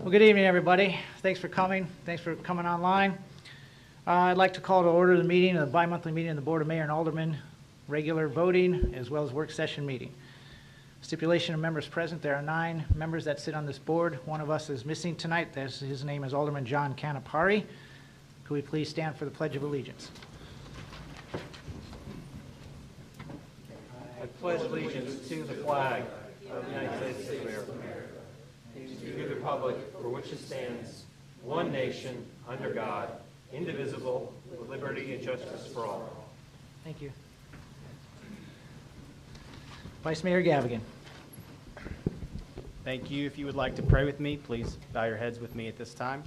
Well, good evening, everybody. Thanks for coming. Thanks for coming online. I'd like to call to order the meeting, the bi-monthly meeting of the Board of Mayor and Aldermen, regular voting, as well as work session meeting. Stipulation of members present. There are 9 members that sit on this board. One of us is missing tonight. His name is Alderman John Canipari. Could we please stand for the Pledge of Allegiance? I pledge allegiance to the flag of the United States of America, to the republic for which it stands, one nation, under God, indivisible, with liberty and justice for all. Thank you. Vice Mayor Gavigan. Thank you. If you would like to pray with me, please bow your heads with me at this time.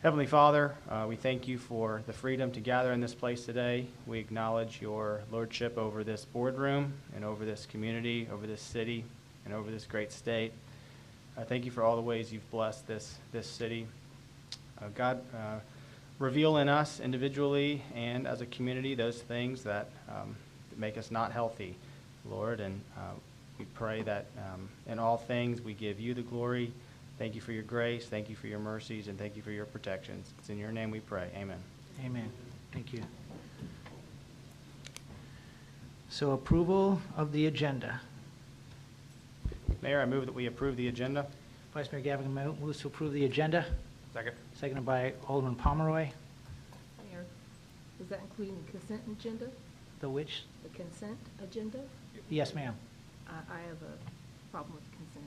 Heavenly Father, we thank you for the freedom to gather in this place today. We acknowledge your lordship over this boardroom and over this community, over this city, and over this great state. Thank you for all the ways you've blessed this city. God, reveal in us individually and as a community those things that make us not healthy, Lord, and we pray that in all things we give you the glory. Thank you for your grace, thank you for your mercies, and thank you for your protections. It's in your name we pray. Amen. Amen. Thank you. So, approval of the agenda. Mayor, I move that we approve the agenda. Vice Mayor Gavigan moves to approve the agenda. Second. Seconded by Alderman Pomeroy. Mayor, is that including the consent agenda? The which? The consent agenda? Yes, ma'am. I have a problem with consent.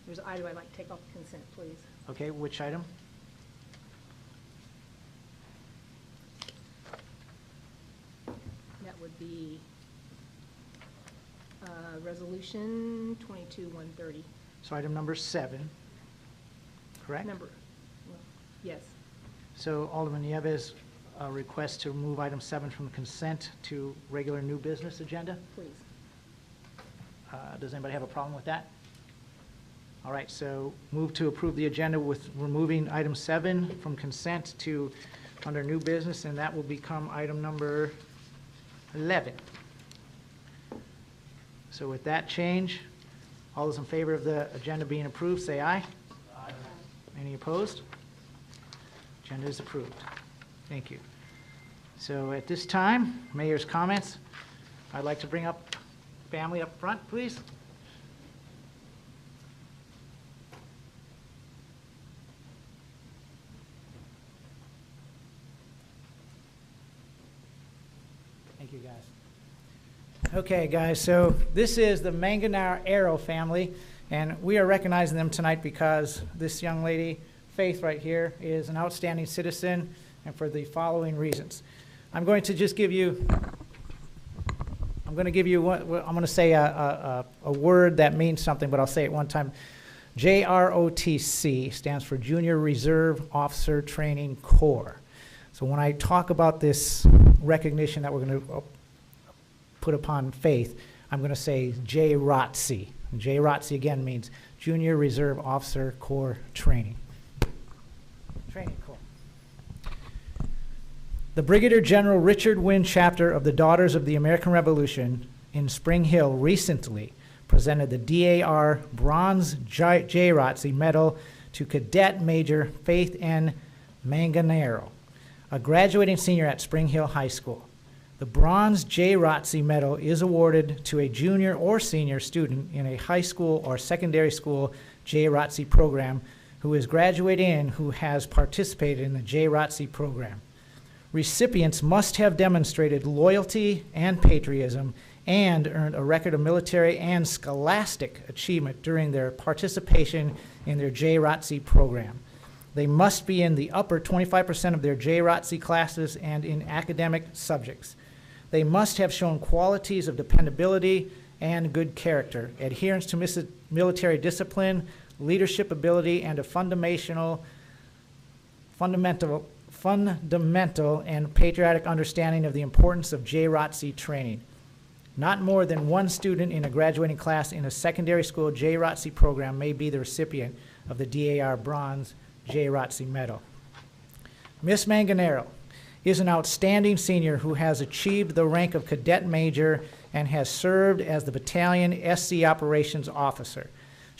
There's an item I'd like to take off the consent, please. Okay, which item? That would be Resolution 22-130. So item number 7, correct? Well, yes. So Alderman Nieves, a request to remove item 7 from consent to regular new business agenda. Please. Does anybody have a problem with that? All right, so move to approve the agenda with removing item 7 from consent to under new business, and that will become item number 11. So with that change, all those in favor of the agenda being approved, say aye. Aye. Any opposed? Agenda is approved. Thank you. So at this time, mayor's comments. I'd like to bring up family up front, please. Thank you, guys. Okay, guys, so this is the Manganar Arrow family, and we are recognizing them tonight because this young lady, Faith, right here, is an outstanding citizen, and for the following reasons. I'm going to just give you, I'm going to say a word that means something, but I'll say it one time. JROTC stands for Junior Reserve Officer Training Corps. So when I talk about this recognition that we're going to put upon Faith, I'm going to say JROTC. JROTC again means Junior Reserve Officer Corps Training. Training Corps. The Brigadier General Richard Wynn chapter of the Daughters of the American Revolution in Spring Hill recently presented the DAR Bronze JROTC Medal to Cadet Major Faith N. Manganaro, a graduating senior at Spring Hill High School. The Bronze JROTC Medal is awarded to a junior or senior student in a high school or secondary school JROTC program who is graduating and who has participated in the JROTC program. Recipients must have demonstrated loyalty and patriotism and earned a record of military and scholastic achievement during their participation in their JROTC program. They must be in the upper 25% of their JROTC classes and in academic subjects. They must have shown qualities of dependability and good character, adherence to military discipline, leadership ability, and a fundamental and patriotic understanding of the importance of JROTC training. Not more than one student in a graduating class in a secondary school JROTC program may be the recipient of the DAR Bronze JROTC Medal. Miss Manganaro is an outstanding senior who has achieved the rank of cadet major and has served as the battalion SC operations officer.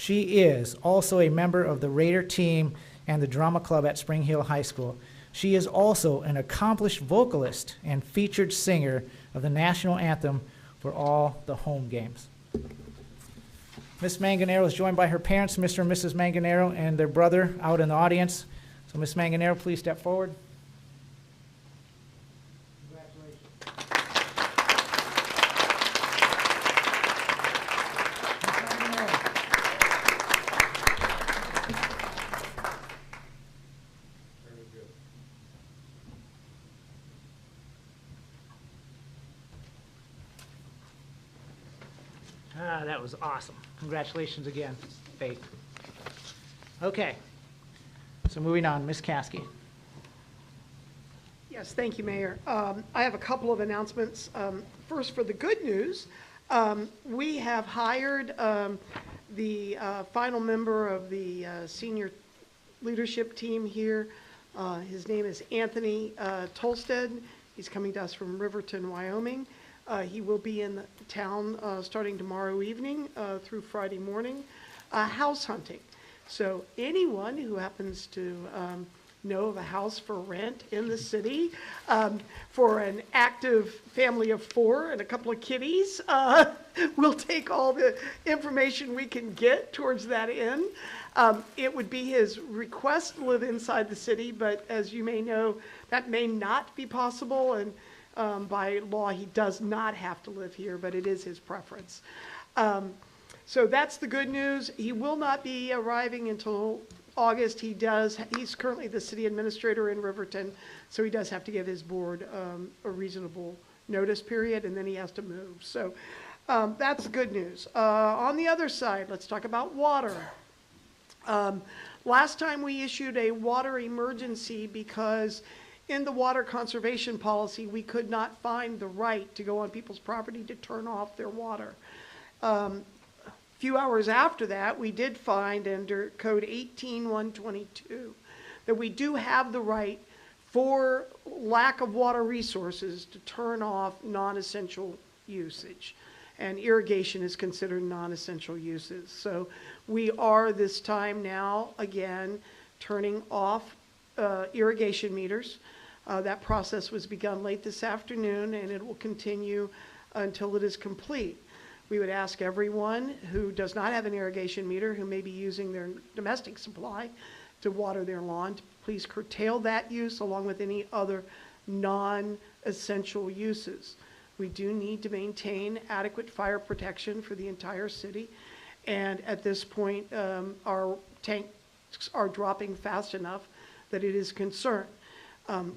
She is also a member of the Raider team and the drama club at Spring Hill High School. She is also an accomplished vocalist and featured singer of the national anthem for all the home games. Miss Manganero is joined by her parents, Mr. and Mrs. Manganero, and their brother out in the audience. So, Miss Manganero, please step forward. That was awesome. Congratulations again, Faith. Okay, so moving on, Ms. Caskey. Yes, thank you, Mayor. I have a couple of announcements. First, for the good news, we have hired the final member of the senior leadership team here. His name is Anthony Tolstead. He's coming to us from Riverton, Wyoming. He will be in the town starting tomorrow evening through Friday morning, house hunting. So anyone who happens to know of a house for rent in the city for an active family of 4 and a couple of kitties, we'll take all the information we can get towards that end. It would be his request to live inside the city, but as you may know, that may not be possible, and by law, he does not have to live here, but it is his preference. So that's the good news. He will not be arriving until August. He's currently the city administrator in Riverton, so he does have to give his board a reasonable notice period, and then he has to move. So that's good news. On the other side, let's talk about water. Last time we issued a water emergency because in the water conservation policy, we could not find the right to go on people's property to turn off their water. A few hours after that, we did find under Code 18-122 that we do have the right for lack of water resources to turn off non-essential usage. And irrigation is considered non-essential uses. So we are this time now, again, turning off irrigation meters. That process was begun late this afternoon, and it will continue until it is complete. We would ask everyone who does not have an irrigation meter, who may be using their domestic supply to water their lawn, to please curtail that use along with any other non-essential uses. We do need to maintain adequate fire protection for the entire city, and at this point, our tanks are dropping fast enough that it is concern.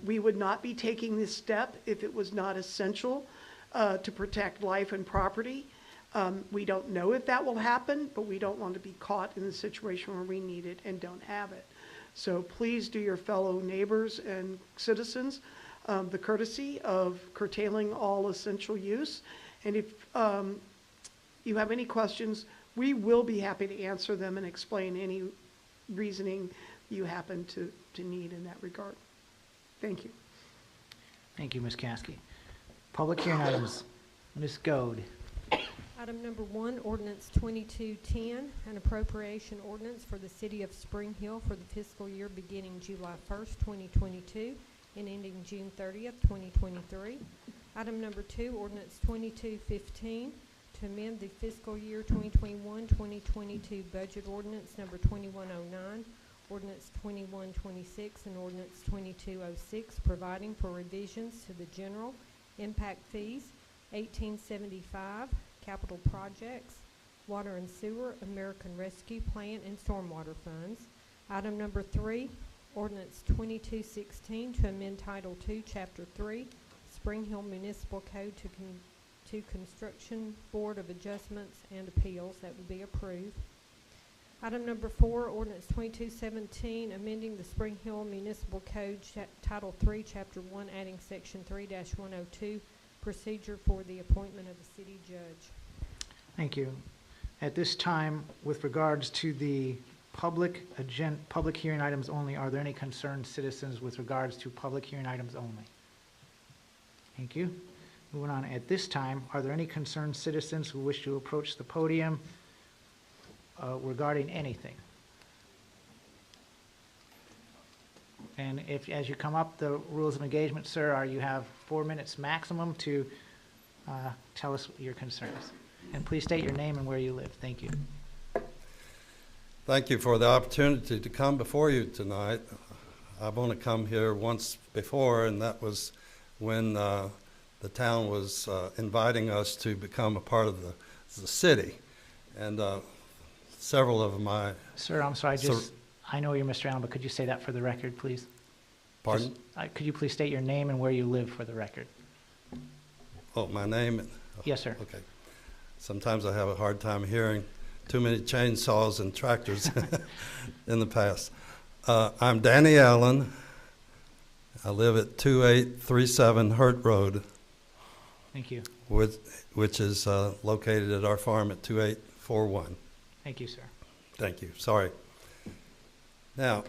We would not be taking this step if it was not essential to protect life and property. We don't know if that will happen, but we don't want to be caught in the situation where we need it and don't have it. So please do your fellow neighbors and citizens the courtesy of curtailing all essential use. And if you have any questions, we will be happy to answer them and explain any reasoning you happen to need in that regard. Thank you. Thank you, Ms. Caskey. Public hearing items. Ms. Goad. Item number 1, ordinance 2210, an appropriation ordinance for the city of Spring Hill for the fiscal year beginning July 1st, 2022 and ending June 30th, 2023. Item number 2, ordinance 2215, to amend the fiscal year 2021-2022 budget ordinance number 2109, ordinance 2126, and ordinance 2206, providing for revisions to the general impact fees, 1875, capital projects, water and sewer, American Rescue Plan, and stormwater funds. Item number 3, ordinance 2216, to amend Title II, Chapter 3, Spring Hill Municipal Code to Construction Board of Adjustments and Appeals. That will be approved. Item number 4, ordinance 2217, amending the Spring Hill Municipal Code, Title 3, Chapter 1, adding Section 3-102, procedure for the appointment of a city judge. Thank you. At this time, with regards to the public hearing items only, are there any concerned citizens with regards to public hearing items only? Thank you. Moving on, at this time, are there any concerned citizens who wish to approach the podium regarding anything. And if, as you come up, the rules of engagement, sir, are you have 4 minutes maximum to tell us your concerns. And please state your name and where you live. Thank you. Thank you for the opportunity to come before you tonight. I've only come here once before, and that was when the town was inviting us to become a part of the city. And several of my... Sir, I'm sorry, I know you're Mr. Allen, but could you say that for the record, please? Pardon? Could you please state your name and where you live for the record? Oh, my name? Yes, sir. Okay. Sometimes I have a hard time hearing. Too many chainsaws and tractors in the past. I'm Danny Allen. I live at 2837 Hurt Road. Thank you. Which is located at our farm at 2841. Thank you, sir. Thank you. Sorry. Now,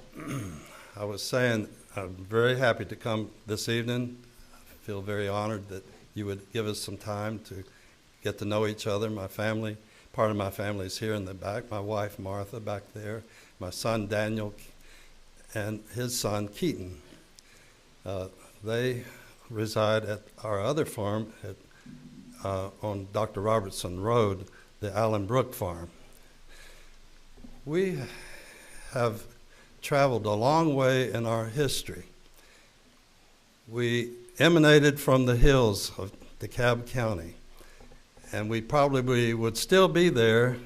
I was saying I'm very happy to come this evening. I feel very honored that you would give us some time to get to know each other. My family, part of my family is here in the back. My wife, Martha, back there. My son, Daniel, and his son, Keaton. They reside at our other farm on Dr. Robertson Road, the Allen Brook Farm. We have traveled a long way in our history. We emanated from the hills of DeKalb County, and we probably would still be there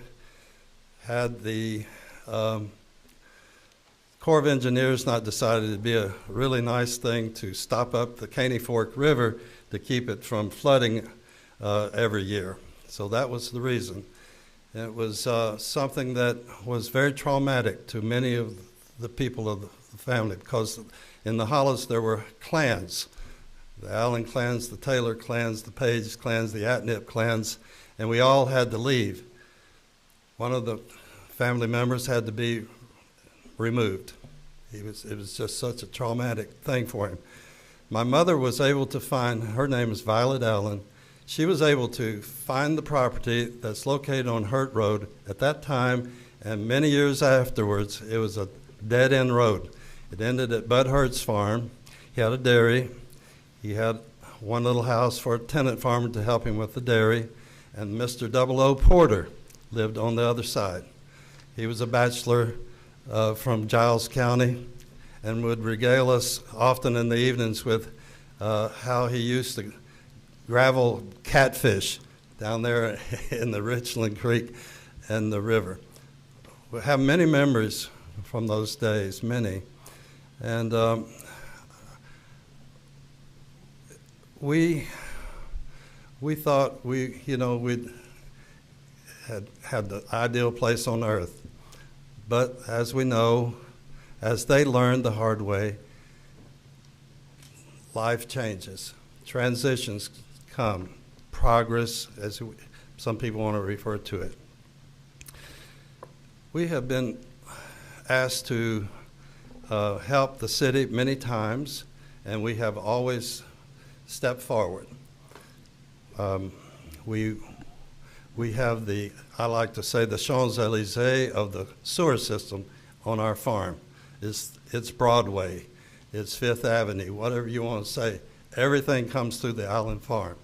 had the Corps of Engineers not decided it'd be a really nice thing to stop up the Caney Fork River to keep it from flooding every year. So that was the reason. And it was something that was very traumatic to many of the people of the family, because in the Hollows there were clans. The Allen clans, the Taylor clans, the Page clans, the Atnip clans, and we all had to leave. One of the family members had to be removed. It was just such a traumatic thing for him. My mother was able to find, her name is Violet Allen, she was able to find the property that's located on Hurt Road. At that time, and many years afterwards, it was a dead-end road. It ended at Bud Hurt's farm. He had a dairy. He had one little house for a tenant farmer to help him with the dairy, and Mr. O. Porter lived on the other side. He was a bachelor from Giles County and would regale us often in the evenings with how he used to gravel catfish down there in the Richland Creek and the river. We have many memories from those days, many. And we thought we'd had the ideal place on earth. But as we know, as they learned the hard way, life changes. Transitions come. Progress, as some people want to refer to it. We have been asked to help the city many times, and we have always stepped forward. We have I like to say, the Champs-Élysées of the sewer system on our farm. It's Broadway, it's Fifth Avenue, whatever you want to say. Everything comes through the Allen farm.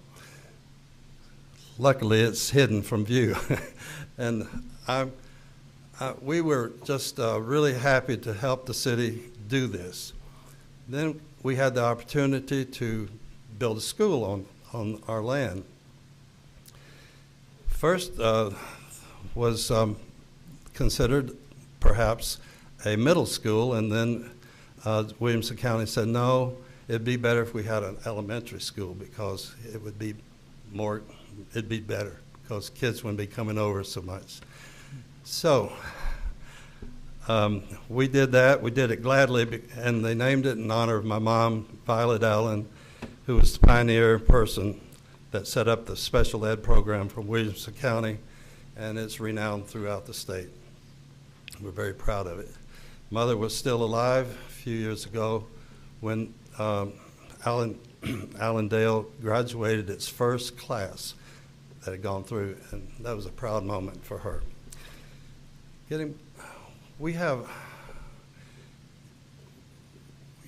Luckily, it's hidden from view. And we were just really happy to help the city do this. Then we had the opportunity to build a school on our land. First was considered perhaps a middle school, and then Williamson County said, no, it'd be better if we had an elementary school because it'd be better because kids wouldn't be coming over so much. So we did that. We did it gladly, and they named it in honor of my mom, Violet Allen, who was the pioneer person that set up the special ed program from Williamson County, and it's renowned throughout the state. We're very proud of it. Mother was still alive a few years ago when Allendale graduated its first class that had gone through, and that was a proud moment for her. we have,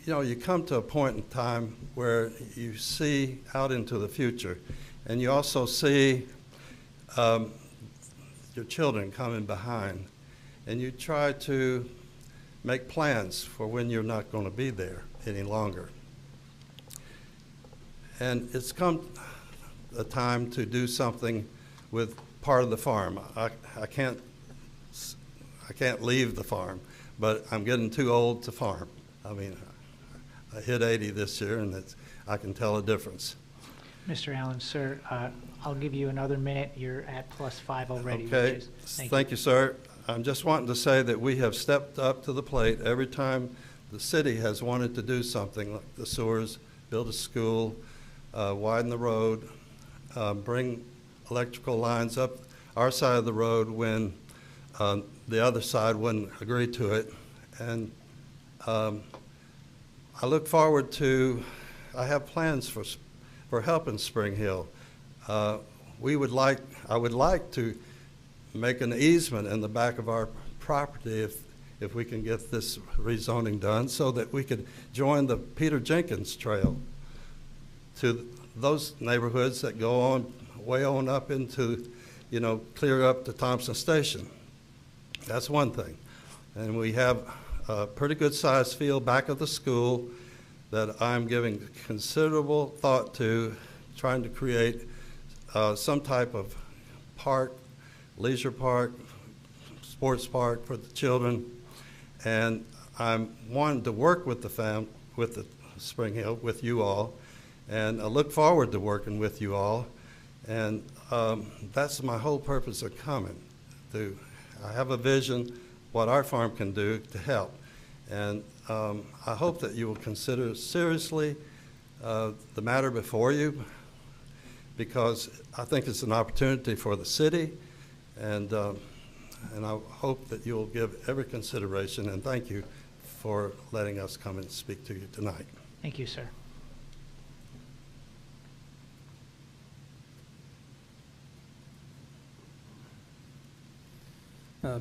you come to a point in time where you see out into the future, and you also see your children coming behind, and you try to make plans for when you're not going to be there any longer. And it's come a time to do something with part of the farm. I can't leave the farm, but I'm getting too old to farm. I mean, I hit 80 this year, and I can tell a difference. Mr. Allen, sir, I'll give you another minute. You're at +5 already. Okay, Which is, thank you, sir. I'm just wanting to say that we have stepped up to the plate every time the city has wanted to do something, like the sewers, build a school, widen the road, bring electrical lines up our side of the road when the other side wouldn't agree to it. And I look forward to, I have plans for helping Spring Hill. I would like to make an easement in the back of our property if we can get this rezoning done, so that we could join the Peter Jenkins Trail to those neighborhoods that go on way on up into, clear up to Thompson Station. That's one thing. And we have a pretty good sized field back of the school that I'm giving considerable thought to, trying to create some type of park, leisure park, sports park for the children. And I'm wanting to work with the Spring Hill, with you all, and I look forward to working with you all. And that's my whole purpose of coming. I have a vision what our farm can do to help. And I hope that you will consider seriously the matter before you, because I think it's an opportunity for the city, and I hope that you'll give every consideration, and thank you for letting us come and speak to you tonight. Thank you, sir.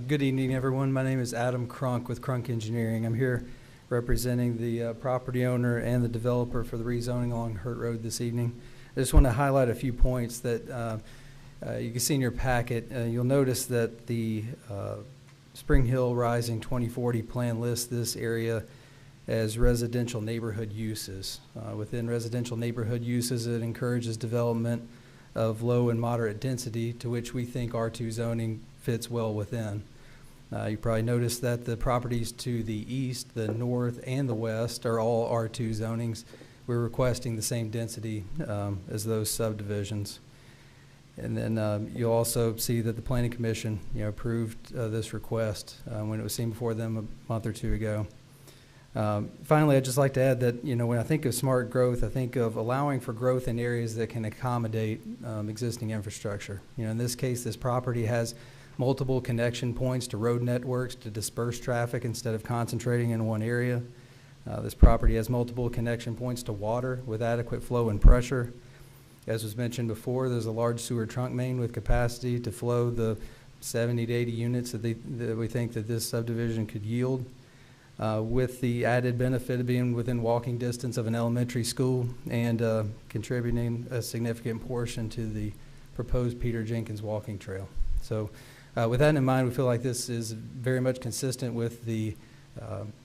Good evening, everyone. My name is Adam Crunk with Crunk Engineering. I'm here representing the property owner and the developer for the rezoning along Hurt Road this evening. I just want to highlight a few points that you can see in your packet. You'll notice that the Spring Hill Rising 2040 plan lists this area as residential neighborhood uses. Within residential neighborhood uses, it encourages development of low and moderate density, to which we think R2 zoning fits well within. You probably noticed that the properties to the east, the north, and the west are all R2 zonings. We're requesting the same density as those subdivisions. And then you'll also see that the Planning Commission, approved this request when it was seen before them a month or two ago. Finally, I'd just like to add that, when I think of smart growth, I think of allowing for growth in areas that can accommodate existing infrastructure. In this case, this property has multiple connection points to road networks to disperse traffic instead of concentrating in one area. This property has multiple connection points to water with adequate flow and pressure. As was mentioned before, there's a large sewer trunk main with capacity to flow the 70 to 80 units that we think that this subdivision could yield, with the added benefit of being within walking distance of an elementary school and contributing a significant portion to the proposed Peter Jenkins walking trail. So with that in mind, we feel like this is very much consistent with the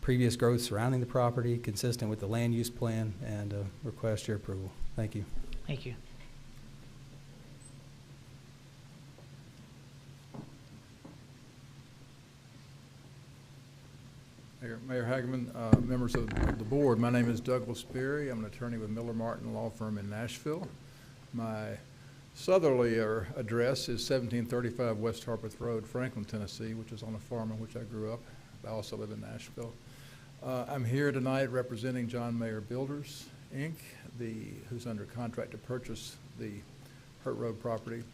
previous growth surrounding the property, consistent with the land use plan, and request your approval. Thank you. Thank you. Mayor Hageman, members of the board, my name is Douglas Berry. I'm an attorney with Miller Martin Law Firm in Nashville. My southerly address is 1735 West Harpeth Road, Franklin, Tennessee, which is on a farm in which I grew up. I also live in Nashville. I'm here tonight representing John Mayer Builders, Inc., who's under contract to purchase the Hurt Road property.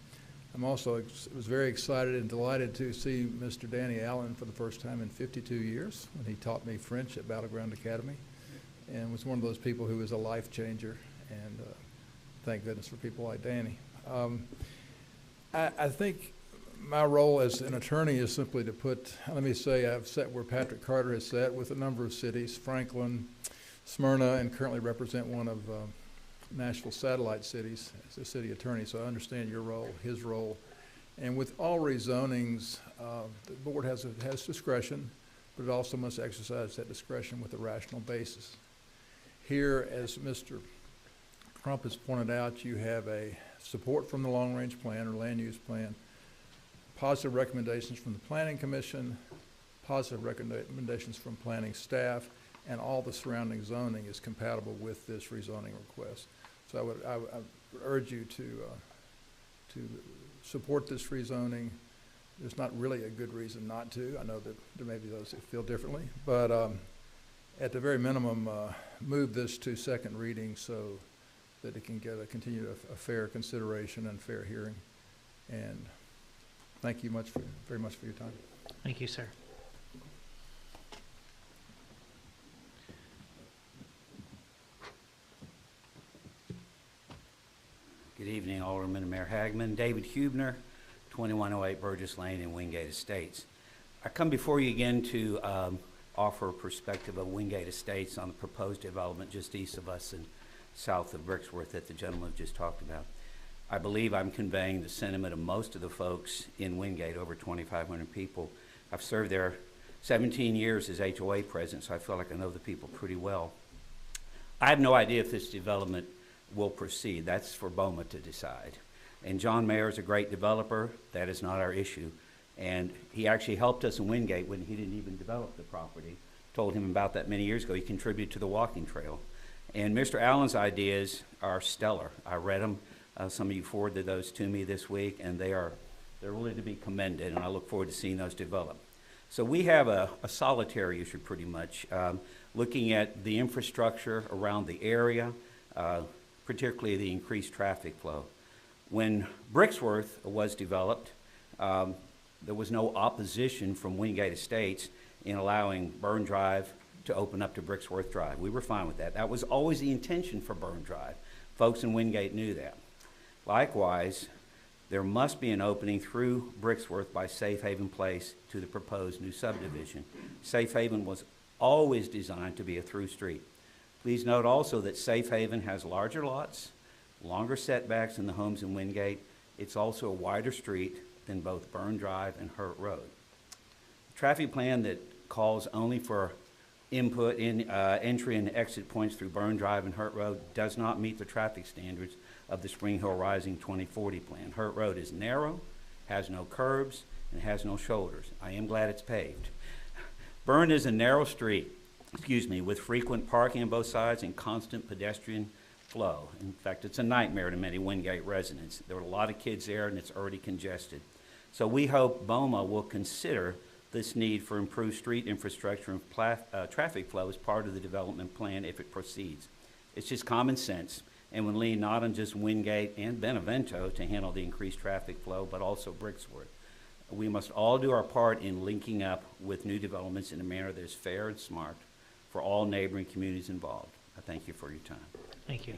I'm also was very excited and delighted to see Mr. Danny Allen for the first time in 52 years when he taught me French at Battleground Academy, and was one of those people who was a life changer, and thank goodness for people like Danny. I think my role as an attorney is simply to put, let me say, I've sat where Patrick Carter has sat with a number of cities, Franklin, Smyrna, and currently represent one of Nashville's satellite cities as a city attorney, so I understand your role, his role. And with all rezonings, the board has discretion, but it also must exercise that discretion with a rational basis. Here, as Mr. Crump has pointed out, you have a support from the long-range plan or land use plan, positive recommendations from the Planning Commission, positive recommendations from planning staff, and all the surrounding zoning is compatible with this rezoning request. So I would urge you to support this rezoning. There's not really a good reason not to. I know that there may be those that feel differently, but at the very minimum, move this to second reading so that it can get continue a fair consideration and fair hearing. And thank you very much for your time. Thank you, sir. Good evening, Alderman and Mayor Hagman. David Hubner, 2108 Burgess Lane in Wingate Estates. I come before you again to offer a perspective of Wingate Estates on the proposed development just east of us and south of Brixworth that the gentleman just talked about. I believe I'm conveying the sentiment of most of the folks in Wingate, over 2,500 people. I've served there 17 years as HOA president, so I feel like I know the people pretty well. I have no idea if this development will proceed. That's for BOMA to decide. And John Mayer is a great developer. That is not our issue. And he actually helped us in Wingate when he didn't even develop the property. Told him about that many years ago. He contributed to the walking trail. And Mr. Allen's ideas are stellar. I read them. Some of you forwarded those to me this week, and they're really to be commended, and I look forward to seeing those develop. So we have a solitary issue pretty much, looking at the infrastructure around the area, particularly the increased traffic flow. When Brixworth was developed, there was no opposition from Wingate Estates in allowing Burn Drive to open up to Brixworth Drive. We were fine with that. That was always the intention for Burn Drive. Folks in Wingate knew that. Likewise, there must be an opening through Brixworth by Safe Haven Place to the proposed new subdivision. Safe Haven was always designed to be a through street. Please note also that Safe Haven has larger lots, longer setbacks than the homes in Wingate. It's also a wider street than both Burn Drive and Hurt Road. The traffic plan that calls only for input in entry and exit points through Burn Drive and Hurt Road does not meet the traffic standards of the Spring Hill Rising 2040 plan. Hurt Road is narrow, has no curbs, and has no shoulders. I am glad it's paved. Burn is a narrow street, with frequent parking on both sides and constant pedestrian flow. In fact, it's a nightmare to many Wingate residents. There are a lot of kids there, and it's already congested. So we hope BOMA will consider this need for improved street infrastructure and traffic flow as part of the development plan if it proceeds. It's just common sense and would lean not on just Wingate and Benevento to handle the increased traffic flow, but also Brixworth. We must all do our part in linking up with new developments in a manner that is fair and smart for all neighboring communities involved. I thank you for your time. Thank you.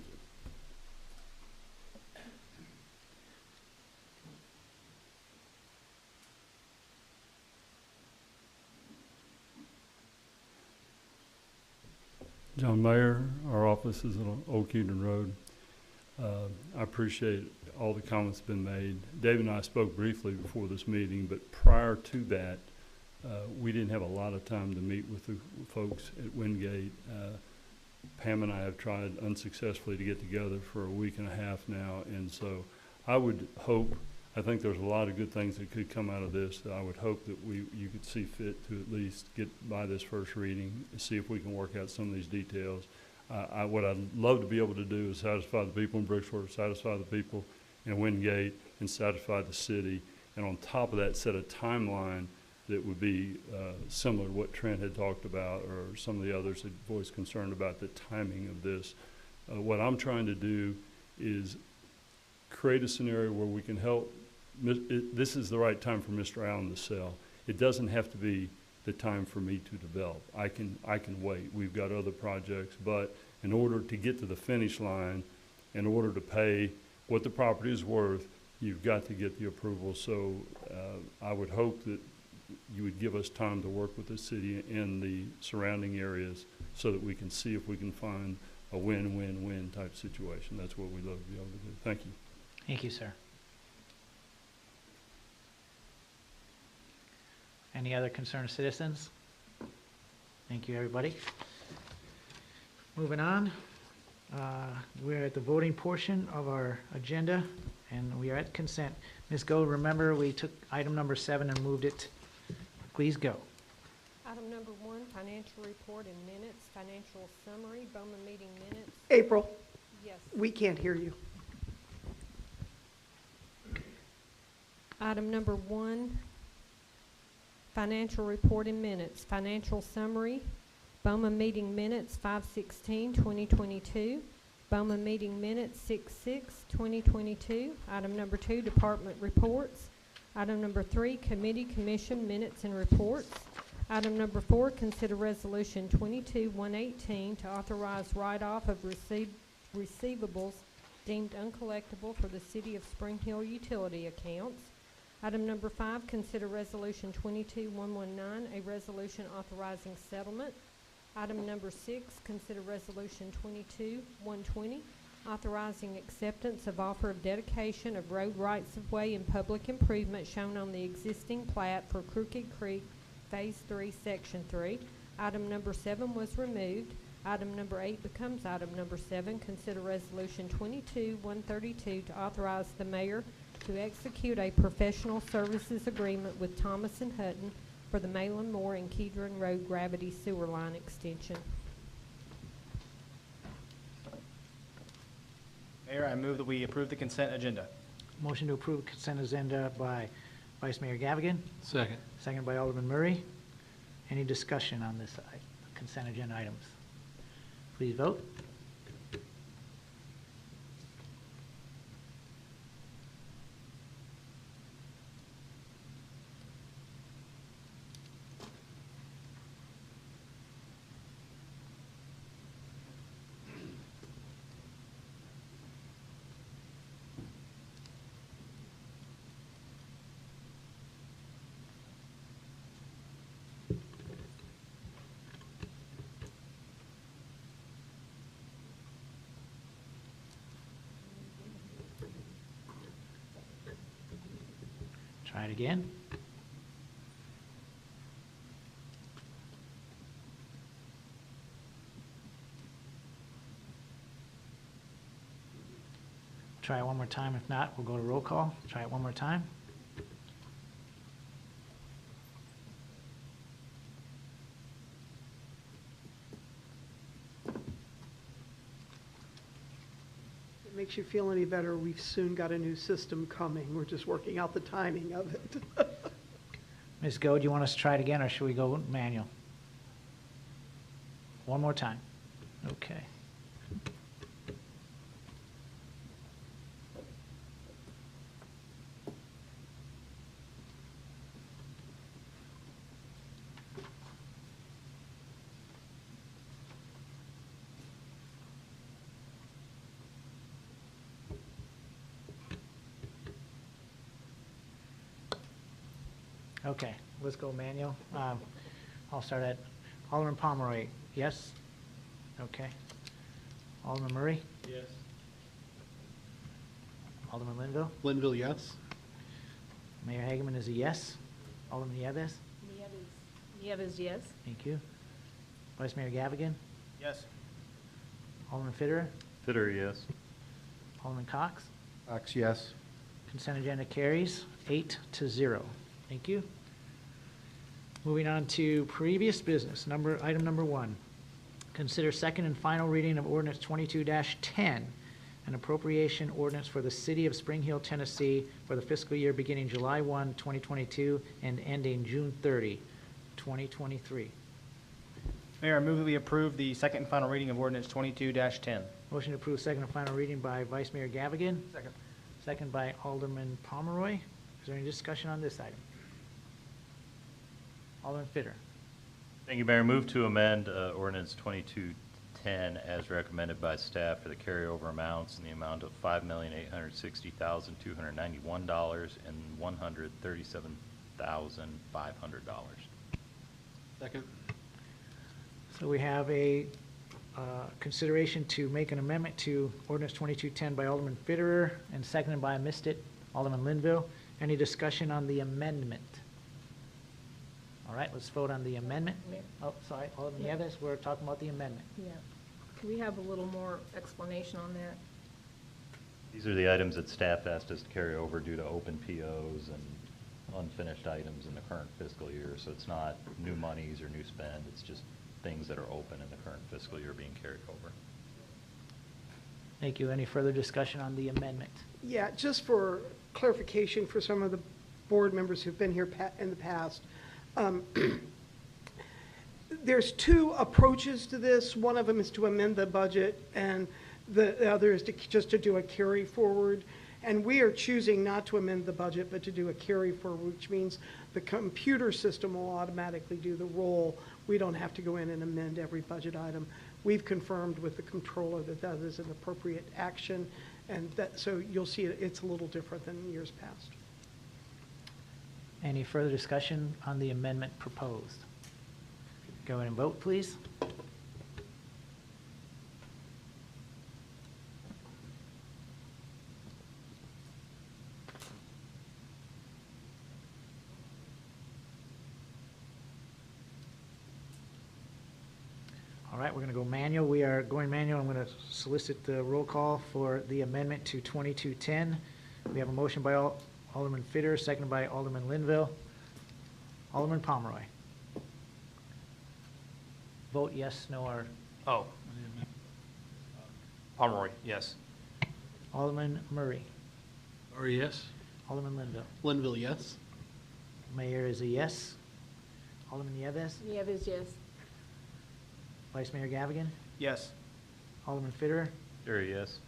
John Mayer, our office is on Old Keaton Road. I appreciate all the comments that have been made. Dave and I spoke briefly before this meeting, but prior to that, we didn't have a lot of time to meet with the folks at Wingate. Pam and I have tried unsuccessfully to get together for a week and a half now, and so I would hope, I think there's a lot of good things that could come out of this. That I would hope that you could see fit to at least get by this first reading, see if we can work out some of these details. What I'd love to be able to do is satisfy the people in Brixworth, satisfy the people in Wingate, and satisfy the city, and on top of that, set a timeline that would be similar to what Trent had talked about, or some of the others had voiced concern about the timing of this. What I'm trying to do is create a scenario where we can help. This is the right time for Mr. Allen to sell. It doesn't have to be the time for me to develop. I can wait. We've got other projects, but in order to get to the finish line, in order to pay what the property is worth, you've got to get the approval. So I would hope that you would give us time to work with the city and the surrounding areas so that we can see if we can find a win-win-win type situation. That's what we'd love to be able to do. Thank you. Thank you, sir. Any other concerned citizens? Thank you, everybody. Moving on, we're at the voting portion of our agenda, and we are at consent. Ms. Gold, remember we took item number 7 and moved it. Please go. Item number 1, financial report and minutes, financial summary, BOMA meeting minutes. April, Yes. we can't hear you. Item number 1, financial report and minutes, financial summary, BOMA meeting minutes 5/16/2022, BOMA meeting minutes 6/6/2022. Item number 2, department reports. Item number 3, committee commission minutes and reports. Item number 4, consider resolution 22-118 to authorize write-off of receivables deemed uncollectible for the City of Spring Hill utility accounts. Item number 5, consider resolution 22-119, a resolution authorizing settlement. Item number 6, consider resolution 22-120, authorizing acceptance of offer of dedication of road rights-of-way and public improvement shown on the existing plat for Crooked Creek Phase 3, Section 3. Item number 7 was removed. Item number 8 becomes item number 7. Consider resolution 22-132 to authorize the mayor to execute a professional services agreement with Thomas & Hutton for the Malin Moore and Kedron Road gravity sewer line extension. Mayor, I move that we approve the consent agenda. Motion to approve consent agenda by Vice Mayor Gavigan. Second. Second by Alderman Murray. Any discussion on this consent agenda items? Please vote. Try it again. Try it one more time. If not, we'll go to roll call. Try it one more time. If it makes you feel any better, we've soon got a new system coming. We're just working out the timing of it. Ms. Go, do you want us to try it again, or should we go manual? One more time. Okay. Okay, let's go manual. I'll start at Alderman Pomeroy. Yes? Okay. Alderman Murray? Yes. Alderman Linville? Linville, yes. Mayor Hageman is a yes. Alderman Nieves? Nieves, yes. Thank you. Vice Mayor Gavigan? Yes. Alderman Fitterer? Fitter, yes. Alderman Cox? Cox, yes. Consent agenda carries 8-0. Thank you. Moving on to previous business, item number 1. Consider second and final reading of ordinance 22-10, an appropriation ordinance for the City of Spring Hill, Tennessee for the fiscal year beginning July 1, 2022 and ending June 30, 2023. Mayor, I move that we approve the second and final reading of ordinance 22-10. Motion to approve second and final reading by Vice Mayor Gavigan. Second. Second by Alderman Pomeroy. Is there any discussion on this item? Alderman Fitter. Thank you, Mayor. Move to amend ordinance 22-10 10 as recommended by staff for the carryover amounts in the amount of $5,860,291 and $137,500. Second. So we have a consideration to make an amendment to ordinance 2210 by Alderman Fitterer and seconded by, I missed it, Alderman Linville. Any discussion on the amendment? All right, let's vote on the amendment. Oh, sorry, Alderman Nieves, we're talking about the amendment. Yeah. Can we have a little more explanation on that? These are the items that staff asked us to carry over due to open POs and unfinished items in the current fiscal year. So it's not new monies or new spend, it's just things that are open in the current fiscal year being carried over. Thank you. Any further discussion on the amendment? Yeah, just for clarification for some of the board members who've been here in the past, there's two approaches to this. One of them is to amend the budget, and the other is just to do a carry forward. And we are choosing not to amend the budget, but to do a carry forward, which means the computer system will automatically do the roll. We don't have to go in and amend every budget item. We've confirmed with the controller that that is an appropriate action, and that, so you'll see it's a little different than years past. Any further discussion on the amendment proposed? Go ahead and vote, please. All right, we're going to go manual. We are going manual. I'm going to solicit the roll call for the amendment to 2210. We have a motion by Alderman Fitter, seconded by Alderman Linville. Alderman Pomeroy. Vote yes, no, or Oh. Pomeroy, yes. Alderman Murray. Murray, yes. Alderman Linville. Linville, yes. Mayor is a yes. Alderman Nieves. Nieves, yes. Vice Mayor Gavigan. Yes. Alderman Fitterer. Sure, yes.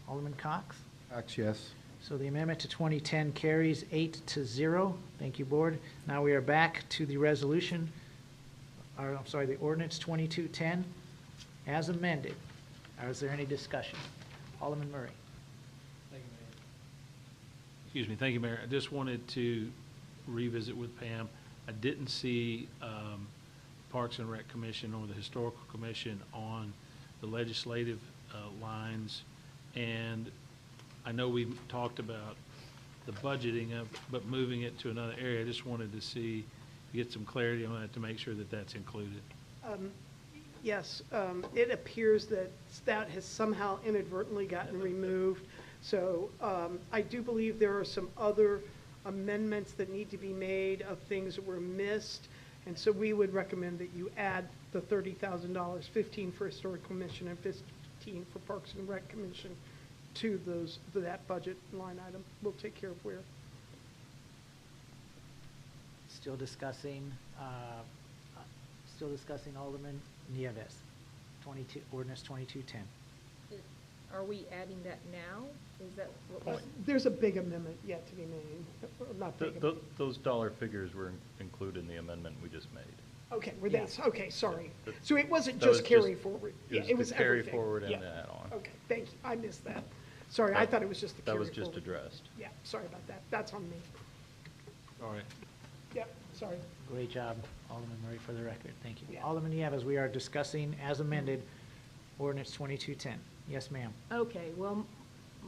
Alderman Cox. Cox, yes. So the amendment to 2010 carries 8-0. Thank you, Board. Now we are back to the resolution, or I'm sorry, the ordinance 2210 as amended. Is there any discussion? Alderman Murray. Excuse me, thank you, Mayor. I just wanted to revisit with Pam. I didn't see Parks and Rec Commission or the Historical Commission on the legislative lines, and I know we talked about the budgeting of, but moving it to another area. I just wanted to see, get some clarity on that to make sure that that's included. Yes, it appears that that has somehow inadvertently gotten removed. So I do believe there are some other amendments that need to be made of things that were missed. And so we would recommend that you add the $30,000, 15 for Historic Commission and 15 for Parks and Rec Commission to that budget line item. We'll take care of where. Still discussing Alderman Nieves, ordinance 2210. Are we adding that now? Is that what There's a big amendment yet to be made. Not big. Those dollar figures were included in the amendment we just made. Okay, okay, sorry. That- So it wasn't that was just carry just- forward. It Yeah, was it was the carry everything. forward and Yeah. the add-on. Okay, thank you. I missed that. Sorry, I thought it was just the That carry was forward. just addressed. Yeah, sorry about that. That's on me. All right. Yep, sorry. Great job, Alderman Murray, for the record. Thank you. Yeah. Alderman Nieves, we are discussing as amended ordinance 2210. Yes, ma'am. Okay, well,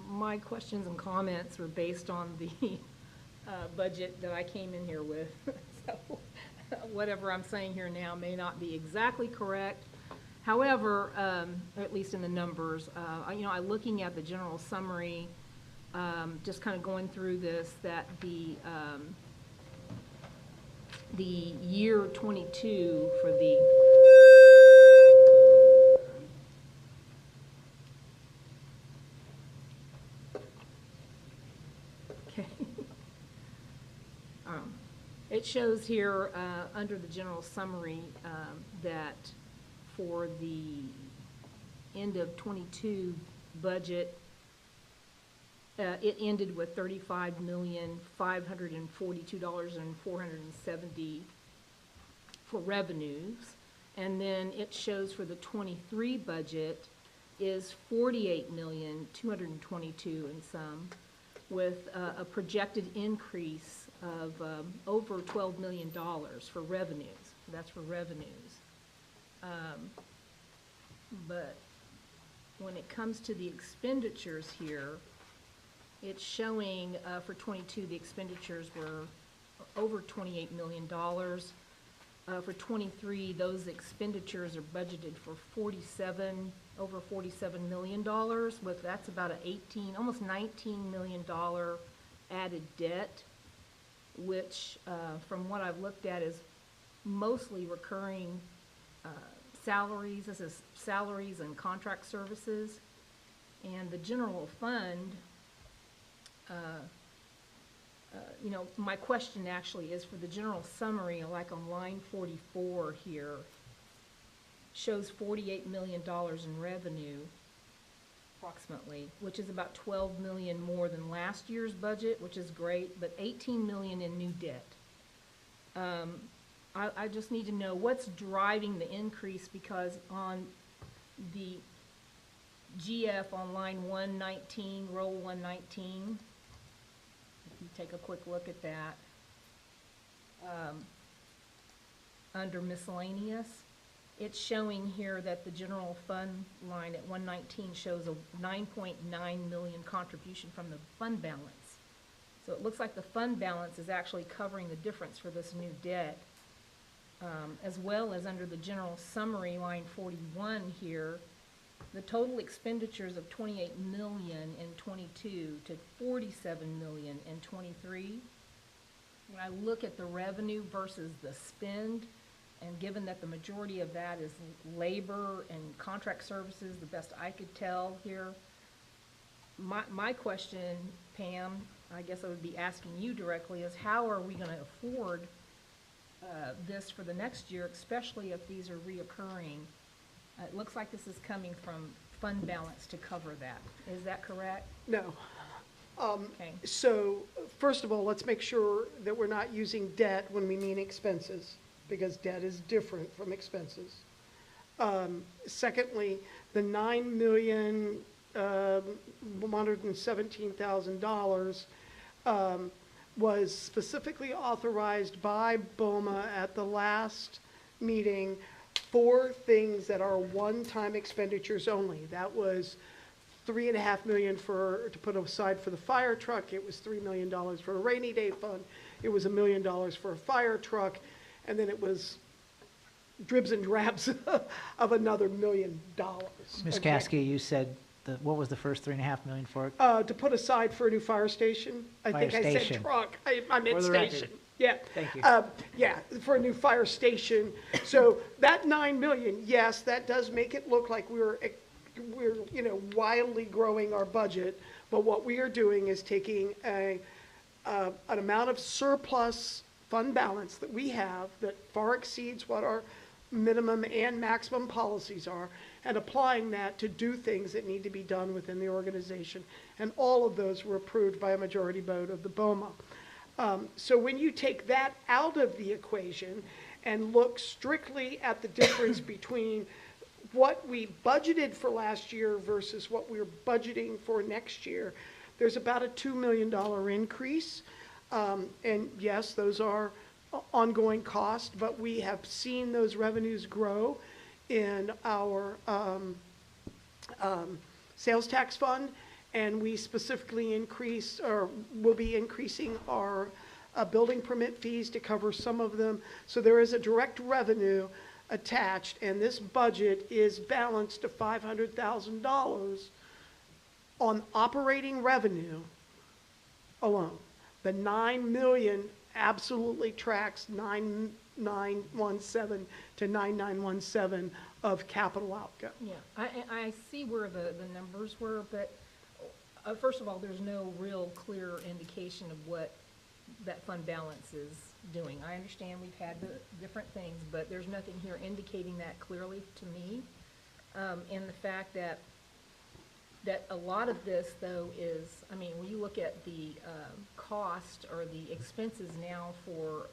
my questions and comments were based on the budget that I came in here with. So whatever I'm saying here now may not be exactly correct. However, at least in the numbers, I'm looking at the general summary, just kind of going through this, that the year 22 for the okay. It shows here under the general summary that for the end of 22 budget, it ended with $35,542,470 for revenues, And then it shows for the '23 budget is 48,222,000 and some, with a projected increase of over $12 million for revenues. That's for revenues. But when it comes to the expenditures here, it's showing for '22 the expenditures were over $28 million. For '23, those expenditures are budgeted for over $47 million, with that's about almost $19 million added debt, which from what I've looked at is mostly recurring salaries. This is salaries and contract services. And the general fund, you know, my question actually is for the general summary, like on line 44 here, shows $48 million in revenue, approximately, which is about 12 million more than last year's budget, which is great, but 18 million in new debt. I just need to know what's driving the increase, because on the GF on line 119, row 119, if you take a quick look at that, under miscellaneous, it's showing here that the general fund line at 119 shows a 9.9 million contribution from the fund balance. So it looks like the fund balance is actually covering the difference for this new debt, as well as under the general summary, line 41 here, the total expenditures of 28 million in '22 to 47 million in '23. When I look at the revenue versus the spend, and given that the majority of that is labor and contract services, the best I could tell here, my question, Pam, I guess I would be asking you directly, is how are we gonna afford this for the next year, especially if these are reoccurring? It looks like this is coming from fund balance to cover that. Is that correct? No. Okay. So, first of all, let's make sure that we're not using debt when we mean expenses, because debt is different from expenses. Secondly, the $9,117,000 was specifically authorized by BOMA at the last meeting for things that are one-time expenditures only. That was $3.5 million to put aside for the fire truck. It was $3 million for a rainy day fund. It was $1 million for a fire truck, and then it was dribs and drabs of another $1 million. Ms. Okay? Caskey, you said, what was the first $3.5 million for it? To put aside for a new fire station. I think I said station. truck. I meant For the record. station. Yeah. Thank you. Yeah, for a new fire station. So that $9 million, yes, that does make it look like we're wildly growing our budget. But what we are doing is taking an amount of surplus fund balance that we have that far exceeds what our minimum and maximum policies are, and applying that to do things that need to be done within the organization. And all of those were approved by a majority vote of the BOMA. So when you take that out of the equation and look strictly at the difference between what we budgeted for last year versus what we're budgeting for next year, there's about a $2 million increase. And yes, those are ongoing costs, but we have seen those revenues grow in our sales tax fund, and we specifically will be increasing our building permit fees to cover some of them. So there is a direct revenue attached, and this budget is balanced to $500,000 on operating revenue alone. The $9 million absolutely tracks 9917 to 9917 of capital outgo. Yeah, I see where the numbers were, but first of all, there's no real clear indication of what that fund balance is doing. I understand we've had the different things, but there's nothing here indicating that clearly to me. And the fact that a lot of this, though, is, I mean, when you look at the cost or the expenses now for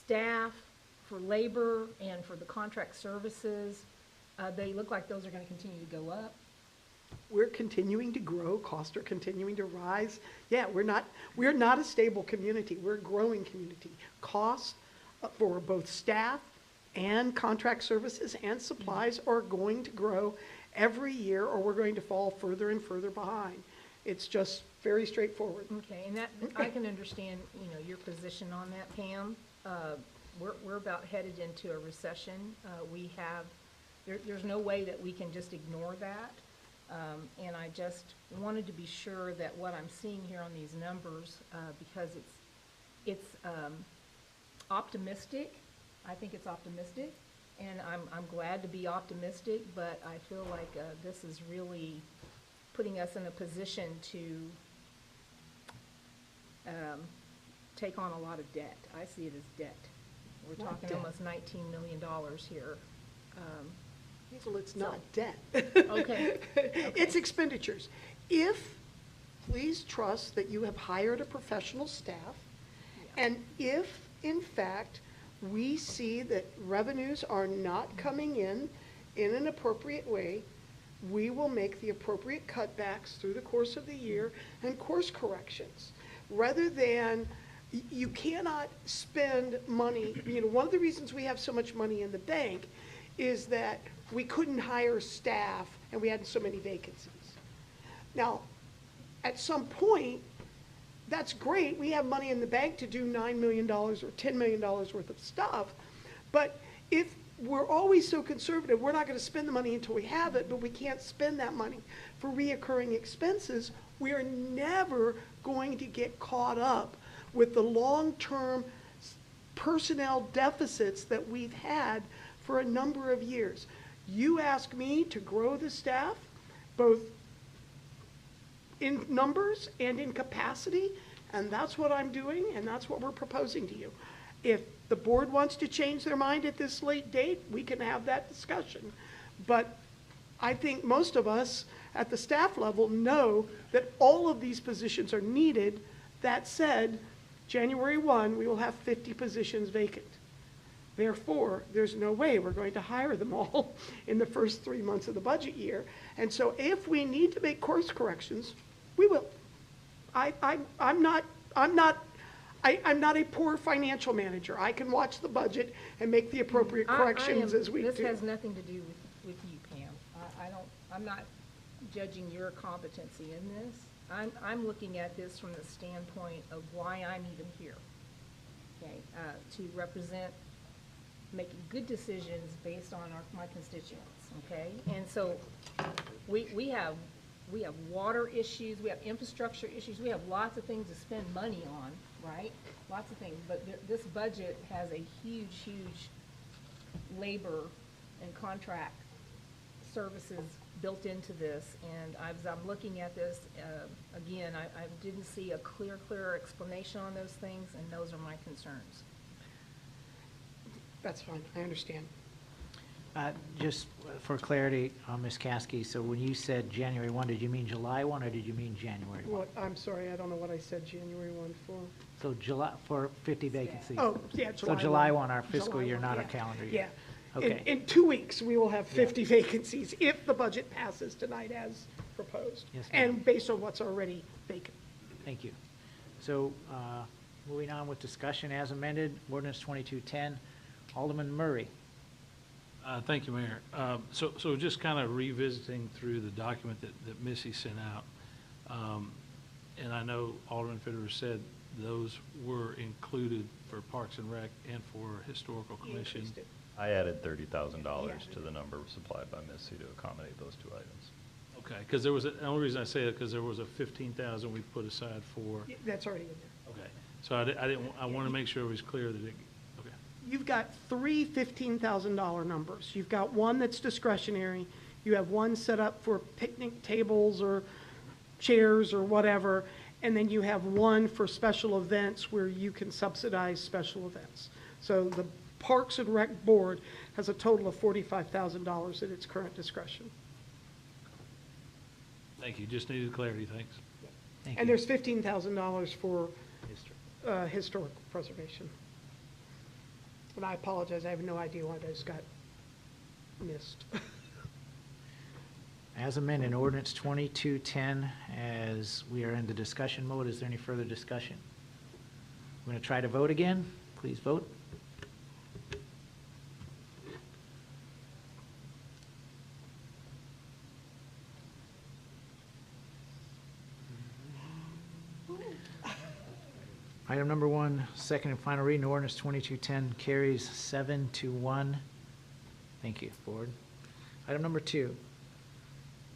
staff, for labor and for the contract services, they look like those are gonna continue to go up. We're continuing to grow, costs are continuing to rise. Yeah, we're not a stable community, we're a growing community. Costs for both staff and contract services and supplies are going to grow every year, or we're going to fall further and further behind. It's just very straightforward. Okay, and that, I can understand, your position on that, Pam. We're about headed into a recession. There's no way that we can just ignore that. And I just wanted to be sure that what I'm seeing here on these numbers, because it's optimistic. I think it's optimistic, and I'm glad to be optimistic, but I feel like this is really putting us in a position to take on a lot of debt. I see it as debt. We're Not talking debt. almost $19 million here. Well, it's not debt. Okay. It's expenditures. Please trust that you have hired a professional staff, and if, in fact, we see that revenues are not coming in an appropriate way, we will make the appropriate cutbacks through the course of the year and course corrections. Rather than, you cannot spend money, one of the reasons we have so much money in the bank is that we couldn't hire staff and we had so many vacancies. Now, at some point, that's great, we have money in the bank to do $9 million or $10 million worth of stuff, but if we're always so conservative, we're not going to spend the money until we have it, but we can't spend that money for reoccurring expenses, we are never going to get caught up with the long-term personnel deficits that we've had for a number of years. You ask me to grow the staff, both in numbers and in capacity, and that's what I'm doing, and that's what we're proposing to you. If the board wants to change their mind at this late date, we can have that discussion. But I think most of us at the staff level know that all of these positions are needed. That said, January 1, we will have 50 positions vacant. Therefore, there's no way we're going to hire them all in the first 3 months of the budget year. And so if we need to make course corrections, we will. I'm not a poor financial manager. I can watch the budget and make the appropriate corrections as we do. This has nothing to do with you, Pam. I'm not judging your competency in this. I'm looking at this from the standpoint of why I'm even here. Okay, to represent making good decisions based on my constituents, okay? And so we have water issues, we have infrastructure issues, we have lots of things to spend money on, right? Lots of things, but this budget has a huge labor and contract services built into this, and as I'm looking at this, again, I didn't see a clear explanation on those things, and those are my concerns. That's fine, I understand. Just for clarity, Ms. Caskey, so when you said January 1, did you mean July 1 or did you mean January 1? What, I'm sorry, I don't know what I said January 1 for. So July, for 50 vacancies? Oh, yeah, July 1. So July 1, our fiscal July year, 1, not our yeah. calendar year? Yeah. Okay. In 2 weeks, we will have 50 vacancies if the budget passes tonight as proposed. Yes, ma'am. And based on what's already vacant. Thank you. So, moving on with discussion as amended, ordinance 2210, Alderman Murray. Thank you, Mayor. So just kind of revisiting through the document that Missy sent out, and I know Alderman Fitterer said those were included for Parks and Rec and for Historical Commission. I added $30,000 to the number supplied by Missy to accommodate those two items. Okay, because there was, the only reason I say it, because there was a 15,000 we put aside for, Yeah, that's already in there. okay. So I want to make sure it was clear that it, okay. You've got three $15,000 numbers. You've got one that's discretionary. You have one set up for picnic tables or chairs or whatever. And then you have one for special events where you can subsidize special events. So the Parks and Rec Board has a total of $45,000 at its current discretion. Thank you. Just needed clarity. Thanks. Thank And you. there's $15,000 for historic preservation. And I apologize, I have no idea why those got missed. As amended, ordinance 2210, as we are in the discussion mode, is there any further discussion? I'm going to try to vote again. Please vote. Item number 1, second and final reading, ordinance 2210 carries 7-1. Thank you, board. Item number 2,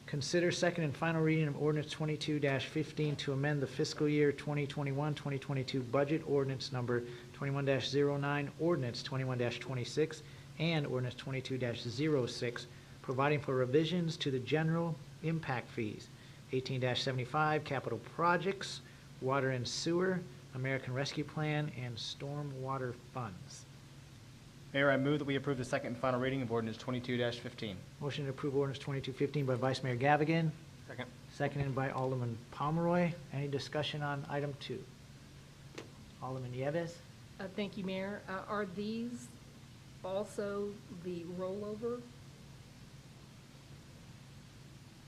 consider second and final reading of ordinance 22-15 to amend the fiscal year 2021-2022 budget ordinance number 21-09, ordinance 21-26, and ordinance 22-06, providing for revisions to the general impact fees, 18-75 capital projects, water and sewer, American Rescue Plan, and stormwater funds. Mayor, I move that we approve the second and final reading of ordinance 22-15. Motion to approve ordinance 2215 by Vice Mayor Gavigan, Second. seconded by Alderman Pomeroy. Any discussion on item 2? Alderman Nieves? Thank you, Mayor. Are these also the rollover?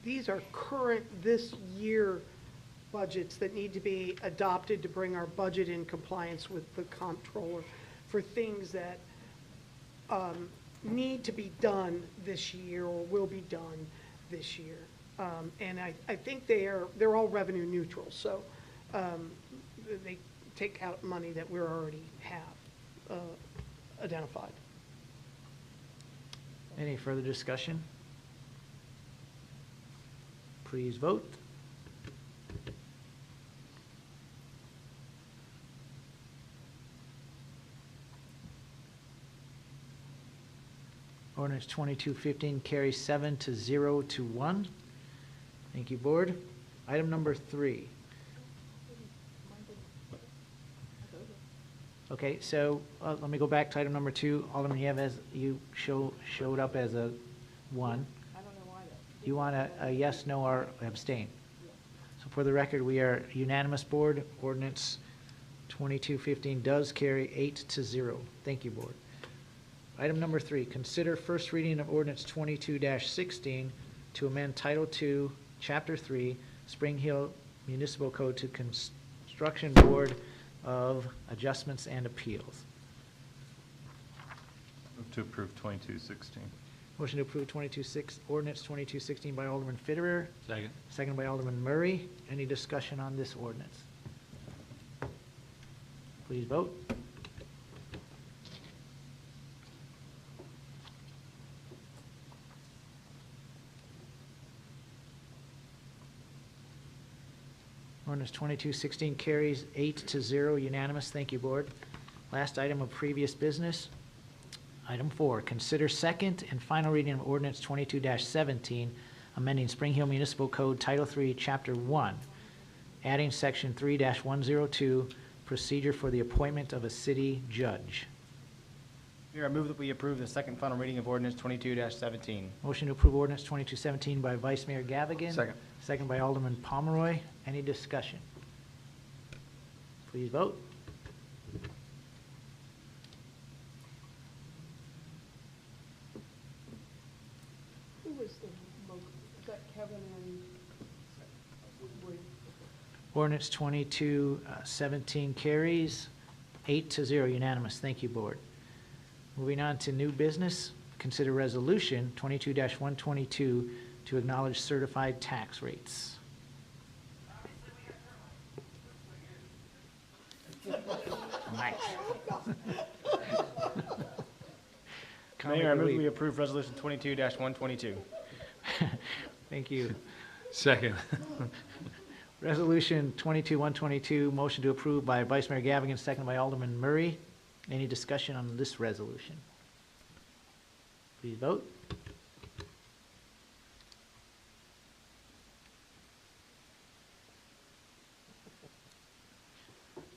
These are current this year budgets that need to be adopted to bring our budget in compliance with the comptroller for things that need to be done this year or will be done this year. And I think they're all revenue neutral, so they take out money that we already have identified. Any further discussion? Please vote. Ordinance 2215 carries 7-0 to 1. Thank you, board. Item number 3. Okay, so let me go back to item number 2. Alderman Nieves, you showed up as a 1. I don't know why that. You want a yes, no, or abstain? So for the record, we are unanimous, board. Ordinance 2215 does carry 8-0. Thank you, board. Item number 3, consider first reading of ordinance 22-16 to amend Title II, Chapter 3, Spring Hill Municipal Code to Construction Board of Adjustments and Appeals. Move to approve 2216. Motion to approve ordinance 2216 by Alderman Fitterer, Second. second by Alderman Murray. Any discussion on this ordinance? Please vote. Ordinance 2216 carries 8-0, unanimous. Thank you, board. Last item of previous business. Item 4, consider second and final reading of ordinance 22-17, amending Spring Hill Municipal Code Title III, Chapter 1, adding section 3-102, procedure for the appointment of a city judge. Mayor, I move that we approve the second and final reading of ordinance 22-17. Motion to approve ordinance 2217 by Vice Mayor Gavigan. Second. Second by Alderman Pomeroy. Any discussion? Please vote. Who was the, is that Kevin and? Ordinance 2217 carries 8-0, unanimous. Thank you, board. Moving on to new business, consider resolution 22-122 to acknowledge certified tax rates. Nice. Mayor, I move we approve resolution 22-122. Thank you. Second. Resolution 22-122, motion to approve by Vice Mayor Gavigan, second by Alderman Murray. Any discussion on this resolution? Please vote.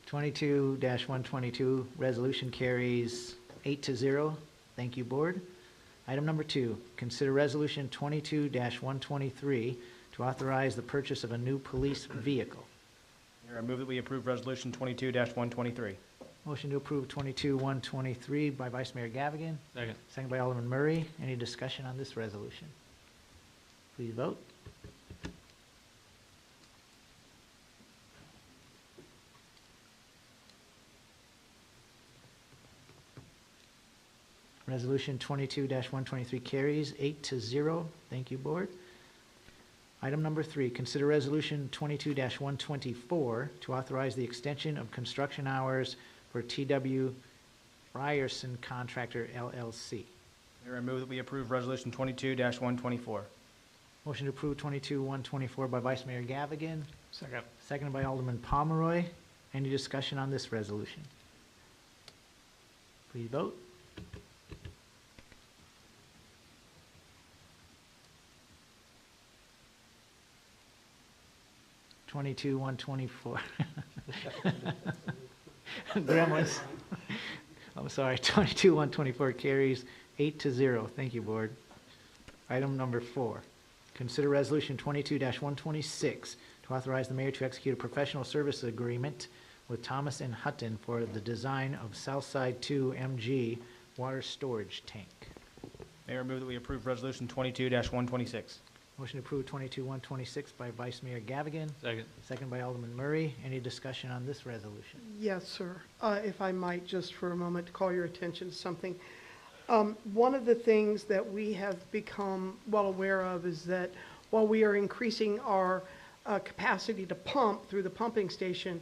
(22-122) resolution carries 8-0. Thank you, board. Item number 2, consider resolution 22-123 to authorize the purchase of a new police vehicle. Mayor, I move that we approve resolution 22-123. Motion to approve 22-123 by Vice Mayor Gavigan, Second. second by Alderman Murray. Any discussion on this resolution? Please vote. Resolution 22-123 carries 8-0. Thank you, Board. Item number 3, consider Resolution 22-124 to authorize the extension of construction hours for T.W. Ryerson Contractor LLC. Mayor, I move that we approve Resolution 22-124. Motion to approve 22-124 by Vice Mayor Gavigan, Second. seconded by Alderman Pomeroy. Any discussion on this resolution? Please vote. Twenty-two, 124. Gremlins. I'm sorry, 22-124 carries 8-0. Thank you, Board. Item number 4, consider Resolution 22-126 to authorize the mayor to execute a professional services agreement with Thomas and Hutton for the design of Southside 2 MG water storage tank. Mayor, I move that we approve Resolution 22-126. Motion to approve 22-126 by Vice Mayor Gavigan, Second. second by Alderman Murray. Any discussion on this resolution? Yes, sir. If I might, just for a moment, call your attention to something. One of the things that we have become well aware of is that while we are increasing our capacity to pump through the pumping station,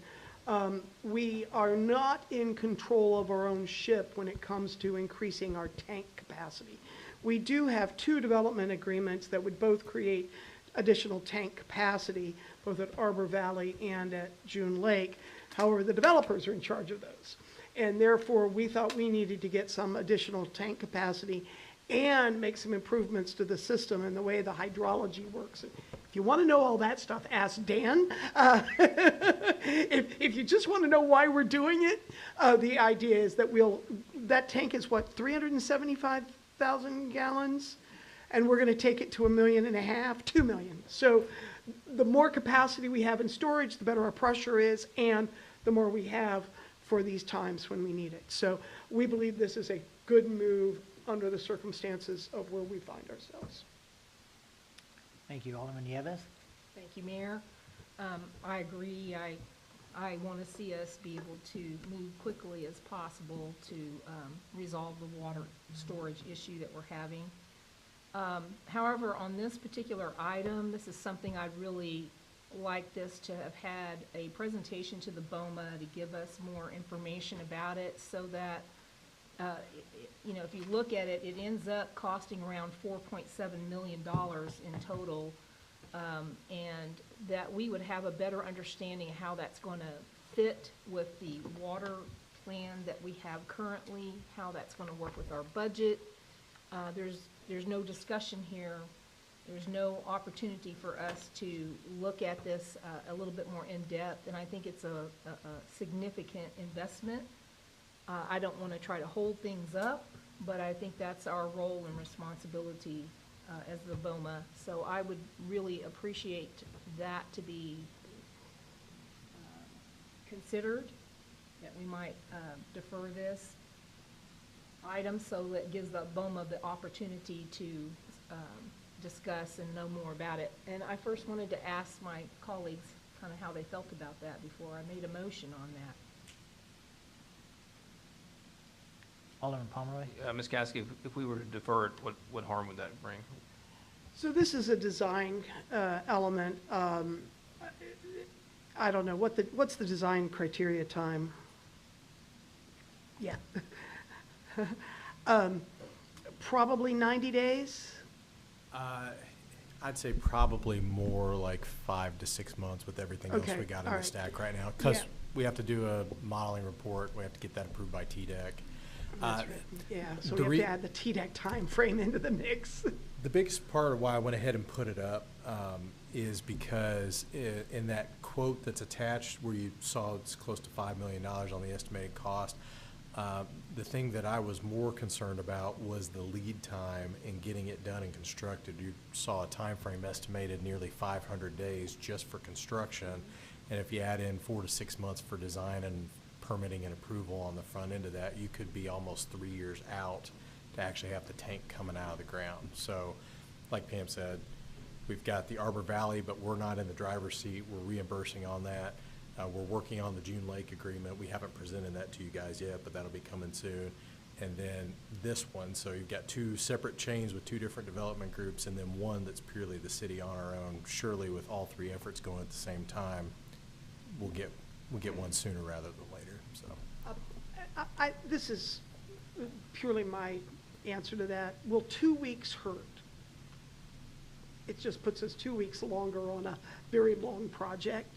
we are not in control of our own ship when it comes to increasing our tank capacity. We do have 2 development agreements that would both create additional tank capacity, both at Arbor Valley and at June Lake. However, the developers are in charge of those. And therefore, we thought we needed to get some additional tank capacity and make some improvements to the system and the way the hydrology works. If you want to know all that stuff, ask Dan. If you just want to know why we're doing it, the idea is that that tank is what, 375,000 gallons? And we're going to take it to 1.5 million, 2 million. So the more capacity we have in storage, the better our pressure is, and the more we have for these times when we need it. So we believe this is a good move under the circumstances of where we find ourselves. Thank you. Alderman Nieves? Thank you, Mayor. I agree. I want to see us be able to move quickly as possible to resolve the water storage issue that we're having. However, on this particular item, this is something I'd really like this to have had a presentation to the BOMA to give us more information about it so that, you know, if you look at it, it ends up costing around $4.7 million in total, and that we would have a better understanding of how that's going to fit with the water plan that we have currently, how that's going to work with our budget. There's no discussion here. There's no opportunity for us to look at this a little bit more in depth, and I think it's a significant investment. I don't want to try to hold things up, but I think that's our role and responsibility as the BOMA. So I would really appreciate that to be considered, that we might defer this item so that it gives the BOMA the opportunity to discuss and know more about it. And I first wanted to ask my colleagues kind of how they felt about that before I made a motion on that. Alderman Pomeroy? Ms. Caskey, if we were to defer it, what harm would that bring? So this is a design element. I don't know, what's the design criteria time? Yeah. Probably 90 days. I'd say probably more like 5 to 6 months with everything else we got in the stack right now. Because we have to do a modeling report. We have to get that approved by TDEC. That's right. Yeah, so we have to add the TDEC time frame into the mix. The biggest part of why I went ahead and put it up is because in that quote that's attached where you saw it's close to $5 million on the estimated cost, the thing that I was more concerned about was the lead time in getting it done and constructed. You saw a time frame estimated nearly 500 days just for construction, and if you add in 4 to 6 months for design and permitting and approval on the front end of that, you could be almost 3 years out to actually have the tank coming out of the ground. So, like Pam said, we've got the Arbor Valley, but we're not in the driver's seat. We're reimbursing on that. We're working on the June Lake agreement. We haven't presented that to you guys yet, but that'll be coming soon. And then this one, so you've got 2 separate chains with 2 different development groups, and then one that's purely the city on our own. Surely with all 3 efforts going at the same time, we'll get one sooner rather than later, so. This is purely my answer to that. Will 2 weeks hurt? It just puts us 2 weeks longer on a very long project.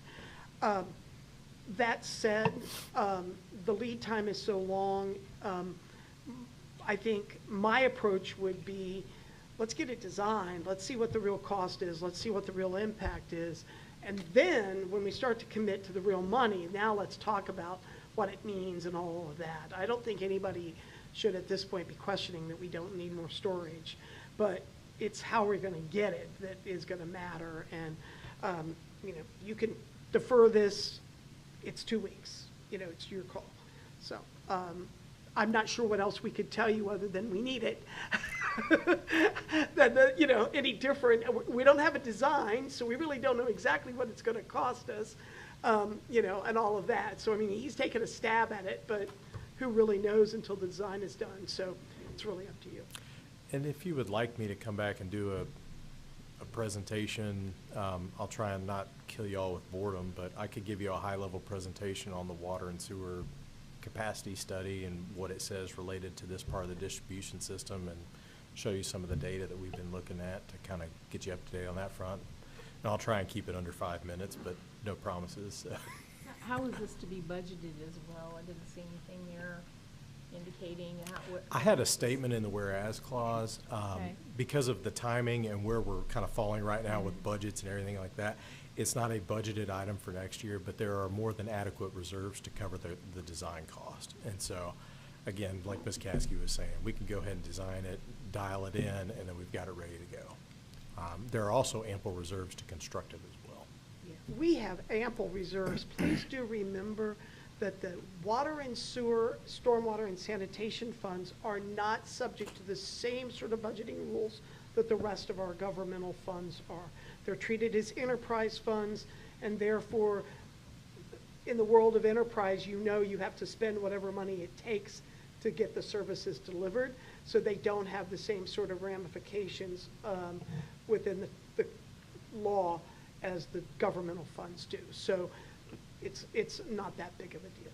That said, the lead time is so long. I think my approach would be, let's get it designed. Let's see what the real cost is. Let's see what the real impact is. And then when we start to commit to the real money, now let's talk about what it means and all of that. I don't think anybody should at this point be questioning that we don't need more storage, but it's how we're going to get it that is going to matter. And, you can defer this. It's 2 weeks. It's your call. So I'm not sure what else we could tell you other than we need it. Any different. We don't have a design, so we really don't know exactly what it's going to cost us, and all of that. So, he's taken a stab at it, but who really knows until the design is done? So it's really up to you. And if you would like me to come back and do a presentation, I'll try and not kill you all with boredom, but I could give you a high-level presentation on the water and sewer capacity study and what it says related to this part of the distribution system, and show you some of the data that we've been looking at to kind of get you up to date on that front. And I'll try and keep it under 5 minutes, but no promises. How is this to be budgeted as well? I didn't see anything there indicating what. I had a statement in the whereas clause. Okay. Because of the timing and where we're kind of falling right now with budgets and everything like that, it's not a budgeted item for next year, but there are more than adequate reserves to cover the design cost. And so, again, like Ms. Caskey was saying, we can go ahead and design it, dial it in, and then we've got it ready to go. There are also ample reserves to construct it as well. Yeah. We have ample reserves. Please do remember that the water and sewer, stormwater and sanitation funds are not subject to the same sort of budgeting rules that the rest of our governmental funds are. They're treated as enterprise funds, and therefore, in the world of enterprise, you have to spend whatever money it takes to get the services delivered, so they don't have the same sort of ramifications within the law as the governmental funds do. So it's not that big of a deal.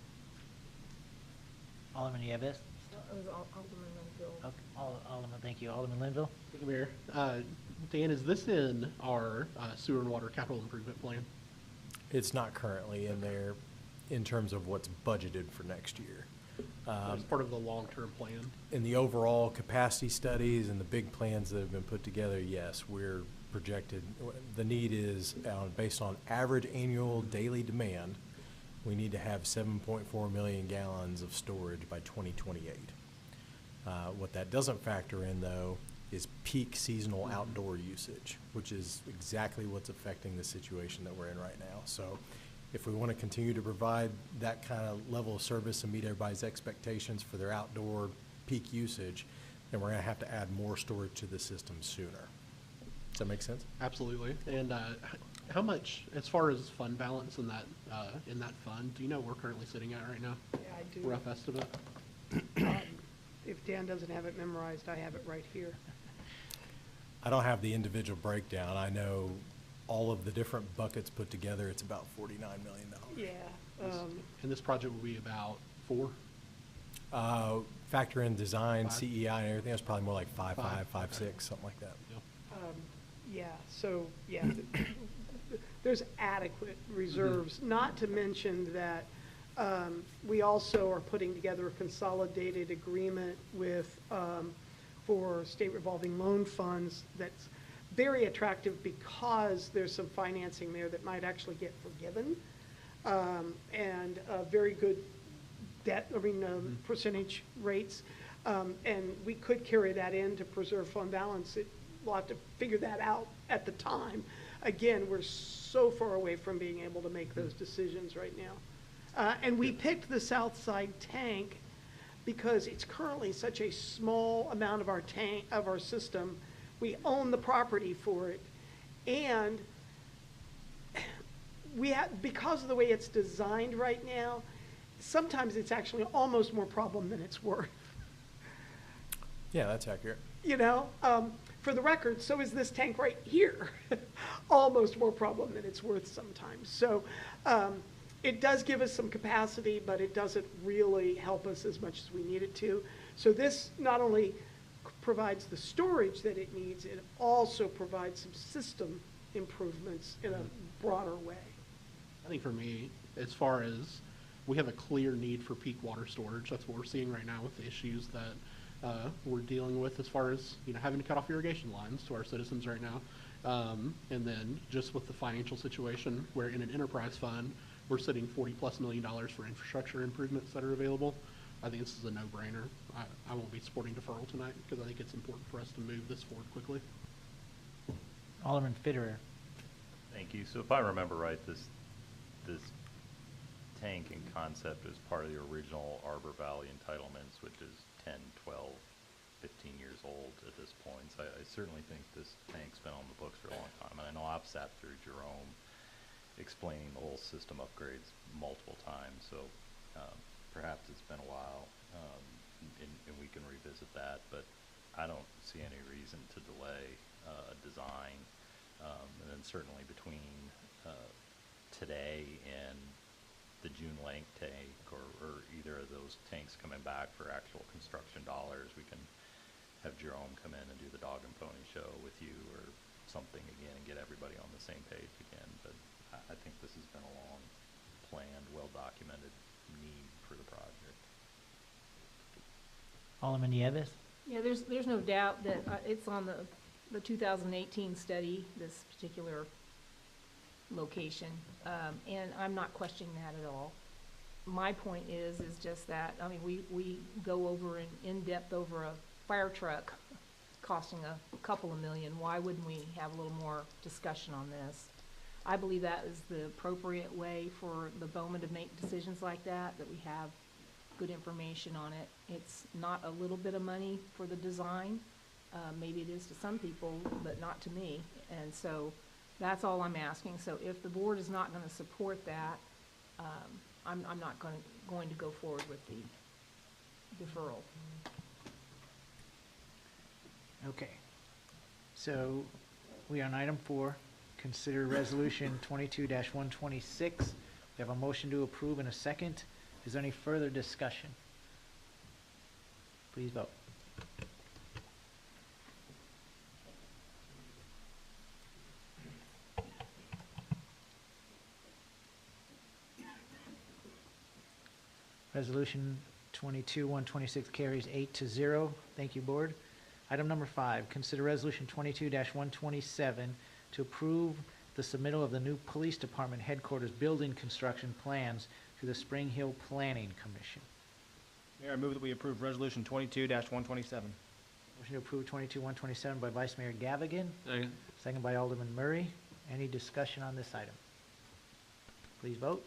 Alderman Nieves? It was Alderman Linville. Okay. Alderman, thank you. Alderman Linville? Thank you, Mayor. Dan, is this in our sewer and water capital improvement plan? It's not currently in there in terms of what's budgeted for next year. As part of the long-term plan? In the overall capacity studies and the big plans that have been put together, yes, we're projected. The need is based on average annual daily demand. We need to have 7.4 million gallons of storage by 2028. What that doesn't factor in, though, is peak seasonal outdoor usage, which is exactly what's affecting the situation that we're in right now. So if we want to continue to provide that kind of level of service and meet everybody's expectations for their outdoor peak usage, then we're going to have to add more storage to the system sooner. Does that make sense? Absolutely. And how much, as far as fund balance in that fund, do you know what we're currently sitting at right now? Yeah, I do. Rough estimate? If Dan doesn't have it memorized, I have it right here. I don't have the individual breakdown. I know all of the different buckets put together, it's about $49 million. Yeah. And this project will be about 4? Factor in design, 5? CEI, and everything, it's probably more like 5.5, 5.6, Okay. something like that. Yeah, so, yeah, there's adequate reserves, not to mention that we also are putting together a consolidated agreement with, for state revolving loan funds that's very attractive because there's some financing there that might actually get forgiven, and very good debt, percentage rates, and we could carry that in to preserve fund balance. We'll have to figure that out at the time. Again, we're so far away from being able to make those decisions right now. And we picked the south side tank because it's currently such a small amount of our system. We own the property for it. And because of the way it's designed right now, sometimes it's actually almost more problem than it's worth. Yeah, that's accurate. You know, for the record, so is this tank right here. Almost more problem than it's worth sometimes. So it does give us some capacity, but it doesn't really help us as much as we need it to. So this not only provides the storage that it needs, it also provides some system improvements in a broader way. I think for me, as far as we have a clear need for peak water storage, that's what we're seeing right now with the issues that we're dealing with as far as, you know, having to cut off irrigation lines to our citizens right now. And then just with the financial situation where in an enterprise fund, we're sitting $40+ million for infrastructure improvements that are available. I think this is a no-brainer. I won't be supporting deferral tonight because I think it's important for us to move this forward quickly. Alderman Fitterer. Thank you. So if I remember right, this tank in concept is part of the original Arbor Valley entitlements, which is 10, 12, 15 years old at this point. So I certainly think this tank's been on the books for a long time. And I know I've sat through Jerome explaining the whole system upgrades multiple times. So perhaps it's been a while, and we can revisit that. But I don't see any reason to delay a design. And then certainly between today and the June length tank, or either of those tanks coming back for actual construction dollars, we can have Jerome come in and do the dog and pony show with you or something again and get everybody on the same page again. But I think this has been a long planned, well-documented need for the project. Alderman Nieves. Yeah, there's no doubt that it's on the 2018 study, this particular location, and I'm not questioning that at all. My point is just that, I mean, we go over in depth over a fire truck costing a couple of million. Why wouldn't we have a little more discussion on this? I believe that is the appropriate way for the BOMA to make decisions like that we have good information on it. It's not a little bit of money for the design. Maybe it is to some people, but not to me. And so that's all I'm asking. So if the board is not going to support that, I'm not going to go forward with the deferral. Okay. So we are on item 4. Consider resolution 22-126. We have a motion to approve and a second. Is there any further discussion? Please vote. Resolution 22-126 carries 8-0. Thank you, board. Item number 5, consider resolution 22-127 to approve the submittal of the new police department headquarters building construction plans to the Spring Hill Planning Commission. Mayor, I move that we approve resolution 22-127. Motion to approve 22-127 by Vice Mayor Gavigan. Second. Second by Alderman Murray. Any discussion on this item? Please vote.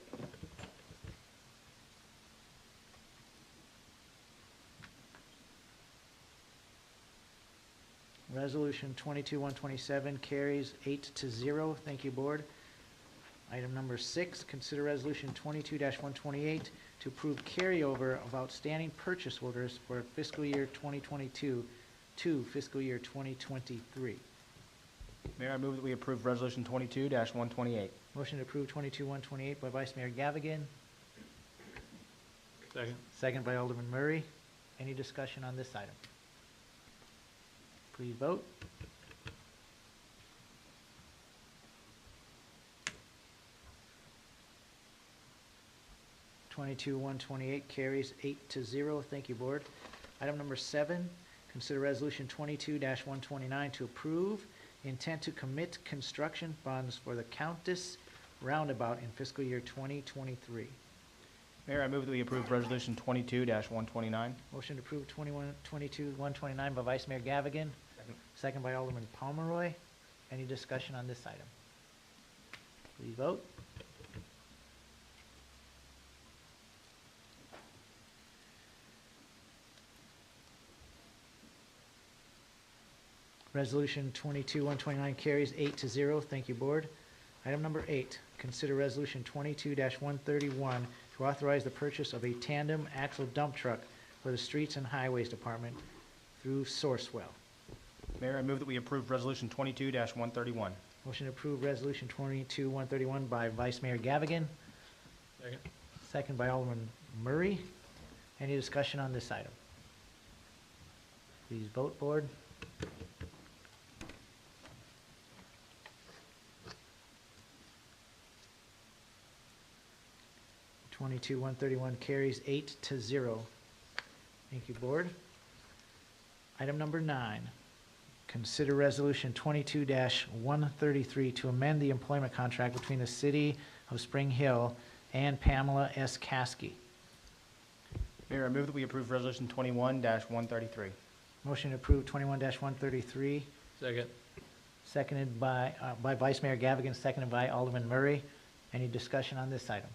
Resolution 22-127 carries 8-0. Thank you, board. Item number 6, consider resolution 22-128 to approve carryover of outstanding purchase orders for fiscal year 2022 to fiscal year 2023. Mayor, I move that we approve resolution 22-128. Motion to approve 22-128 by Vice Mayor Gavigan. Second. Second by Alderman Murray. Any discussion on this item? Please vote. Twenty-two, 128 carries 8-0. Thank you, board. Item number 7, consider resolution 22-129 to approve intent to commit construction funds for the Countess Roundabout in fiscal year 2023. Mayor, I move that we approve resolution 22-129. Motion to approve 22-129 by Vice Mayor Gavigan. Second by Alderman Pomeroy. Any discussion on this item? Please vote. Resolution 22-129 carries 8-0. Thank you, Board. Item number 8, consider Resolution 22-131 to authorize the purchase of a tandem axle dump truck for the Streets and Highways Department through Sourcewell. Mayor, I move that we approve Resolution 22-131. Motion to approve Resolution 22-131 by Vice Mayor Gavigan. Second. Second by Alderman Murray. Any discussion on this item? Please vote, Board. Twenty-two, 131 carries 8-0. Thank you, Board. Item number 9, consider Resolution 22-133 to amend the employment contract between the City of Spring Hill and Pamela S. Caskey. Mayor, I move that we approve Resolution 21-133. Motion to approve 21-133, Second. seconded by Vice Mayor Gavigan, seconded by Alderman Murray. Any discussion on this item?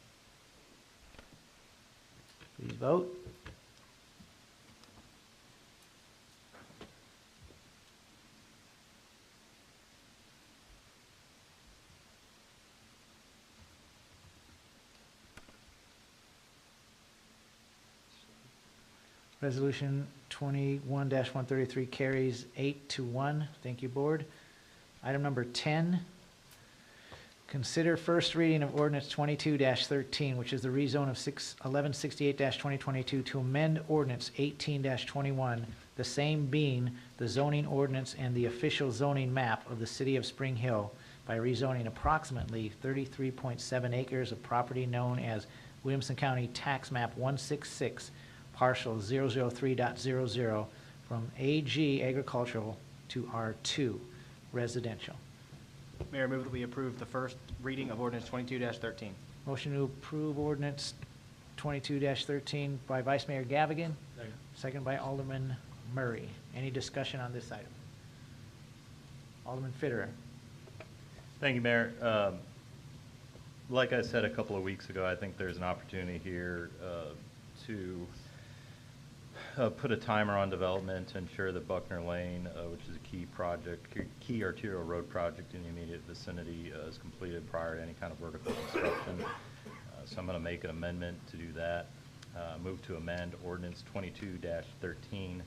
Please vote. Resolution 21-133 carries 8-1. Thank you, Board. Item number 10, consider first reading of ordinance 22-13, which is the rezone of 1168-2022 to amend ordinance 18-21, the same being the zoning ordinance and the official zoning map of the City of Spring Hill by rezoning approximately 33.7 acres of property known as Williamson County Tax Map 166, partial 003.00 from AG agricultural to R2 residential. Mayor, I move that we approve the first reading of ordinance 22-13. Motion to approve ordinance 22-13 by Vice Mayor Gavigan, Second. second by Alderman Murray. Any discussion on this item? Alderman Fitterer. Thank you, Mayor. Like I said a couple of weeks ago, I think there's an opportunity here to put a timer on development to ensure that Buckner Lane, which is a key project, key arterial road project in the immediate vicinity, is completed prior to any kind of vertical construction. So I'm going to make an amendment to do that. Move to amend ordinance 22-13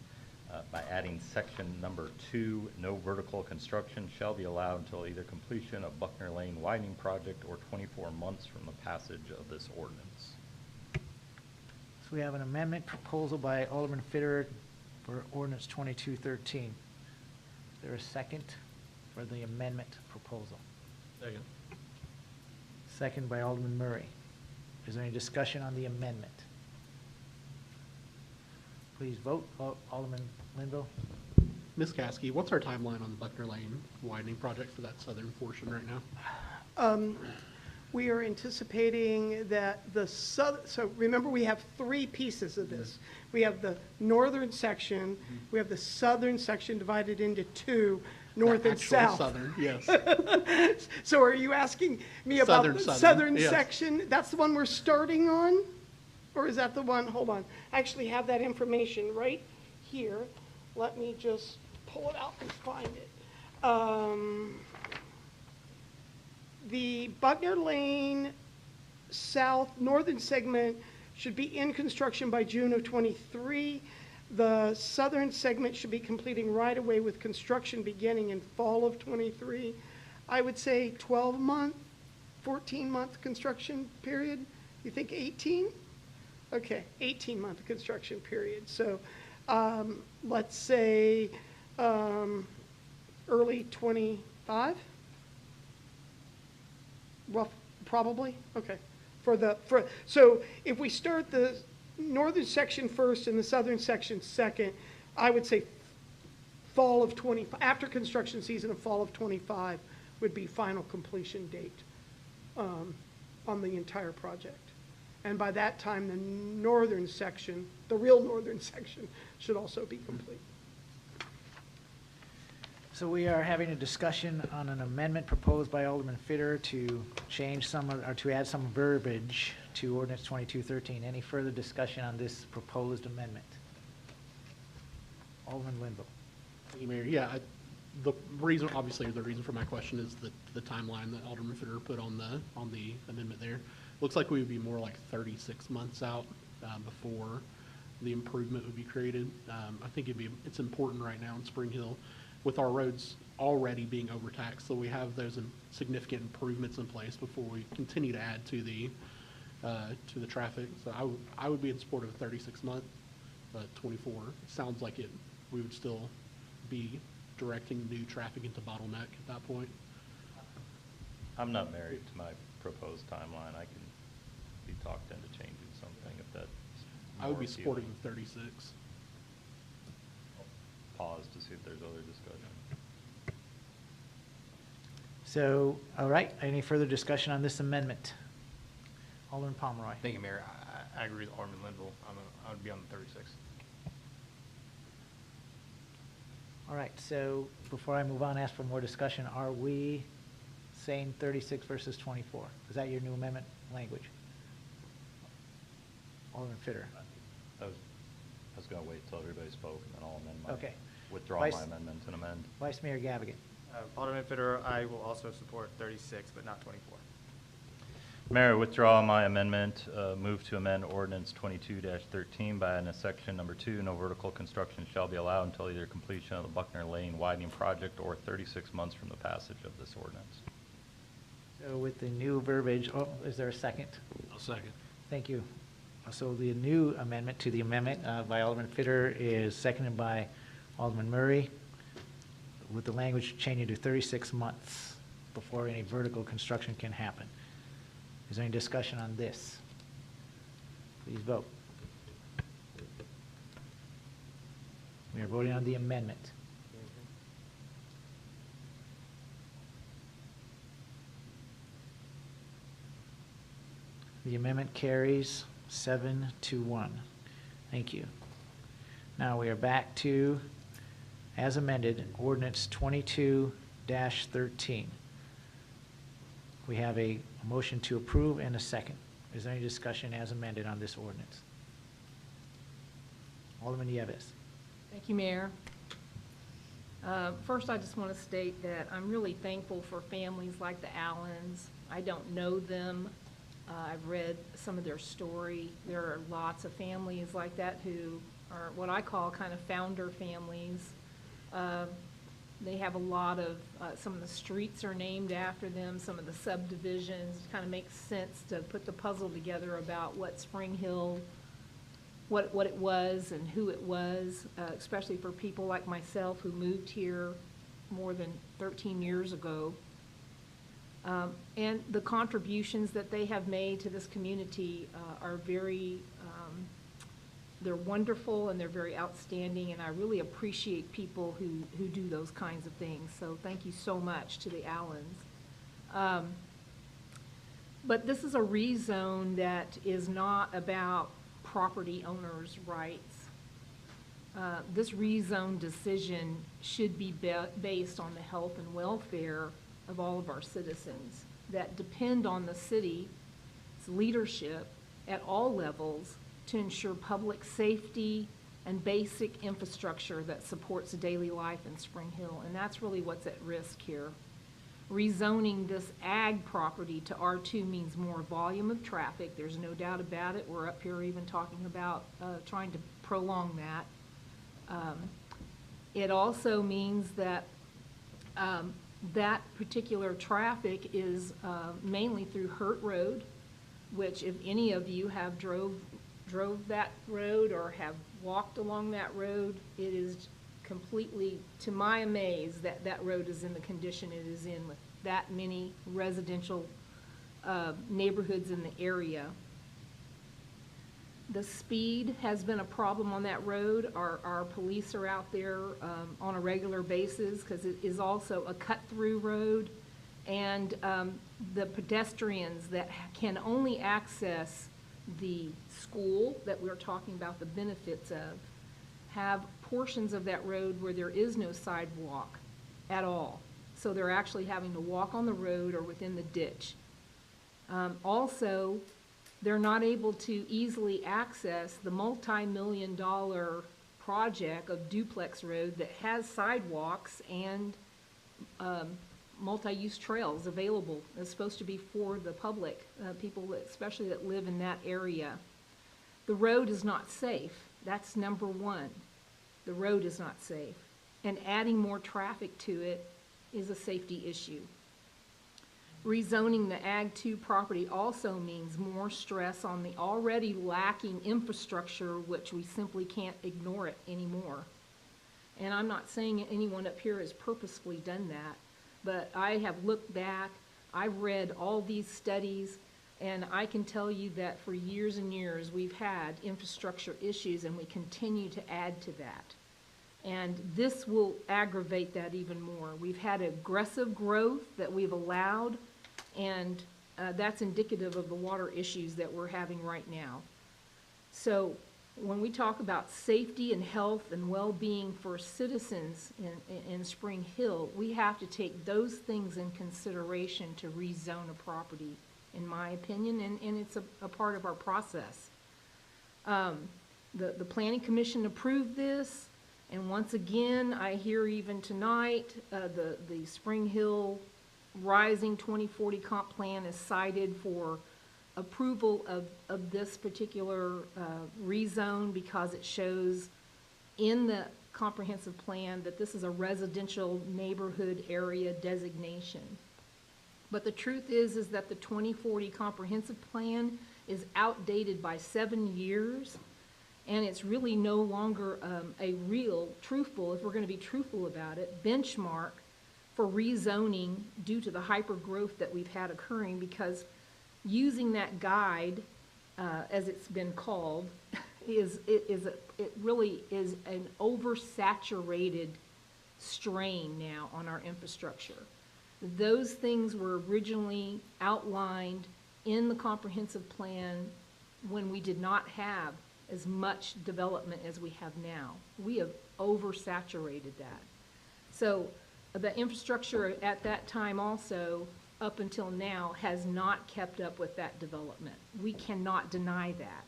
by adding section number 2, no vertical construction shall be allowed until either completion of Buckner Lane widening project or 24 months from the passage of this ordinance. So we have an amendment proposal by Alderman Fitterer for ordinance 22-13. Is there a second for the amendment proposal? Second. Second by Alderman Murray. Is there any discussion on the amendment? Please vote. Alderman Linville. Ms. Caskey, what's our timeline on the Buckner Lane widening project for that southern portion right now? We are anticipating that so remember we have 3 pieces of this. We have the northern section, we have the southern section divided into 2, north and south. Southern, yes. So are you asking me about the southern yes. section? That's the one we're starting on? Or is that the one, hold on, I actually have that information right here. Let me just pull it out and find it. The Buckner Lane south northern segment should be in construction by June of 23. The southern segment should be completing right away with construction beginning in fall of 23. I would say 12-month, 14-month construction period. You think 18? Okay, 18-month construction period. So let's say early 25? Rough, probably, okay. So if we start the northern section first and the southern section second, I would say fall of 25, after construction season of fall of 25 would be final completion date on the entire project. And by that time, the northern section, the real northern section, should also be complete. So we are having a discussion on an amendment proposed by Alderman Fitterer to change or to add some verbiage to ordinance 22-13. Any further discussion on this proposed amendment? Alderman Linville. Thank you, Mayor. Yeah, The reason, obviously, the reason for my question is the timeline that Alderman Fitter put on the amendment there. Looks like we would be more like 36 months out before the improvement would be created. I think it's important right now in Spring Hill with our roads already being overtaxed, so we have those significant improvements in place before we continue to add to the traffic. So I would be in support of a 36-month, but 24. It sounds like we would still be directing new traffic into bottleneck at that point. I'm not married to my proposed timeline. I can be talked into changing something if that's I would be more supporting appealing. 36. Pause to see if there's other discussion. So, all right, any further discussion on this amendment? Alderman Pomeroy. Thank you, Mayor. I agree with Alderman Linville. I would be on the 36. All right, so before I move on, ask for more discussion, are we saying 36 versus 24? Is that your new amendment language? Alderman Fitter. I was going to wait till everybody spoke, and then I'll amend my, Okay. withdraw Vice- my amendment and amend. Vice Mayor Gavigan. Alderman Fitter, I will also support 36, but not 24. Mayor, withdraw my amendment, move to amend ordinance 22-13 by adding a section number 2, no vertical construction shall be allowed until either completion of the Buckner Lane widening project or 36 months from the passage of this ordinance. So with the new verbiage, is there a second? I'll second. Thank you. So the new amendment to the amendment by Alderman Fitter is seconded by Alderman Murray, with the language changing to 36 months before any vertical construction can happen. Is there any discussion on this? Please vote. We are voting on the amendment. The amendment carries 7-1. Thank you. Now we are back to, as amended, ordinance 22-13. We have a motion to approve and a second. Is there any discussion as amended on this ordinance? Alderman Nieves. Thank you, Mayor. First, I just want to state that I'm really thankful for families like the Allens. I don't know them. I've read some of their story. There are lots of families like that who are what I call kind of founder families. They have a lot of, some of the streets are named after them, some of the subdivisions. It kind of makes sense to put the puzzle together about what Spring Hill, what it was and who it was, especially for people like myself who moved here more than 13 years ago. And the contributions that they have made to this community are very, they're wonderful and they're very outstanding, and I really appreciate people who do those kinds of things. So thank you so much to the Allens. But this is a rezone that is not about property owners' rights. This rezone decision should be based on the health and welfare of all of our citizens that depend on the city's leadership at all levels to ensure public safety and basic infrastructure that supports daily life in Spring Hill. And that's really what's at risk here. Rezoning this ag property to R2 means more volume of traffic. There's no doubt about it. We're up here even talking about trying to prolong that. It also means that that particular traffic is mainly through Hurt Road, which if any of you have drove that road or have walked along that road, it is completely, to my amaze, that road is in the condition it is in with that many residential neighborhoods in the area. The speed has been a problem on that road. Our police are out there on a regular basis because it is also a cut-through road. And the pedestrians that can only access the school that we're talking about the benefits of have portions of that road where there is no sidewalk at all. So they're actually having to walk on the road or within the ditch. Also, they're not able to easily access the multi-million-dollar project of duplex road that has sidewalks and multi-use trails available. It's supposed to be for the public, people especially that live in that area. The road is not safe. That's number one. The road is not safe. And adding more traffic to it is a safety issue. Rezoning the Ag 2 property also means more stress on the already lacking infrastructure, which we simply can't ignore it anymore. And I'm not saying anyone up here has purposefully done that, but I have looked back, I've read all these studies, and I can tell you that for years and years we've had infrastructure issues, and we continue to add to that. And this will aggravate that even more. We've had aggressive growth that we've allowed, and that's indicative of the water issues that we're having right now. So when we talk about safety and health and well-being for citizens in Spring Hill, we have to take those things in consideration to rezone a property, in my opinion, and it's a part of our process. The Planning Commission approved this, and once again, I hear even tonight, the Spring Hill Rising 2040 comp plan is cited for approval of this particular rezone because it shows in the comprehensive plan that this is a residential neighborhood area designation. But the truth is that the 2040 comprehensive plan is outdated by 7 years, and it's really no longer a real, truthful, if we're going to be truthful about it, benchmark for rezoning due to the hyper growth that we've had occurring, because using that guide, as it's been called, it really is an oversaturated strain now on our infrastructure. Those things were originally outlined in the comprehensive plan when we did not have as much development as we have now. We have oversaturated that. So the infrastructure at that time also, up until now, has not kept up with that development. We cannot deny that.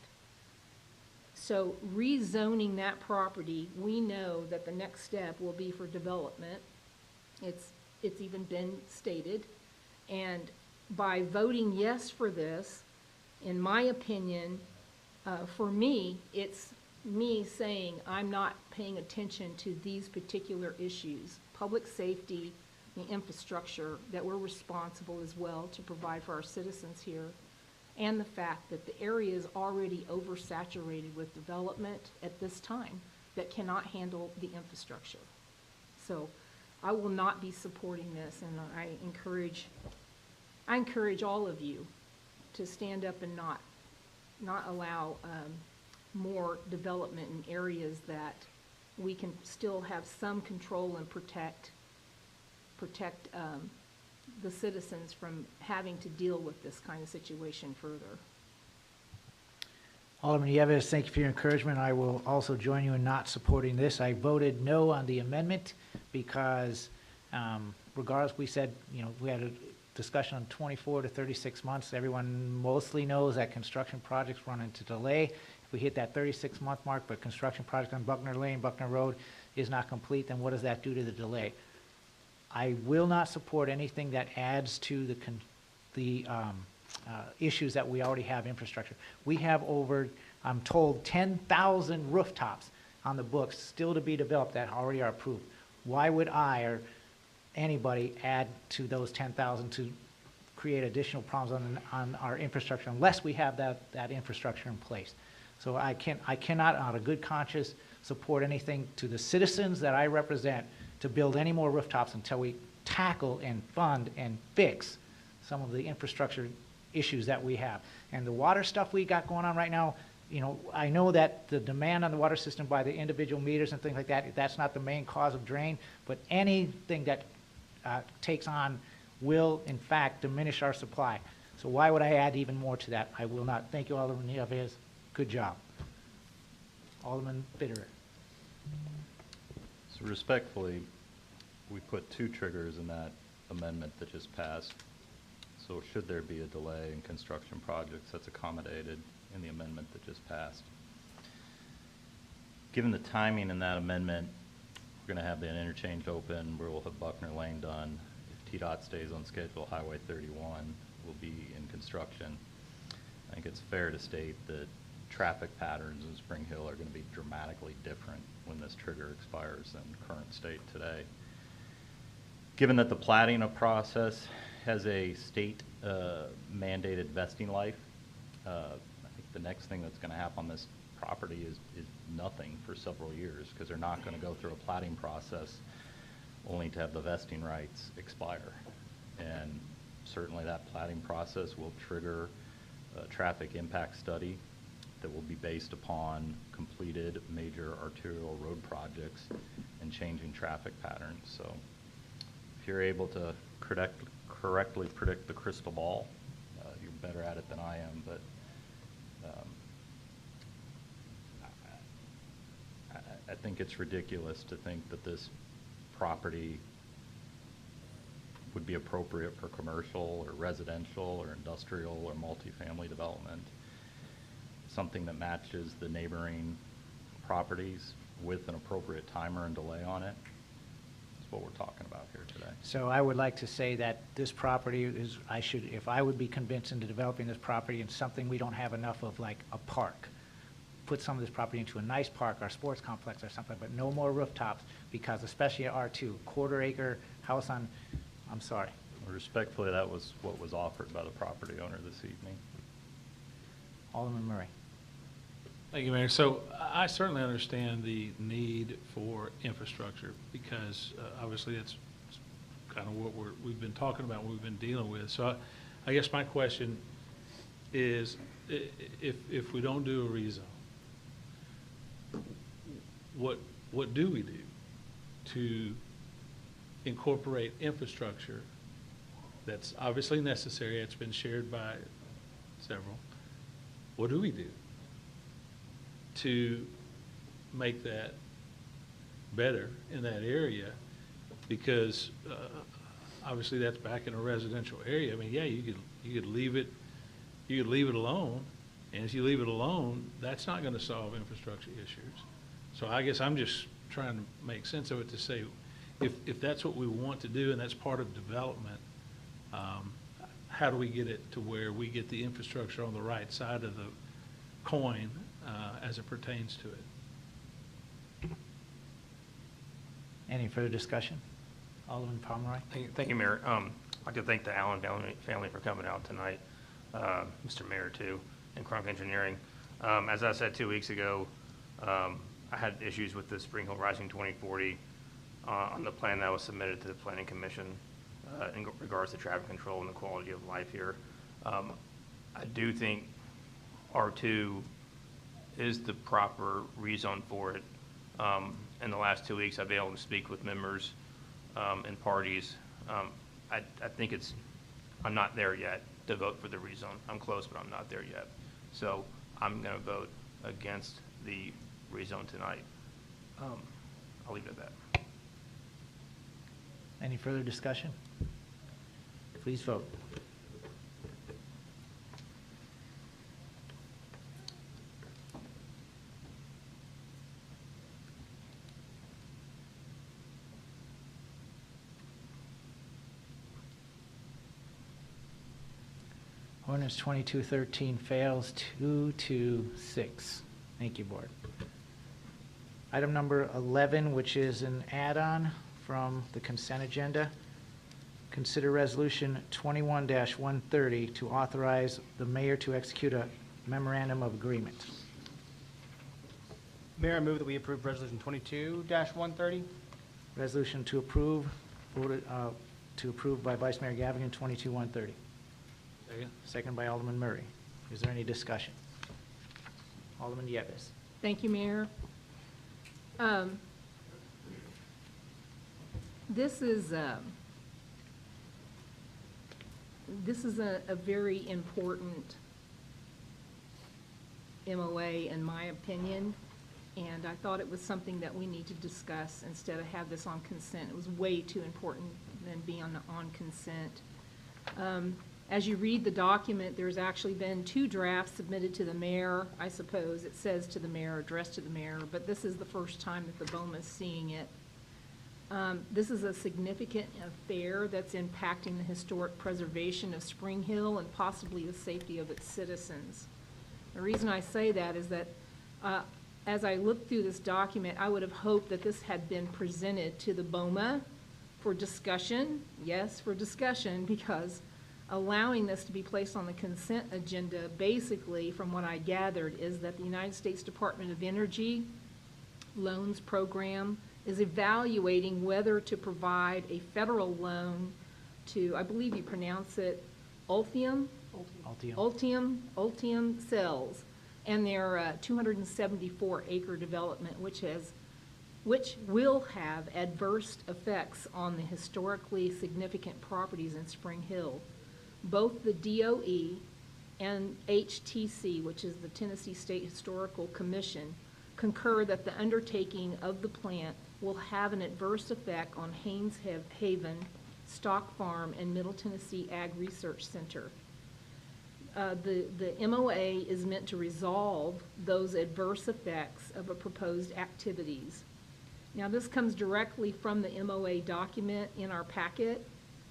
So rezoning that property, we know that the next step will be for development. It's even been stated. And by voting yes for this, in my opinion, for me, it's me saying I'm not paying attention to these particular issues, public safety, the infrastructure that we're responsible as well to provide for our citizens here, and the fact that the area is already oversaturated with development at this time that cannot handle the infrastructure. So I will not be supporting this, and I encourage all of you to stand up and not allow more development in areas that we can still have some control and protect the citizens from having to deal with this kind of situation further. Alderman Nieves, thank you for your encouragement. I will also join you in not supporting this. I voted no on the amendment because regardless, we said, we had a discussion on 24 to 36 months. Everyone mostly knows that construction projects run into delay. If we hit that 36-month mark, but construction project on Buckner Lane, Buckner Road is not complete, then what does that do to the delay? I will not support anything that adds to the issues that we already have infrastructure. We have over, I'm told, 10,000 rooftops on the books still to be developed that already are approved. Why would I or anybody add to those 10,000 to create additional problems on our infrastructure unless we have that infrastructure in place? So I cannot, out of good conscience, support anything to the citizens that I represent to build any more rooftops until we tackle and fund and fix some of the infrastructure issues that we have. And the water stuff we got going on right now, I know that the demand on the water system by the individual meters and things like that, that's not the main cause of drain, but anything that takes on will, in fact, diminish our supply. So why would I add even more to that? I will not. Thank you, Alderman Nieves. Good job. Alderman Bitterer. So respectfully, we put 2 triggers in that amendment that just passed. So should there be a delay in construction projects, that's accommodated in the amendment that just passed. Given the timing in that amendment, we're going to have the interchange open, we'll have Buckner Lane done. If TDOT stays on schedule, Highway 31 will be in construction. I think it's fair to state that traffic patterns in Spring Hill are going to be dramatically different when this trigger expires than current state today. Given that the plating process has a state mandated vesting life, I think the next thing that's going to happen on this property is nothing for several years, because they're not going to go through a plating process only to have the vesting rights expire. And certainly that plating process will trigger a traffic impact study that will be based upon completed major arterial road projects and changing traffic patterns. So if you're able to correctly predict the crystal ball, you're better at it than I am, but I think it's ridiculous to think that this property would be appropriate for commercial or residential or industrial or multifamily development. Something that matches the neighboring properties with an appropriate timer and delay on it. That's what we're talking about here today. So I would like to say that this property is, if I would be convinced into developing this property in something we don't have enough of, like a park, put some of this property into a nice park or sports complex or something, but no more rooftops, because especially at R2, quarter-acre house on, I'm sorry. Respectfully, that was what was offered by the property owner this evening. Alderman Murray. Thank you, Mayor. So I certainly understand the need for infrastructure, because obviously that's kind of what we've been talking about, what we've been dealing with. So I guess my question is, if we don't do a rezone, what do we do to incorporate infrastructure that's obviously necessary? It's been shared by several. What do we do to make that better in that area? Because obviously that's back in a residential area. I mean, yeah, you could leave it alone, and if you leave it alone, that's not going to solve infrastructure issues. So I guess I'm just trying to make sense of it to say, if that's what we want to do and that's part of development, how do we get it to where we get the infrastructure on the right side of the coin as it pertains to it? Any further discussion? Alderman Pomeroy. Thank you, Mayor. I'd like to thank the Allen family for coming out tonight, Mr. Mayor too, and Crunk Engineering. As I said 2 weeks ago, I had issues with the Spring Hill Rising 2040 on the plan that was submitted to the Planning Commission in regards to traffic control and the quality of life here. I do think R2 is the proper rezone for it. In the last 2 weeks, I've been able to speak with members and parties. I think I'm not there yet to vote for the rezone. I'm close, but I'm not there yet. So I'm going to vote against the rezone tonight. I'll leave it at that. Any further discussion? Please vote. Ordinance 2213 fails 2-6. Thank you, Board. Item number 11, which is an add-on from the consent agenda. Consider Resolution 21-130 to authorize the mayor to execute a memorandum of agreement. Mayor, I move that we approve Resolution 22-130. Resolution to approve, voted, to approve by Vice Mayor Gavigan, 22-130. Second. Second by Alderman Murray. Is there any discussion? Alderman Yevis. Thank you, Mayor. This is a very important MOA, in my opinion, and I thought it was something that we need to discuss instead of have this on consent. It was way too important than be on consent. As you read the document, there's actually been 2 drafts submitted to the mayor. I suppose it says to the mayor, addressed to the mayor, but this is the first time that the BOMA is seeing it. This is a significant affair that's impacting the historic preservation of Spring Hill and possibly the safety of its citizens. The reason I say that is that as I looked through this document, I would have hoped that this had been presented to the BOMA for discussion. Yes, for discussion, because allowing this to be placed on the consent agenda, basically, from what I gathered, is that the United States Department of Energy Loans Program is evaluating whether to provide a federal loan to, I believe you pronounce it, Ultium Cells, and their 274-acre development, which will have adverse effects on the historically significant properties in Spring Hill. Both the DOE and HTC, which is the Tennessee State Historical Commission, concur that the undertaking of the plant will have an adverse effect on Haynes Haven, Stock Farm, and Middle Tennessee Ag Research Center. The MOA is meant to resolve those adverse effects of a proposed activities. Now, this comes directly from the MOA document in our packet,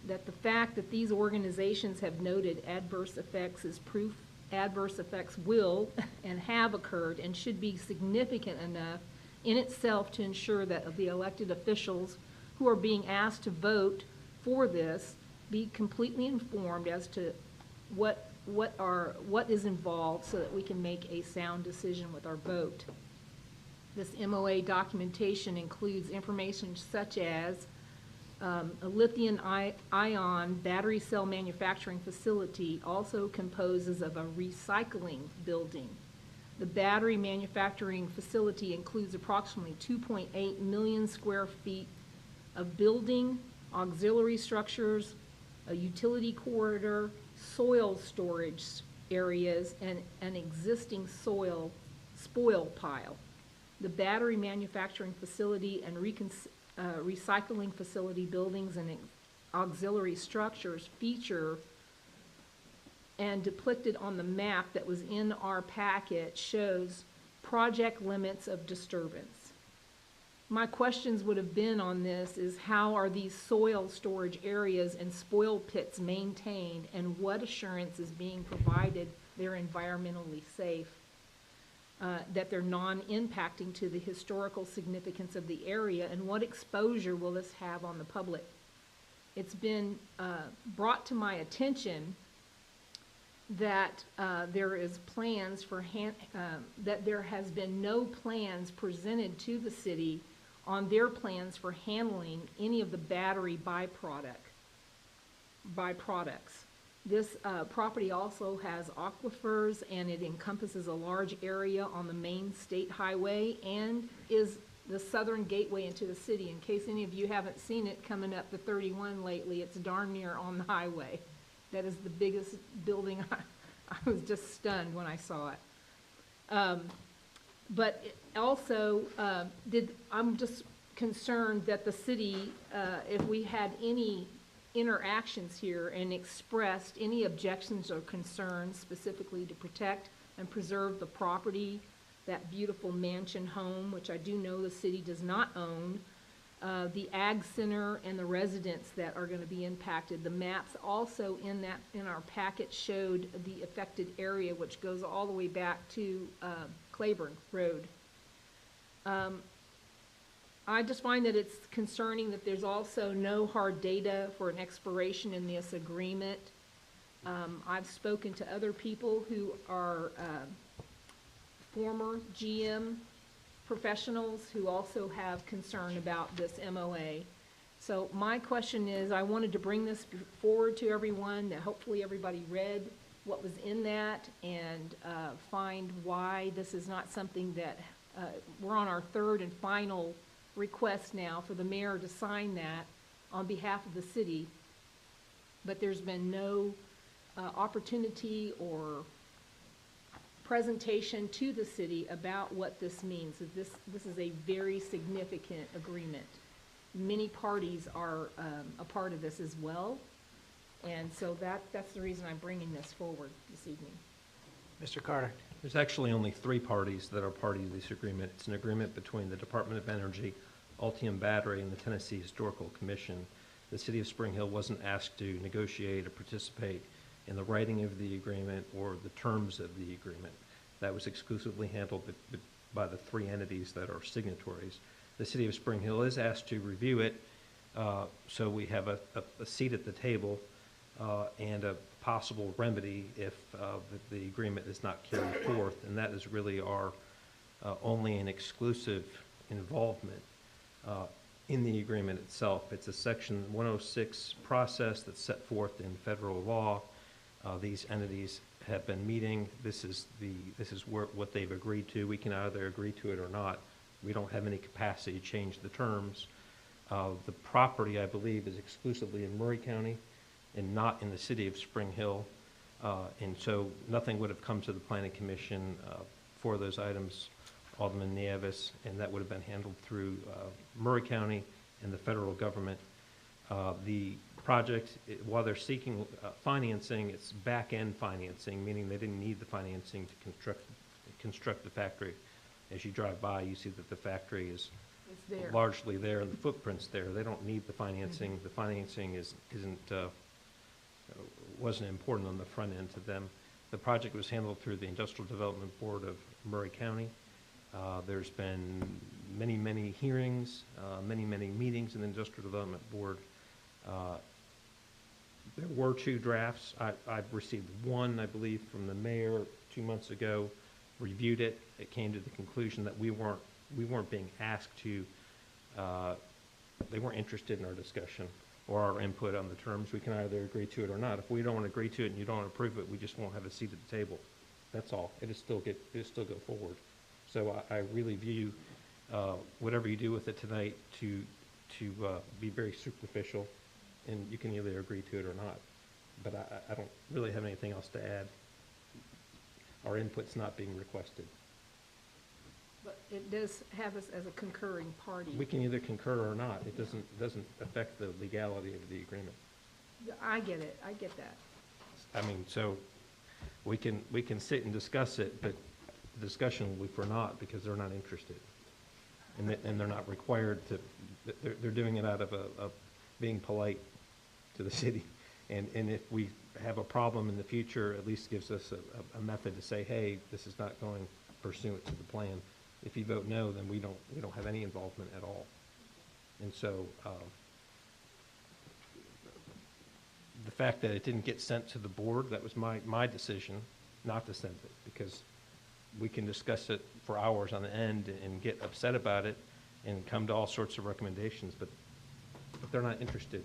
that the fact that these organizations have noted adverse effects is proof adverse effects will and have occurred and should be significant enough in itself to ensure that the elected officials who are being asked to vote for this be completely informed as to what is involved so that we can make a sound decision with our vote. This MOA documentation includes information such as a lithium-ion battery cell manufacturing facility also composes of a recycling building. The battery manufacturing facility includes approximately 2.8 million square feet of building, auxiliary structures, a utility corridor, soil storage areas, and an existing spoil pile. The battery manufacturing facility and recycling facility buildings and auxiliary structures feature and depicted on the map that was in our packet shows project limits of disturbance. My questions would have been on this is how are these soil storage areas and spoil pits maintained, and what assurance is being provided they're environmentally safe, that they're non-impacting to the historical significance of the area, and what exposure will this have on the public? It's been brought to my attention that there is plans for that there has been no plans presented to the city on their plans for handling any of the battery byproducts. This property also has aquifers, and it encompasses a large area on the main state highway and is the southern gateway into the city. In case any of you haven't seen it coming up the 31 lately, it's darn near on the highway. That is the biggest building. I was just stunned when I saw it. But it also, I'm just concerned that the city, if we had any interactions here and expressed any objections or concerns specifically to protect and preserve the property, that beautiful mansion home, which I do know the city does not own, the ag center and the residents that are going to be impacted. The maps also in our packet showed the affected area, which goes all the way back to Claiborne Road. I just find that it's concerning that there's also no hard data for an expiration in this agreement. I've spoken to other people who are former GM professionals who also have concern about this MOA. So my question is, I wanted to bring this forward to everyone, that hopefully everybody read what was in that and find why this is not something that, we're on our third and final request now for the mayor to sign that on behalf of the city, but there's been no opportunity or presentation to the city about what this means. This is a very significant agreement. Many parties are a part of this as well, And so that's the reason I'm bringing this forward this evening. Mr. Carter. There's actually only 3 parties that are party to this agreement. It's an agreement between the Department of Energy, Altium Battery, and the Tennessee Historical Commission. The City of Spring Hill wasn't asked to negotiate or participate in the writing of the agreement or the terms of the agreement. That was exclusively handled by the 3 entities that are signatories. The City of Spring Hill is asked to review it, so we have a seat at the table and a possible remedy if the agreement is not carried forth, and that is really our only and exclusive involvement in the agreement itself. It's a Section 106 process that's set forth in federal law. These entities have been meeting. This is what they've agreed to. We can either agree to it or not. We don't have any capacity to change the terms. The property, I believe, is exclusively in Murray County and not in the City of Spring Hill. And so nothing would have come to the Planning Commission for those items, Alderman Nieves, and that would have been handled through Murray County and the federal government. The project, while they're seeking financing, it's back-end financing, meaning they didn't need the financing to construct the factory. As you drive by, you see that the factory is largely there and the footprint's there. They don't need the financing. The financing wasn't important on the front end to them. The project was handled through the Industrial Development Board of Murray County. There's been many, many hearings, many, many meetings in the Industrial Development Board. There were 2 drafts. I've received one, I believe, from the mayor 2 months ago, reviewed it. It came to the conclusion that we weren't being asked to, they weren't interested in our discussion or our input on the terms. We can either agree to it or not. If we don't want to agree to it and you don't want to approve it, we just won't have a seat at the table. That's all. It'll still go forward. So I really view whatever you do with it tonight to be very superficial, and you can either agree to it or not. But I don't really have anything else to add. Our input's not being requested. But it does have us as a concurring party. We can either concur or not. It doesn't affect the legality of the agreement. I get it. I get that. I mean, so we can sit and discuss it, but the discussion will be for naught because they're not interested, and they're not required to. They're doing it out of being polite to the city, and if we have a problem in the future, at least gives us a method to say, hey, this is not going pursuant to the plan. If you vote no, then we don't have any involvement at all. And so the fact that it didn't get sent to the board, that was my decision not to send it, because we can discuss it for hours on end and get upset about it and come to all sorts of recommendations, but they're not interested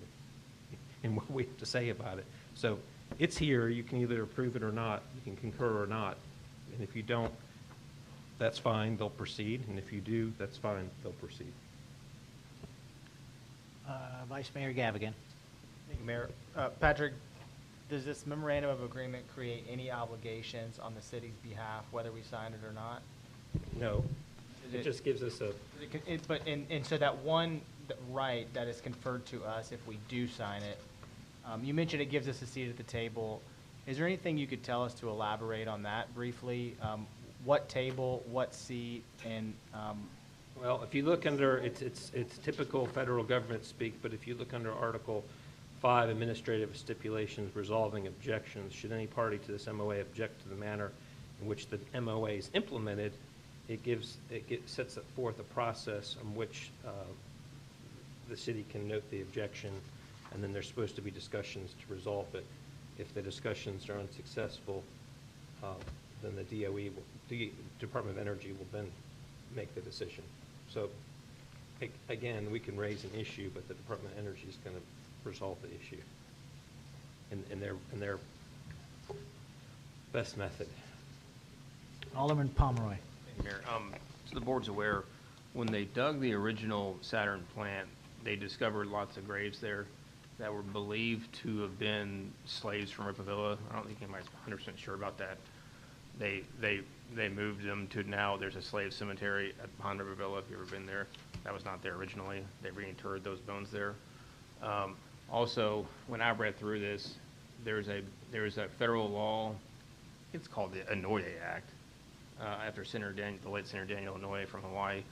in what we have to say about it. So it's here. You can either approve it or not. You can concur or not. And if you don't, that's fine. They'll proceed. And if you do, that's fine. They'll proceed. Vice Mayor Gavigan. Thank you, Mayor. Patrick, does this memorandum of agreement create any obligations on the city's behalf, whether we sign it or not? No. It just gives us a... And so that one right that is conferred to us if we do sign it, you mentioned it gives us a seat at the table. Is there anything you could tell us to elaborate on that briefly? What table, what seat, and... Well, if you look under, it's typical federal government speak, but if you look under Article 5, Administrative Stipulations Resolving Objections, should any party to this MOA object to the manner in which the MOA is implemented, it sets forth a process in which the city can note the objection, and then there's supposed to be discussions to resolve it. If the discussions are unsuccessful, then the Department of Energy will then make the decision. So, again, we can raise an issue, but the Department of Energy is going to resolve the issue in their best method. Alderman Pomeroy. Thank you, Mayor. So the board's aware, when they dug the original Saturn plant, they discovered lots of graves there that were believed to have been slaves from Rippavilla. I don't think anybody's 100% sure about that. They moved them to now there's a slave cemetery behind Rivervilla, if you've ever been there. That was not there originally. They reinterred those bones there. Also, when I read through this, there's a federal law, it's called the Inouye Act, after the late Senator Daniel Inouye from Hawaii,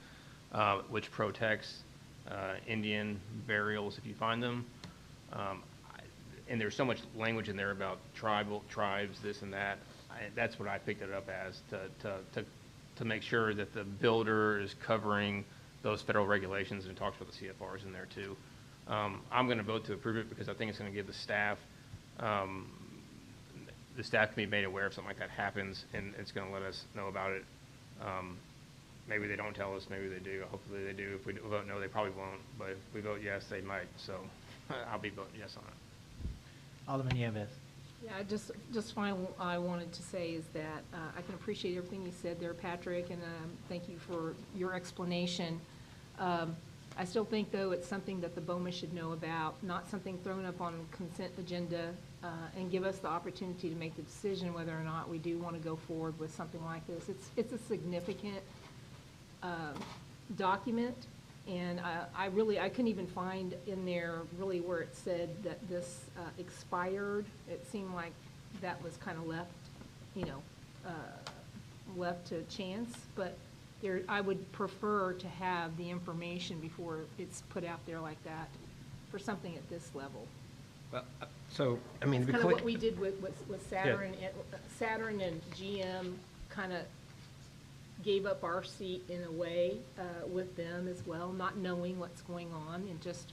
which protects Indian burials if you find them. And there's so much language in there about tribes, this and that. That's what I picked it up as, to make sure that the builder is covering those federal regulations, and it talks about the CFRs in there too. I'm going to vote to approve it because I think it's going to give the staff can be made aware if something like that happens, and it's going to let us know about it. Maybe they don't tell us, maybe they do. Hopefully they do. If we vote no, they probably won't. But if we vote yes, they might. So I'll be voting yes on it. Alderman Nieves. Yeah, just final I wanted to say is that I can appreciate everything you said there, Patrick, and thank you for your explanation. I still think, though, it's something that the BOMA should know about, not something thrown up on consent agenda, and give us the opportunity to make the decision whether or not we do want to go forward with something like this. It's a significant document, and I couldn't even find in there really where it said that this expired. It seemed like that was kind of left, left to chance, but I would prefer to have the information before it's put out there like that for something at this level. Well, so, I mean, It's kind of what we did with Saturn. Saturn and GM kind of gave up our seat in a way with them as well, not knowing what's going on and just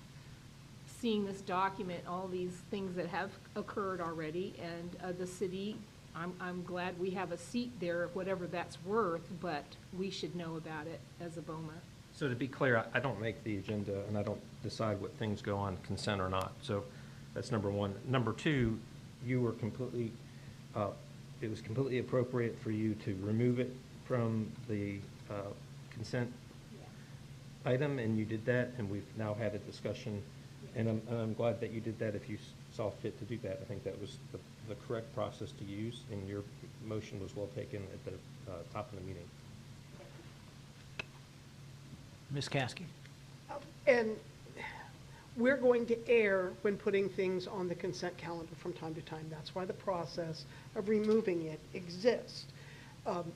seeing this document, all these things that have occurred already, and the city, I'm glad we have a seat there, whatever that's worth, but we should know about it as a BOMA. So to be clear, I don't make the agenda, and I don't decide what things go on consent or not. So that's number one. Number two, you were completely, it was completely appropriate for you to remove it from the consent item, and you did that, and we've now had a discussion, and I'm glad that you did that if you saw fit to do that. I think that was the correct process to use, and your motion was well taken at the top of the meeting. Ms. Caskey. And we're going to err when putting things on the consent calendar from time to time. That's why the process of removing it exists.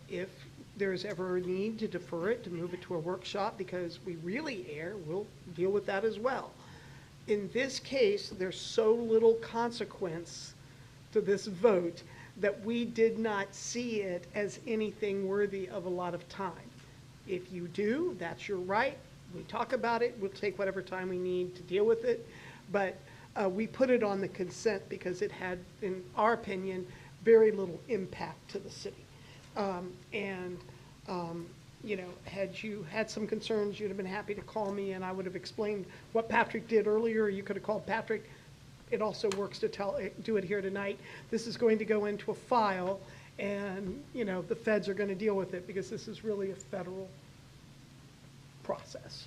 If there's ever a need to defer it, to move it to a workshop because we really err, we'll deal with that as well. In this case, there's so little consequence to this vote that we did not see it as anything worthy of a lot of time. If you do, that's your right. We talk about it. We'll take whatever time we need to deal with it. But we put it on the consent because it had, in our opinion, very little impact to the city. Had you had some concerns, you'd have been happy to call me and I would have explained what Patrick did earlier. You could have called Patrick. It also works to do it here tonight. This is going to go into a file and, the feds are going to deal with it because this is really a federal process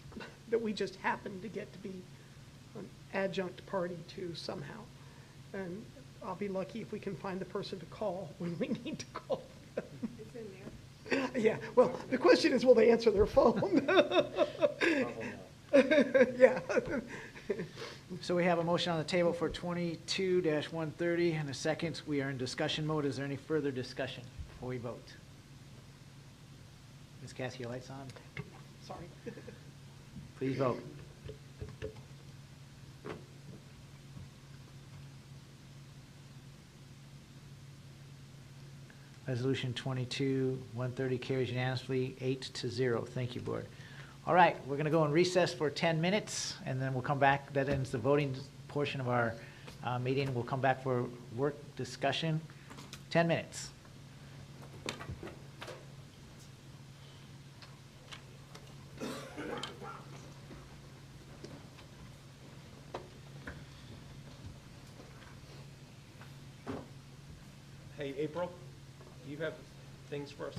that we just happen to get to be an adjunct party to somehow. And I'll be lucky if we can find the person to call when we need to call them. It's in there. Yeah, well, the question is, will they answer their phone? Yeah. So we have a motion on the table for 22-130 and a second. We are in discussion mode. Is there any further discussion before we vote? Ms. Caskey, your lights on? Sorry. Please vote. Resolution 22-130 carries unanimously, 8-0. Thank you, Board. All right, we're going to go in recess for 10 minutes, and then we'll come back. That ends the voting portion of our meeting. We'll come back for work discussion. 10 minutes. Hey, April, do you have things for us?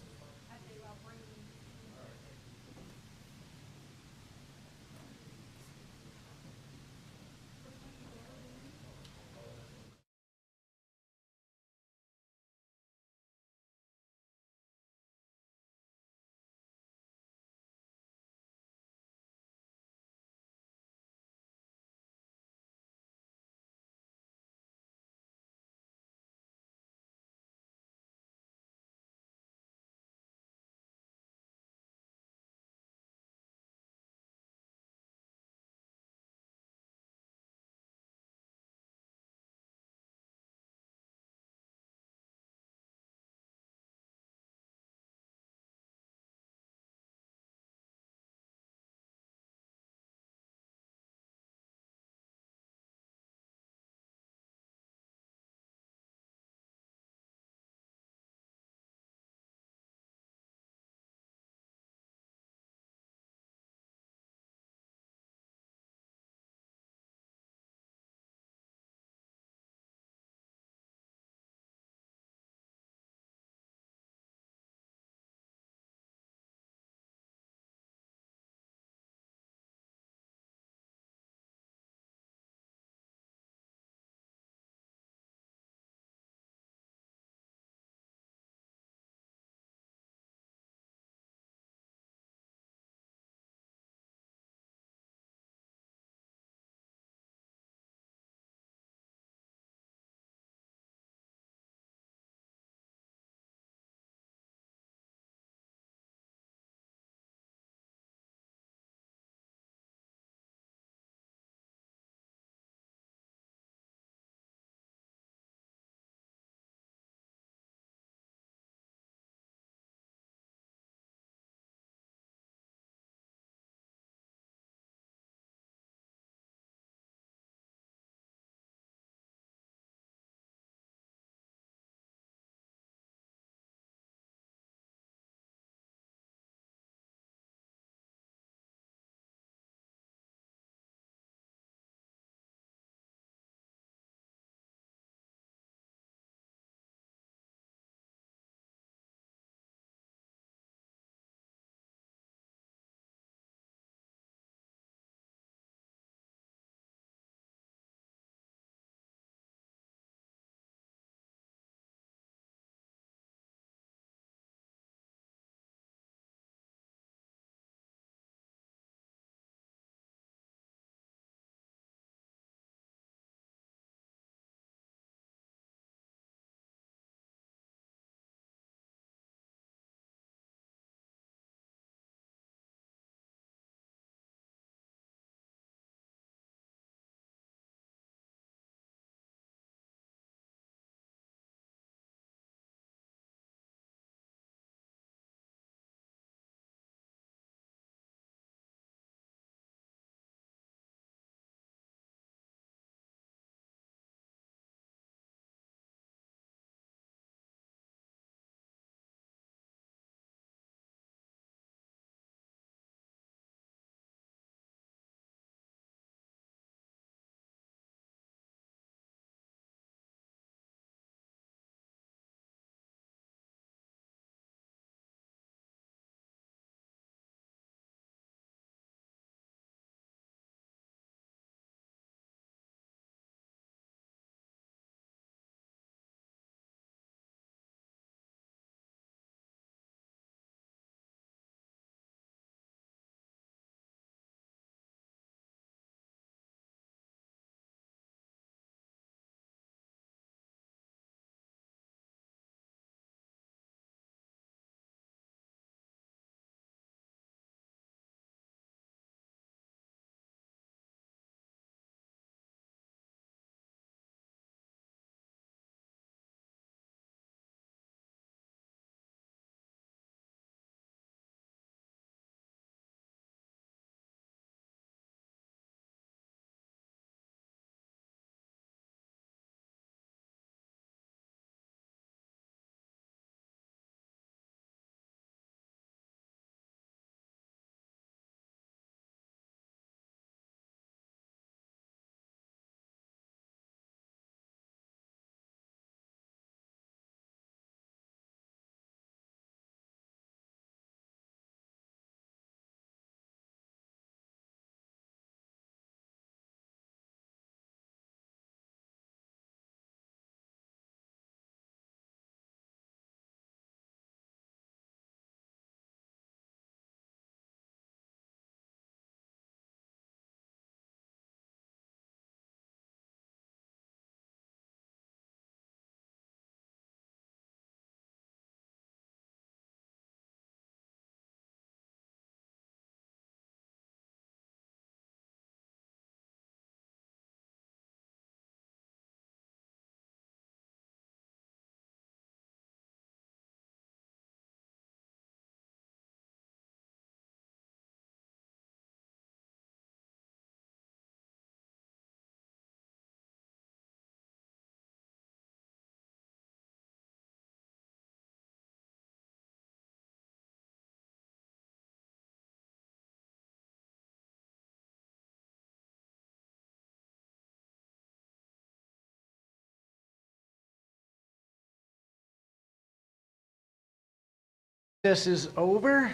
This is over.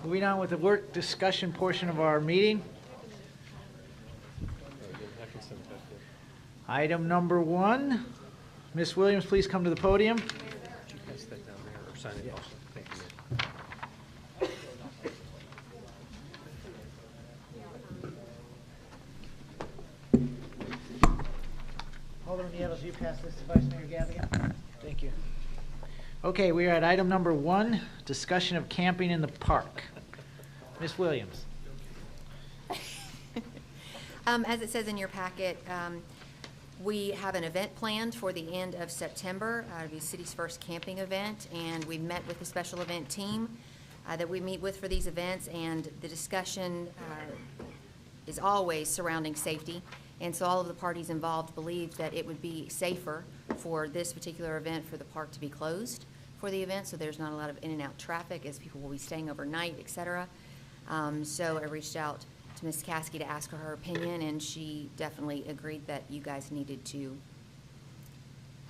Moving on with the work discussion portion of our meeting. Item number 1. Ms. Williams, please come to the podium. Alderman Yettles, you pass this to Vice Mayor Gavigan. Thank you. Okay, we are at item number 1, discussion of camping in the park. Ms. Williams. As it says in your packet, we have an event planned for the end of September. It'll be the city's first camping event, and we've met with the special event team that we meet with for these events, and the discussion is always surrounding safety. And so all of the parties involved believe that it would be safer for this particular event for the park to be closed for the event, so there's not a lot of in and out traffic as people will be staying overnight, et cetera. So I reached out to Ms. Caskey to ask her opinion, and she definitely agreed that you guys needed to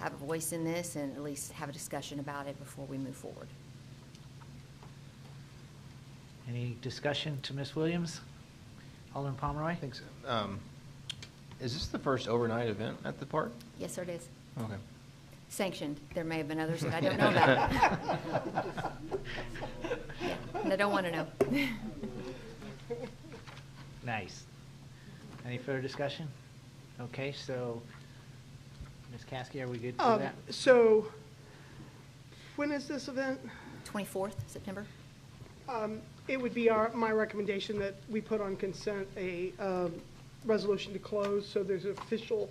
have a voice in this and at least have a discussion about it before we move forward. Any discussion to Ms. Williams? Alderman Pomeroy? I think so. Is this the first overnight event at the park? Yes, sir, it is. Okay. Sanctioned. There may have been others that I don't know about. Yeah, and I don't want to know. Nice. Any further discussion? Okay, so Ms. Caskey, are we good for that? So, when is this event? 24th September. It would be my recommendation that we put on consent a resolution to close, so there's official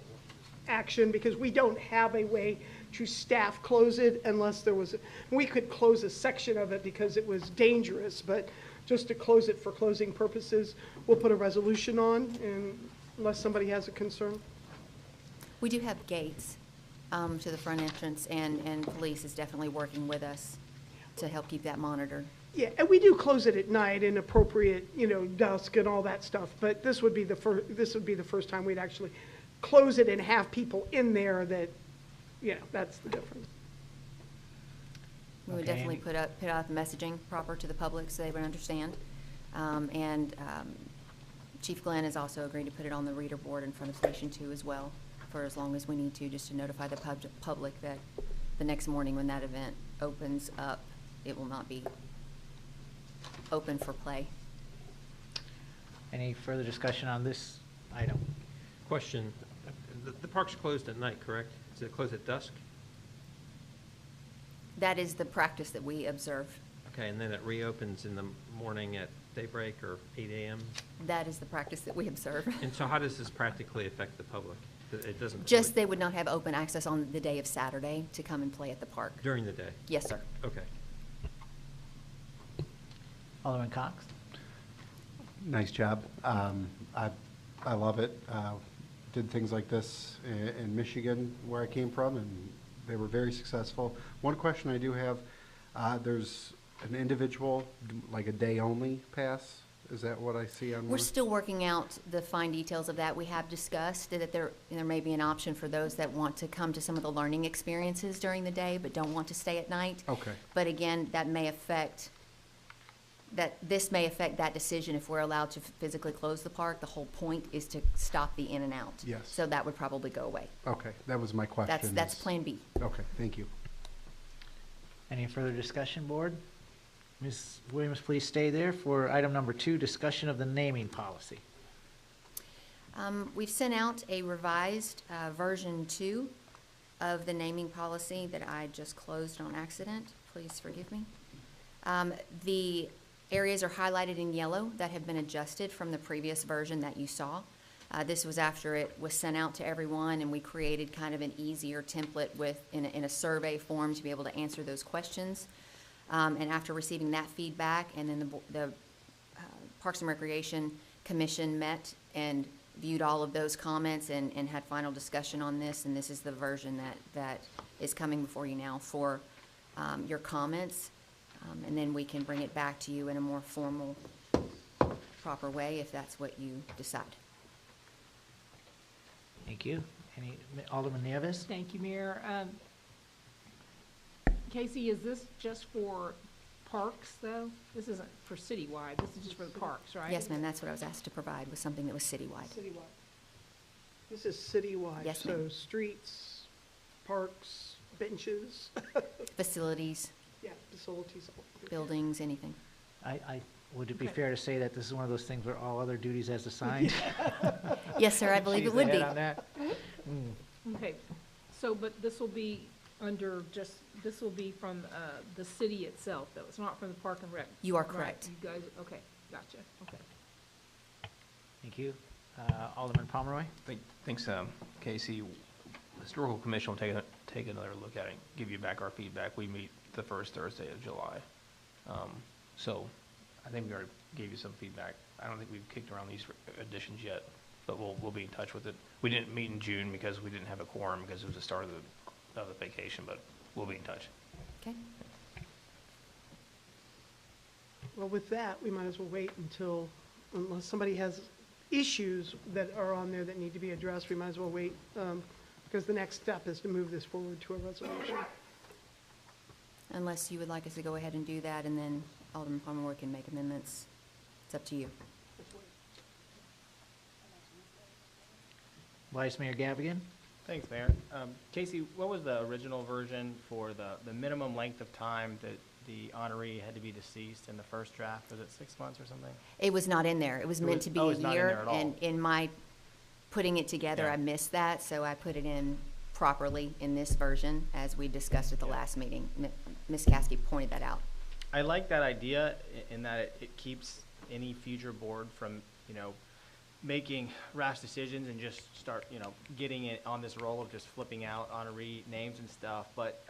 action, because we don't have a way to staff close it unless there was, we could close a section of it because it was dangerous, but just to close it for closing purposes, we'll put a resolution on, and unless somebody has a concern. We do have gates to the front entrance, and police is definitely working with us to help keep that monitored. Yeah, and we do close it at night in appropriate, dusk and all that stuff, but this would be the first time we'd actually close it and have people in there that, that's the difference. We would definitely put out the messaging proper to the public so they would understand. And Chief Glenn has also agreed to put it on the reader board in front of Station 2 as well for as long as we need to, just to notify the public that the next morning when that event opens up, it will not be open for play. Any further discussion on this item? Question, the park's closed at night, correct? Is it closed at dusk? That is the practice that we observe. Okay, and then it reopens in the morning at daybreak or 8 a.m.? That is the practice that we observe. And so how does this practically affect the public? It doesn't. Just they would not have open access on the day of Saturday to come and play at the park. During the day? Yes, sir. Okay. Alderman Cox? Nice job. I love it. Did things like this in Michigan where I came from, and they were very successful. One question I do have, there's an individual, like a day-only pass. Is that what I see on one? We're still working out the fine details of that. We have discussed that there may be an option for those that want to come to some of the learning experiences during the day but don't want to stay at night. Okay. But again, this may affect that decision if we're allowed to physically close the park. The whole point is to stop the in and out. Yes. So that would probably go away. Okay, that was my question. That's Plan B. Okay, thank you. Any further discussion, board? Ms. Williams, please stay there for item number 2, discussion of the naming policy. We've sent out a revised version 2 of the naming policy that I just closed on accident. Please forgive me. The areas are highlighted in yellow that have been adjusted from the previous version that you saw. This was after it was sent out to everyone, and we created kind of an easier template in a survey form to be able to answer those questions. And after receiving that feedback, and then the Parks and Recreation Commission met and viewed all of those comments and had final discussion on this, and this is the version that is coming before you now for your comments. And then we can bring it back to you in a more formal, proper way if that's what you decide. Thank you. Alderman Nieves? Thank you, Mayor. Casey, is this just for parks, though? This isn't for citywide, this is just for the parks, right? Yes, ma'am, that's what I was asked to provide, was something that was citywide. Citywide. This is citywide. Yes, So ma'am. streets, parks, benches, Facilities, yeah, facilities. buildings, anything. Would it be fair to say that this is one of those things where all other duties as assigned? Yes, sir, I believe She's it would the be. head on that? Okay, so, but this will be under just, this will be from the city itself, though? It's not from the Park and Rec? You are Right, correct. You guys, okay, gotcha, okay. Thank you. Alderman Pomeroy? Thanks, Casey. Historical Commission will take another look at it, give you back our feedback. We meet the first Thursday of July. So I think we already gave you some feedback. I don't think we've kicked around these additions yet, but we'll be in touch with it. We didn't meet in June because we didn't have a quorum because it was the start of the vacation, but we'll be in touch. Okay. Well, with that, we might as well wait until, unless somebody has issues that are on there that need to be addressed, we might as well wait, because the next step is to move this forward to a resolution. Unless you would like us to go ahead and do that, and then Alderman Pomeroy can make amendments. It's up to you. Vice Mayor Gavigan? Thanks, Mayor. Casey, what was the original version for the minimum length of time that the honoree had to be deceased in the first draft? Was it 6 months or something? It was not in there. It was meant to be a it's not in year, there at all. and in my putting it together, Yeah. I missed that, so I put it in properly in this version, as we discussed at the last meeting. Ms. Caskey pointed that out. I like that idea in that it keeps any future board from, making rash decisions and just start, getting it on this roll of just flipping out honoree names and stuff. But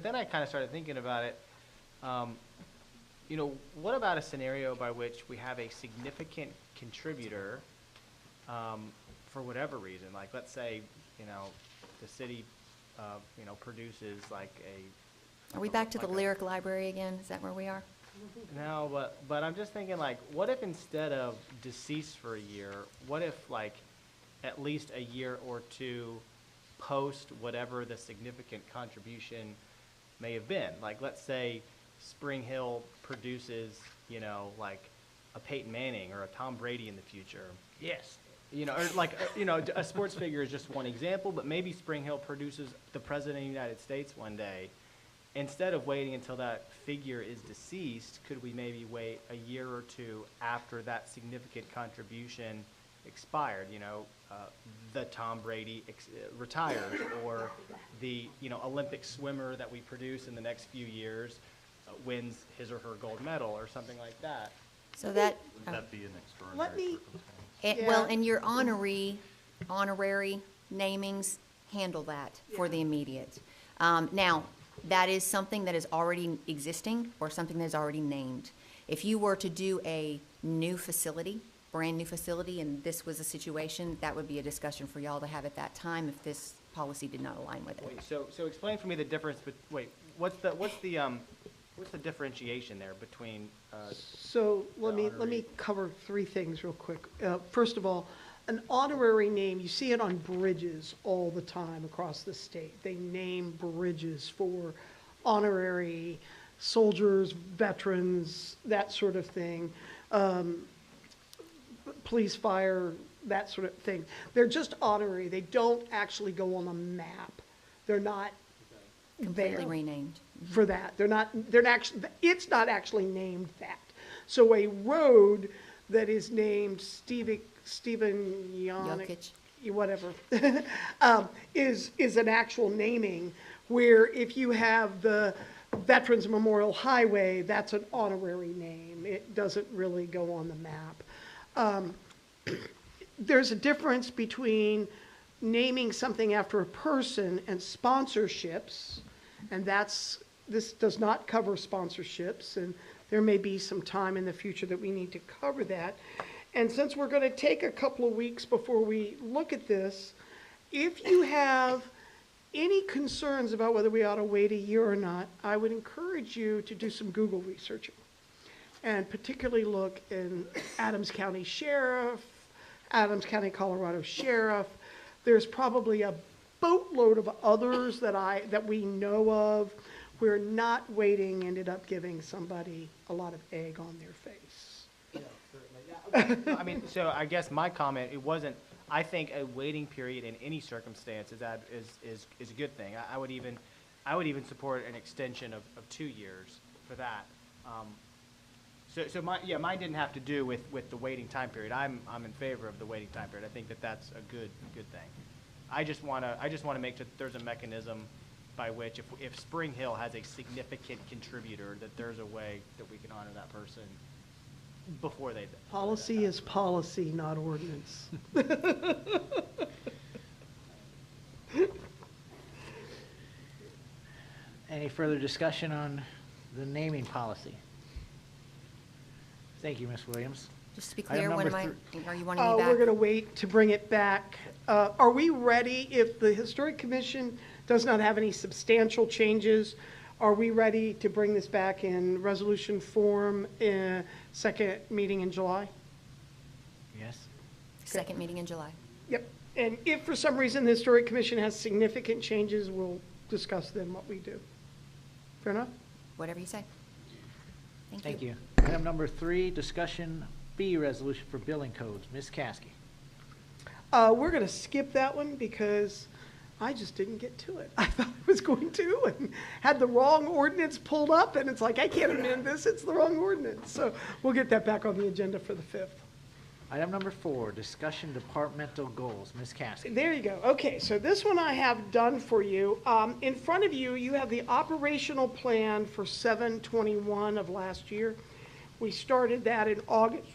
then I kind of started thinking about it. What about a scenario by which we have a significant contributor, for whatever reason? Like, let's say, the city, produces like a. Are we back to the lyric library again? Is that where we are? No, but I'm just thinking, like, what if instead of deceased for a year, what if, like, at least a year or two post whatever the significant contribution may have been? Like, let's say Spring Hill produces, like a Peyton Manning or a Tom Brady in the future. Yes. Or like, a sports figure is just one example, but maybe Spring Hill produces the President of the United States one day. Instead of waiting until that figure is deceased, could we maybe wait a year or two after that significant contribution expired? The Tom Brady retires, or the Olympic swimmer that we produce in the next few years wins his or her gold medal, or something like that. So that. Would that be an extraordinary Let me- circumstance? Well, and your honorary namings handle that for the immediate. Now, that is something that is already existing or something that is already named. If you were to do a new facility, brand new facility, and this was a situation, that would be a discussion for y'all to have at that time if this policy did not align with it. Wait, so explain for me the difference. What's the differentiation there between? So let me honorary. cover three things real quick. First of all, an honorary name, you see it on bridges all the time across the state. They name bridges for honorary soldiers, veterans, that sort of thing. Police, fire, that sort of thing. They're just honorary. They don't actually go on a map. They're not Completely there renamed. for that. It's not actually named that. So a road that is named Stephen Jokic. whatever, is an actual naming, where if you have the Veterans Memorial Highway, that's an honorary name. It doesn't really go on the map. There's a difference between naming something after a person and sponsorships, and this does not cover sponsorships, and there may be some time in the future that we need to cover that. And since we're going to take a couple of weeks before we look at this, if you have any concerns about whether we ought to wait a year or not, I would encourage you to do some Google researching, and particularly look in Adams County Sheriff, Adams County, Colorado Sheriff. There's probably a boatload of others that we know of where not waiting ended up giving somebody a lot of egg on their face. I mean, so I guess my comment, it wasn't, I think a waiting period in any circumstance is a good thing. I would even support an extension of 2 years for that. So mine didn't have to do with the waiting time period. I'm in favor of the waiting time period. I think that's a good thing. I just wanna make sure that there's a mechanism by which if Spring Hill has a significant contributor, that there's a way that we can honor that person before they. Policy is policy, not ordinance. Any further discussion on the naming policy? Thank you, Ms. Williams. Just to be Item clear, number are you wanting me back? We're going to wait to bring it back. Are we ready, if the Historic Commission does not have any substantial changes, are we ready to bring this back in resolution form in second meeting in July? Yes. Second meeting in July. Yep. And if for some reason the Historic Commission has significant changes, we'll discuss then what we do. Fair enough? Whatever you say. Thank you. Item number 3, discussion B resolution for billing codes. Ms. Caskey. We're going to skip that one because I just didn't get to it. I thought I was going to and had the wrong ordinance pulled up, and it's like, I can't amend this, it's the wrong ordinance. So we'll get that back on the agenda for the 5th. Item number 4, discussion departmental goals. Ms. Caskey. There you go. Okay, so this one I have done for you. In front of you, you have the operational plan for 7/21 of last year. We started that in August.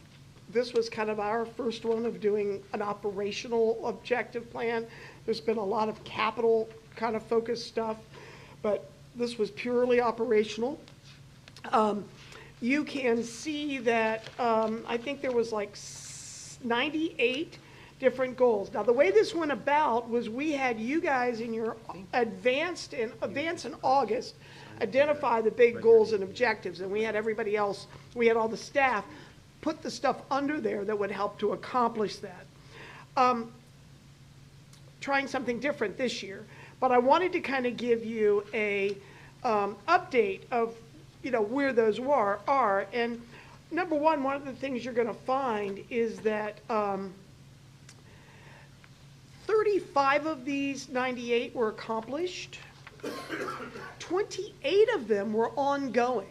This was kind of our first one of doing an operational objective plan. There's been a lot of capital kind of focused stuff, but this was purely operational. You can see that I think there was like 98 different goals. Now, the way this went about was we had you guys in your advance in August identify the big goals and objectives, and we had everybody else, we had all the staff put the stuff under there that would help to accomplish that. Trying something different this year, but I wanted to kind of give you a update of where those are. And number one of the things you're going to find is that 35 of these 98 were accomplished. 28 of them were ongoing.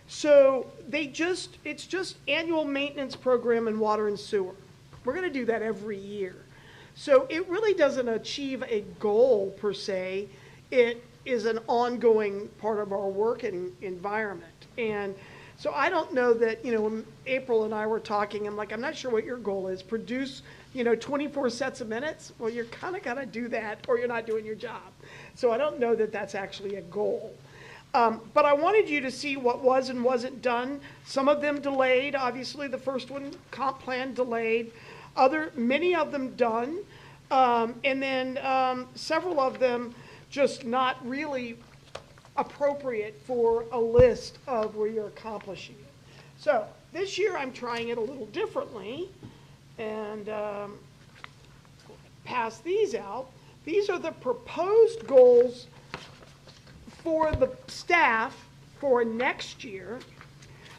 So it's just annual maintenance program in water and sewer. We're going to do that every year. So it really doesn't achieve a goal per se. It is an ongoing part of our work and environment. And so I don't know that, when April and I were talking, I'm not sure what your goal is. Produce, 24 sets of minutes? Well, you're kind of got to do that or you're not doing your job. So I don't know that that's actually a goal. But I wanted you to see what was and wasn't done. Some of them delayed. Obviously, the first one, comp plan, delayed. Many of them done. And then several of them just not really appropriate for a list of where you're accomplishing it. So this year I'm trying it a little differently and pass these out. These are the proposed goals for the staff for next year.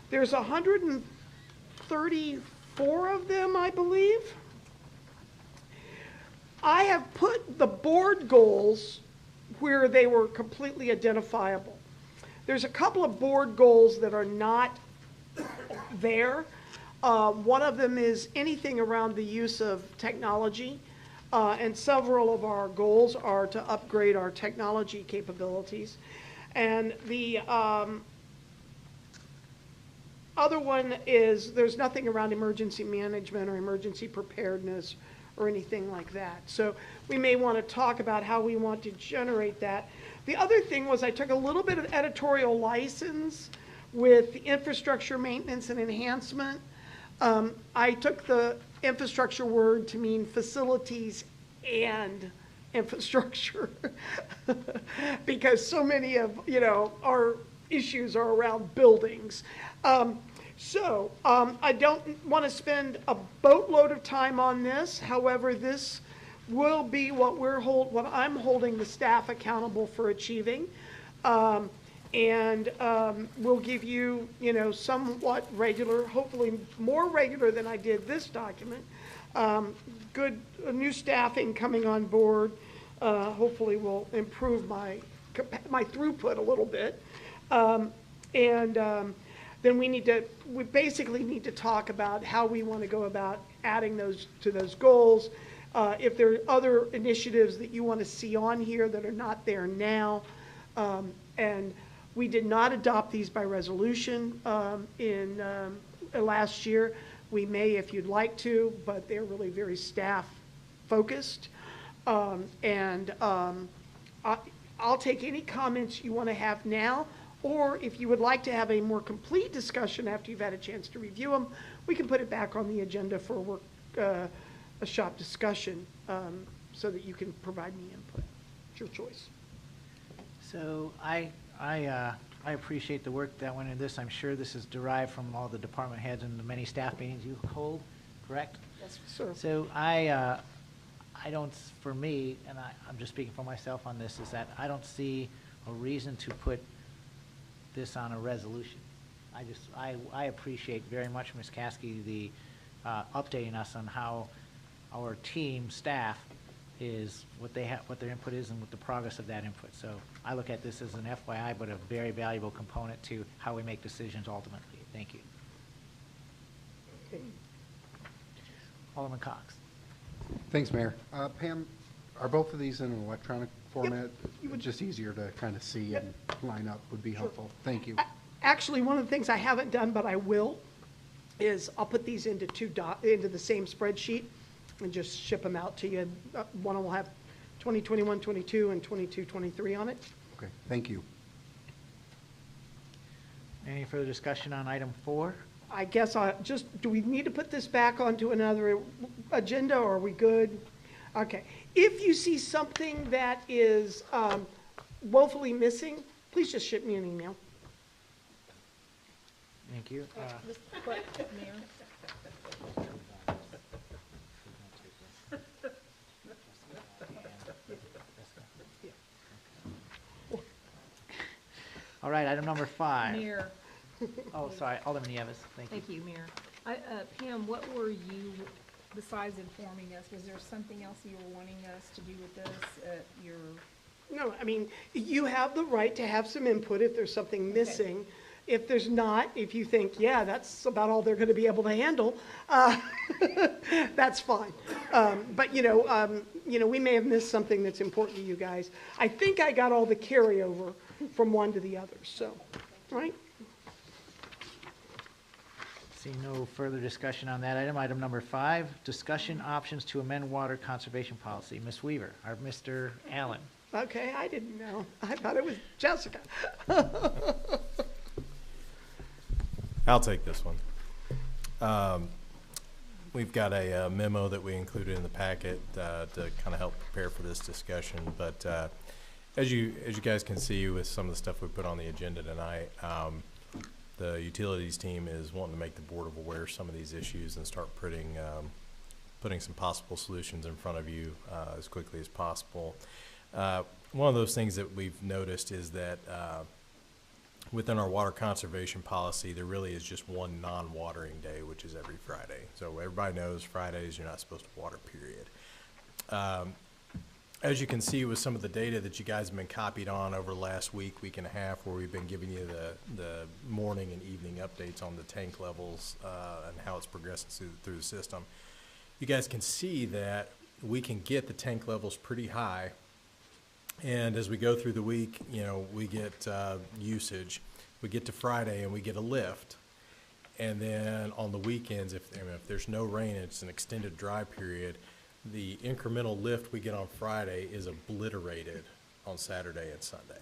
There's 134 of them, I believe. I have put the board goals where they were completely identifiable. There's a couple of board goals that are not there. One of them is anything around the use of technology, and several of our goals are to upgrade our technology capabilities. And the other one is there's nothing around emergency management or emergency preparedness or anything like that. So we may want to talk about how we want to generate that. The other thing was I took a little bit of editorial license with the infrastructure maintenance and enhancement. I took the infrastructure word to mean facilities and infrastructure because so many of our issues are around buildings. So I don't want to spend a boatload of time on this. However, this will be what I'm holding the staff accountable for achieving. And we'll give you, you know, somewhat regular, hopefully more regular than I did this document. Good new staffing coming on board. Hopefully will improve my throughput a little bit. Then we basically need to talk about how we want to go about adding those to those goals. If there are other initiatives that you want to see on here that are not there now. And we did not adopt these by resolution in last year. We may if you'd like to, but they're really very staff focused. I'll take any comments you want to have now, or if you would like to have a more complete discussion after you've had a chance to review them, we can put it back on the agenda for a shop discussion so that you can provide me input. It's your choice. So I appreciate the work that went into this. I'm sure this is derived from all the department heads and the many staff meetings you hold, correct? Yes, sir. So I don't, for me, and I'm just speaking for myself on this, is that I don't see a reason to put this on a resolution. I appreciate very much, Ms. Caskey, the updating us on how our team, staff, is what they have, what their input is, and what the progress of that input. So I look at this as an FYI, but a very valuable component to how we make decisions ultimately. Thank you. Okay. Alderman Cox. Thanks, Mayor. Pam, are both of these in an electronic format? Just easier to kind of see and line up would be helpful. Thank you. Actually, one of the things I haven't done, but I will, is I'll put these into into the same spreadsheet and just ship them out to you. One will have 2021, 22, and 22, 23 on it. Okay, thank you. Any further discussion on item 4? I guess do we need to put this back onto another agenda, or are we good? Okay. If you see something that is woefully missing, please just ship me an email. Thank you. Mayor? All right, item number 5. Mayor. Oh, sorry, Alderman Nieves. Thank you. Thank you, Mayor. Pam, what were you, besides informing us, was there something else you were wanting us to do with this? No, I mean, you have the right to have some input if there's something missing. If there's not, if you think, yeah, that's about all they're going to be able to handle, that's fine. But we may have missed something that's important to you guys. I think I got all the carryover from one to the other. So, right? See no further discussion on that item. Item number 5, discussion options to amend water conservation policy. Ms. Weaver, or Mr. Allen. Okay, I didn't know. I thought it was Jessica. I'll take this one. We've got a memo that we included in the packet to kind of help prepare for this discussion. But as you guys can see with some of the stuff we put on the agenda tonight, the utilities team is wanting to make the board aware of some of these issues and start putting some possible solutions in front of you as quickly as possible. One of those things that we've noticed is that within our water conservation policy, there really is just one non-watering day, which is every Friday. So everybody knows Fridays you're not supposed to water, period. As you can see with some of the data that you guys have been copied on over the last week and a half, where we've been giving you the morning and evening updates on the tank levels and how it's progressing through the system, you guys can see that we can get the tank levels pretty high. And as we go through the week, we get usage. We get to Friday and we get a lift. And then on the weekends, if there's no rain, it's an extended dry period, the incremental lift we get on Friday is obliterated on Saturday and Sunday.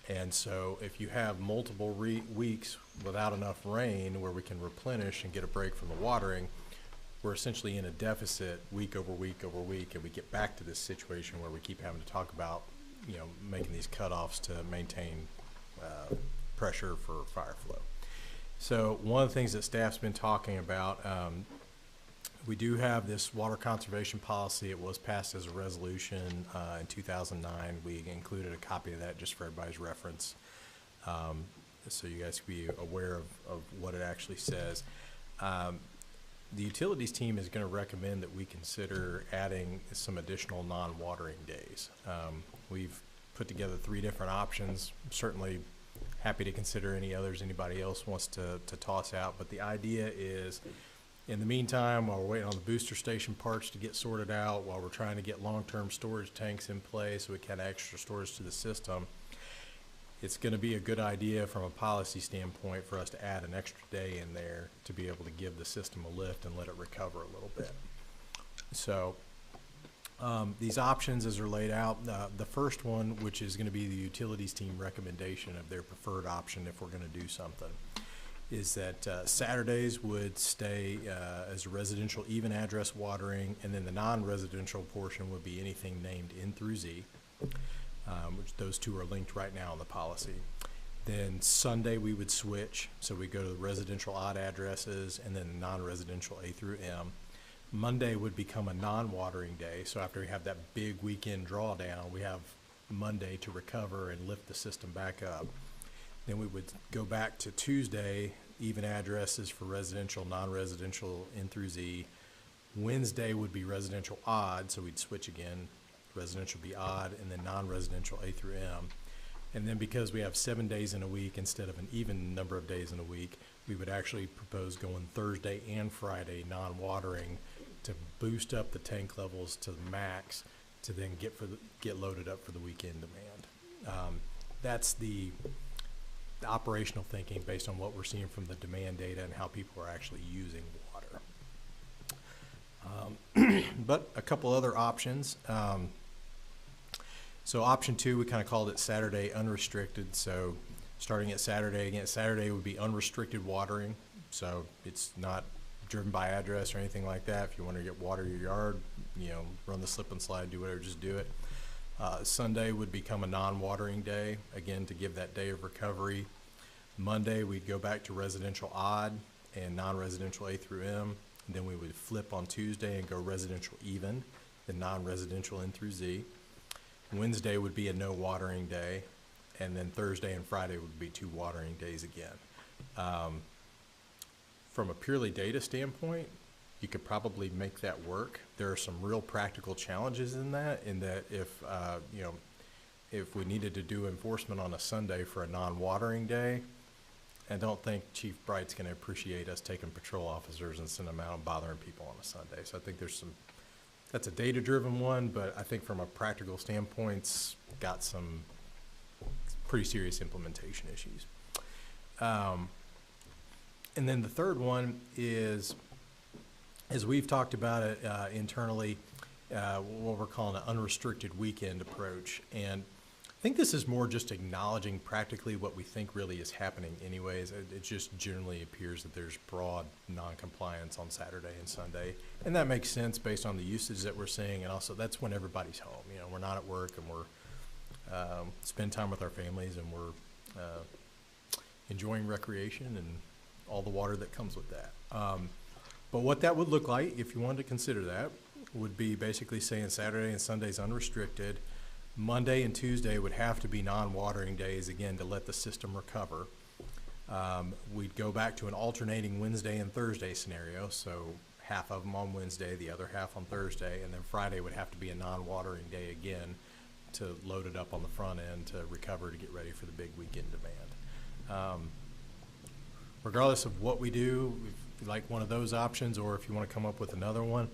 And so if you have multiple weeks without enough rain where we can replenish and get a break from the watering, we're essentially in a deficit week over week over week, and we get back to this situation where we keep having to talk about, making these cutoffs to maintain pressure for fire flow. So one of the things that staff's been talking about, we do have this water conservation policy. It was passed as a resolution in 2009. We included a copy of that just for everybody's reference. so you guys can be aware of what it actually says. The utilities team is going to recommend that we consider adding some additional non-watering days. We've put together 3 different options. Certainly happy to consider any others anybody else wants to toss out, but the idea is, in the meantime, while we're waiting on the booster station parts to get sorted out, while we're trying to get long-term storage tanks in place so we can add extra storage to the system, it's going to be a good idea from a policy standpoint for us to add an extra day in there to be able to give the system a lift and let it recover a little bit. So these options as they're laid out, the first one, which is going to be the utilities team recommendation of their preferred option if we're going to do something, is that Saturdays would stay as residential even address watering, and then the non-residential portion would be anything named N through Z. Which those 2 are linked right now in the policy. Then Sunday we would switch, so we go to the residential odd addresses and then the non-residential A through M. Monday would become a non-watering day, so after we have that big weekend drawdown, we have Monday to recover and lift the system back up. Then we would go back to Tuesday, even addresses for residential, non-residential N through Z. Wednesday would be residential odd, so we'd switch again. Residential be odd, and then non-residential A through M. And then because we have 7 days in a week instead of an even number of days in a week, we would actually propose going Thursday and Friday non-watering to boost up the tank levels to the max to then get loaded up for the weekend demand. That's the operational thinking based on what we're seeing from the demand data and how people are actually using water. But a couple other options. So option 2, we kind of called it Saturday unrestricted. So starting at Saturday, again, Saturday would be unrestricted watering. So it's not driven by address or anything like that. If you want to get water your yard, run the slip and slide, do whatever, just do it. Sunday would become a non-watering day, again, to give that day of recovery. Monday, we'd go back to residential odd and non-residential A through M. And then we would flip on Tuesday and go residential even, then non-residential N through Z. Wednesday would be a no watering day, and then Thursday and Friday would be 2 watering days again. From a purely data standpoint, you could probably make that work. There are some real practical challenges in that if we needed to do enforcement on a Sunday for a non-watering day, I don't think Chief Bright's going to appreciate us taking patrol officers and sending them out and bothering people on a Sunday. So I think that's a data-driven one, but I think from a practical standpoint, it's got some pretty serious implementation issues. And then the third one is, as we've talked about it internally, what we're calling an unrestricted weekend approach. And I think this is more just acknowledging practically what we think really is happening anyways. It just generally appears that there's broad non-compliance on Saturday and Sunday. And that makes sense based on the usage that we're seeing, and also that's when everybody's home. We're not at work, and we're spend time with our families, and we're enjoying recreation and all the water that comes with that. But what that would look like, if you wanted to consider that, would be basically saying Saturday and Sunday's unrestricted. Monday and Tuesday would have to be non-watering days, again, to let the system recover. We'd go back to an alternating Wednesday and Thursday scenario, so half of them on Wednesday, the other half on Thursday, and then Friday would have to be a non-watering day again to load it up on the front end to recover to get ready for the big weekend demand. Regardless of what we do, if you like one of those options, or if you want to come up with another one,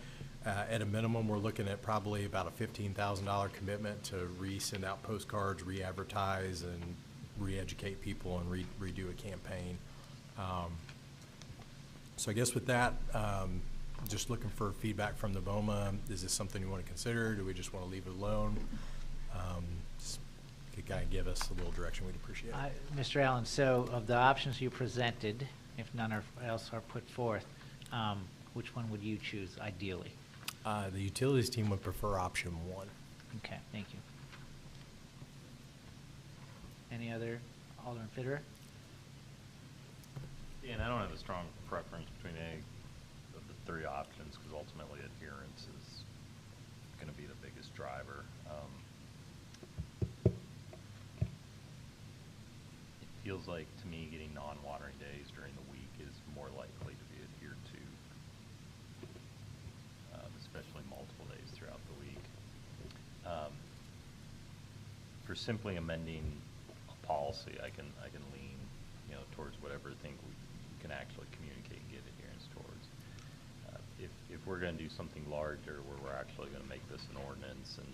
at a minimum, we're looking at probably about a $15,000 commitment to send out postcards, re-advertise, and re-educate people and redo a campaign. So I guess with that, just looking for feedback from the BOMA. Is this something you want to consider? Do we just want to leave it alone? Just could kind of give us a little direction, we'd appreciate it. Mr. Allen, so of the options you presented, if none else are put forth, which one would you choose ideally? The utilities team would prefer option 1. Okay, thank you. Any other? Alderman Fitterer? Yeah, and I don't have a strong preference between any of the 3 options, because ultimately adherence is going to be the biggest driver. It feels like to me getting non-watering days during the week is more likely to be adhered to, especially multiple days throughout the week. For simply amending a policy, I can lean, towards whatever thing we can actually communicate and get adherence towards. If we're going to do something larger where we're actually going to make this an ordinance and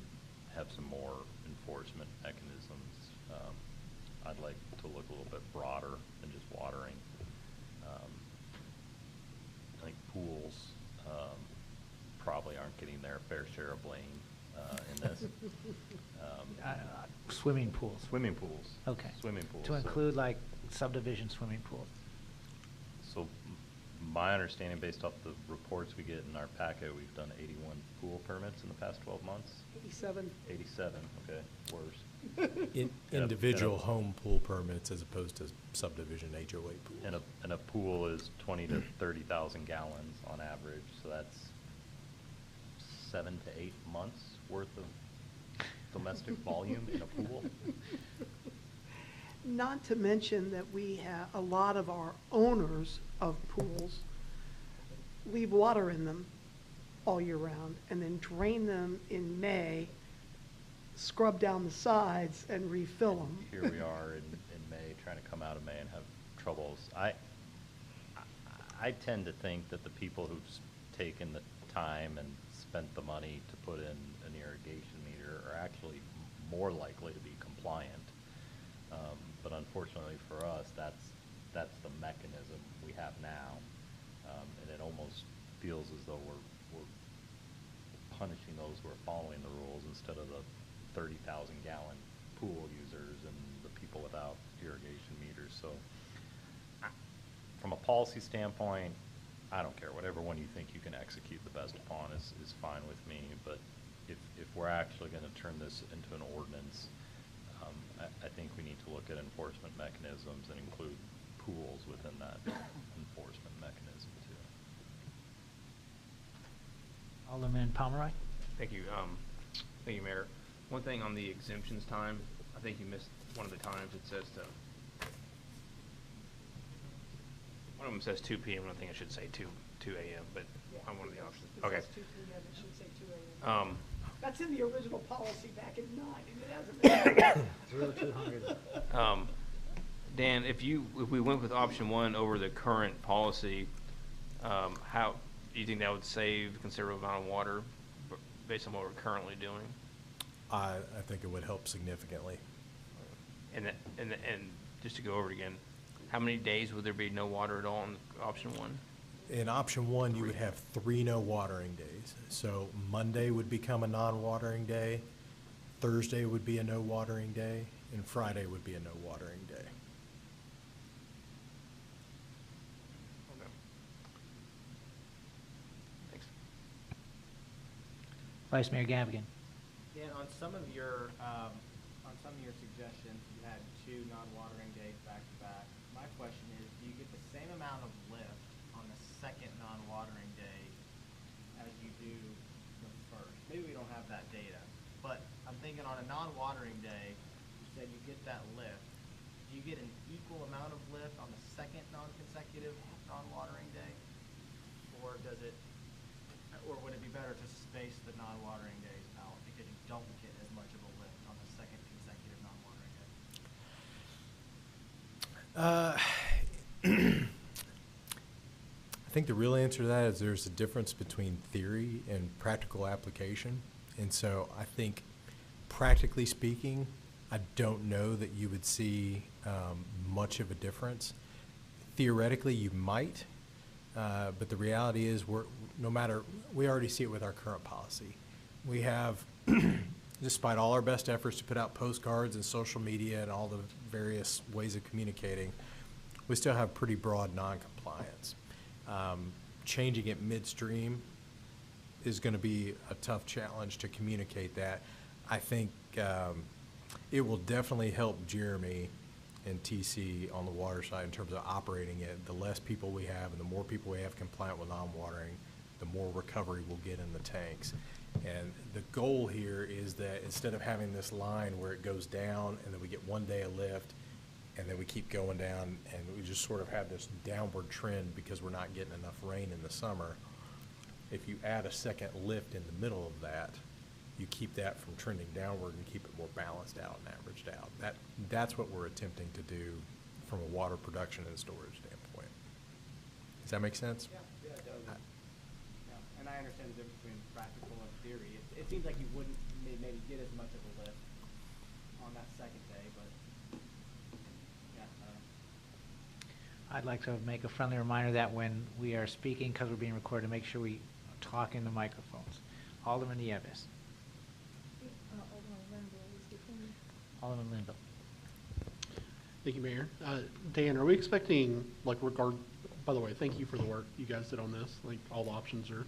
have some more enforcement mechanisms, I'd like to look a little bit broader than just watering. I think pools probably aren't getting their fair share of blame in this. Swimming pools. Swimming pools. Okay. Swimming pools. To include like subdivision swimming pools. So my understanding, based off the reports we get in our packet, we've done 81 pool permits in the past 12 months. 87. 87, okay, worse. Individual home pool permits as opposed to subdivision HOA pools. And a pool is 20 to 30,000 gallons on average, so that's 7 to 8 months worth of domestic volume in a pool. Not to mention that we have, a lot of our owners of pools leave water in them all year round and then drain them in May, scrub down the sides and refill them. Here we are in May, trying to come out of May and have troubles. I tend to think that the people who've taken the time and spent the money to put in an irrigation meter are actually more likely to be compliant. But unfortunately for us, that's the mechanism we have now, and it almost feels as though we're punishing those who are following the rules instead of the 30,000 gallon pool users and the people without irrigation meters. So from a policy standpoint, I don't care. Whatever one you think you can execute the best upon is fine with me. But if we're actually going to turn this into an ordinance, I think we need to look at enforcement mechanisms and include pools within that enforcement mechanism too. Alderman Pomeroy. Thank you. Thank you, Mayor. One thing on the exemptions time, I think you missed one of the times. It says one of them says 2 p.m. and I think it should say 2 a.m. But on one of the options. It Okay. says 2 p.m., it should say 2 a.m. That's in the original policy back in 9, and it hasn't been. Dan, if we went with option 1 over the current policy, how do you think that would save a considerable amount of water based on what we're currently doing? I think it would help significantly. And just to go over it again, how many days would there be no water at all in option 1? In option 1, you would have 3 no watering days. So Monday would become a non-watering day, Thursday would be a no watering day, and Friday would be a no watering day. Okay. Thanks. Vice Mayor Gavigan. Dan, on some of your suggestions, you had 2 non-watering days back to back. My question is, do you get the same amount of lift on the second non-watering day as you do the first? Maybe we don't have that data, but I'm thinking on a non-watering day, you said you get that lift. Do you get an equal amount of lift on the second non-consecutive non-watering day? Or would it be better to space the non-watering days out because you don't get as much of a lift on the second consecutive non-watering day? I think the real answer to that is there's a difference between theory and practical application. And so I think, practically speaking, I don't know that you would see much of a difference. Theoretically, you might, but the reality is we already see it with our current policy. We have, despite all our best efforts to put out postcards and social media and all the various ways of communicating, we still have pretty broad non-compliance. Changing it midstream is going to be a tough challenge to communicate that. I think it will definitely help Jeremy and TC on the water side in terms of operating it. The less people we have and the more people we have compliant with non-watering, the more recovery we'll get in the tanks. And the goal here is that instead of having this line where it goes down and then we get 1 day of lift and then we keep going down, and we just sort of have this downward trend because we're not getting enough rain in the summer. If you add a second lift in the middle of that, you keep that from trending downward and keep it more balanced out and averaged out. That's what we're attempting to do from a water production and storage standpoint. Does that make sense? Yeah, it does. Yeah, and I understand the difference between practical and theory. It seems like you wouldn't maybe get as much of a lift on that second day, but yeah. I'd like to make a friendly reminder that when we are speaking, because we're being recorded, to make sure we talk in the microphones. Alderman Nieves. Alderman Linville. Thank you, Mayor. Dan, are we expecting, like, by the way, thank you for the work you guys did on this. Like, all the options are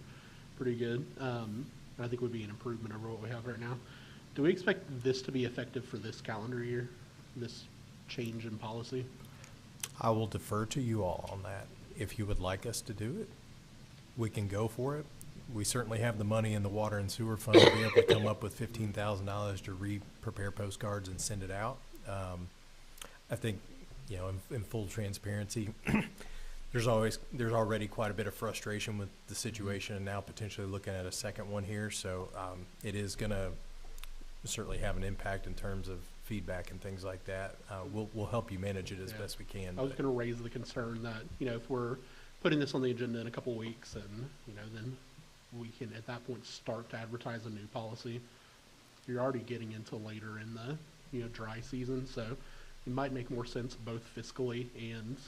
pretty good. And I think would be an improvement over what we have right now. Do we expect this to be effective for this calendar year, this change in policy? I will defer to you all on that. If you would like us to do it, we can go for it. We certainly have the money in the water and sewer fund to be able to come up with $15,000 to re-prepare postcards and send it out. I think, you know, in full transparency, there's already quite a bit of frustration with the situation, and now potentially looking at a second one here. So it is going to certainly have an impact in terms of feedback and things like that. We'll help you manage it as best we can. I was going to raise the concern that, you know, if we're putting this on the agenda in a couple of weeks, and, you know, then we can at that point start to advertise a new policy. You're already getting into later in the, you know, dry season, so it might make more sense both fiscally and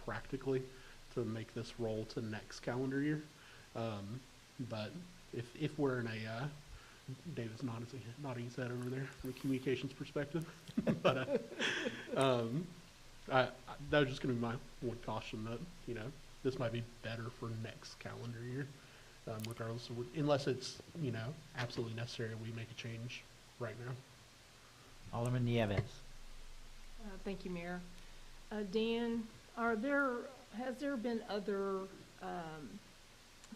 practically to make this roll to next calendar year. But if we're in a David's nodding his head over there from a communications perspective, but that was just going to be my one caution that, you know, this might be better for next calendar year. Regardless of, unless it's, you know, absolutely necessary, we make a change right now. Alderman Nieves. Thank you, Mayor. Dan, has there been other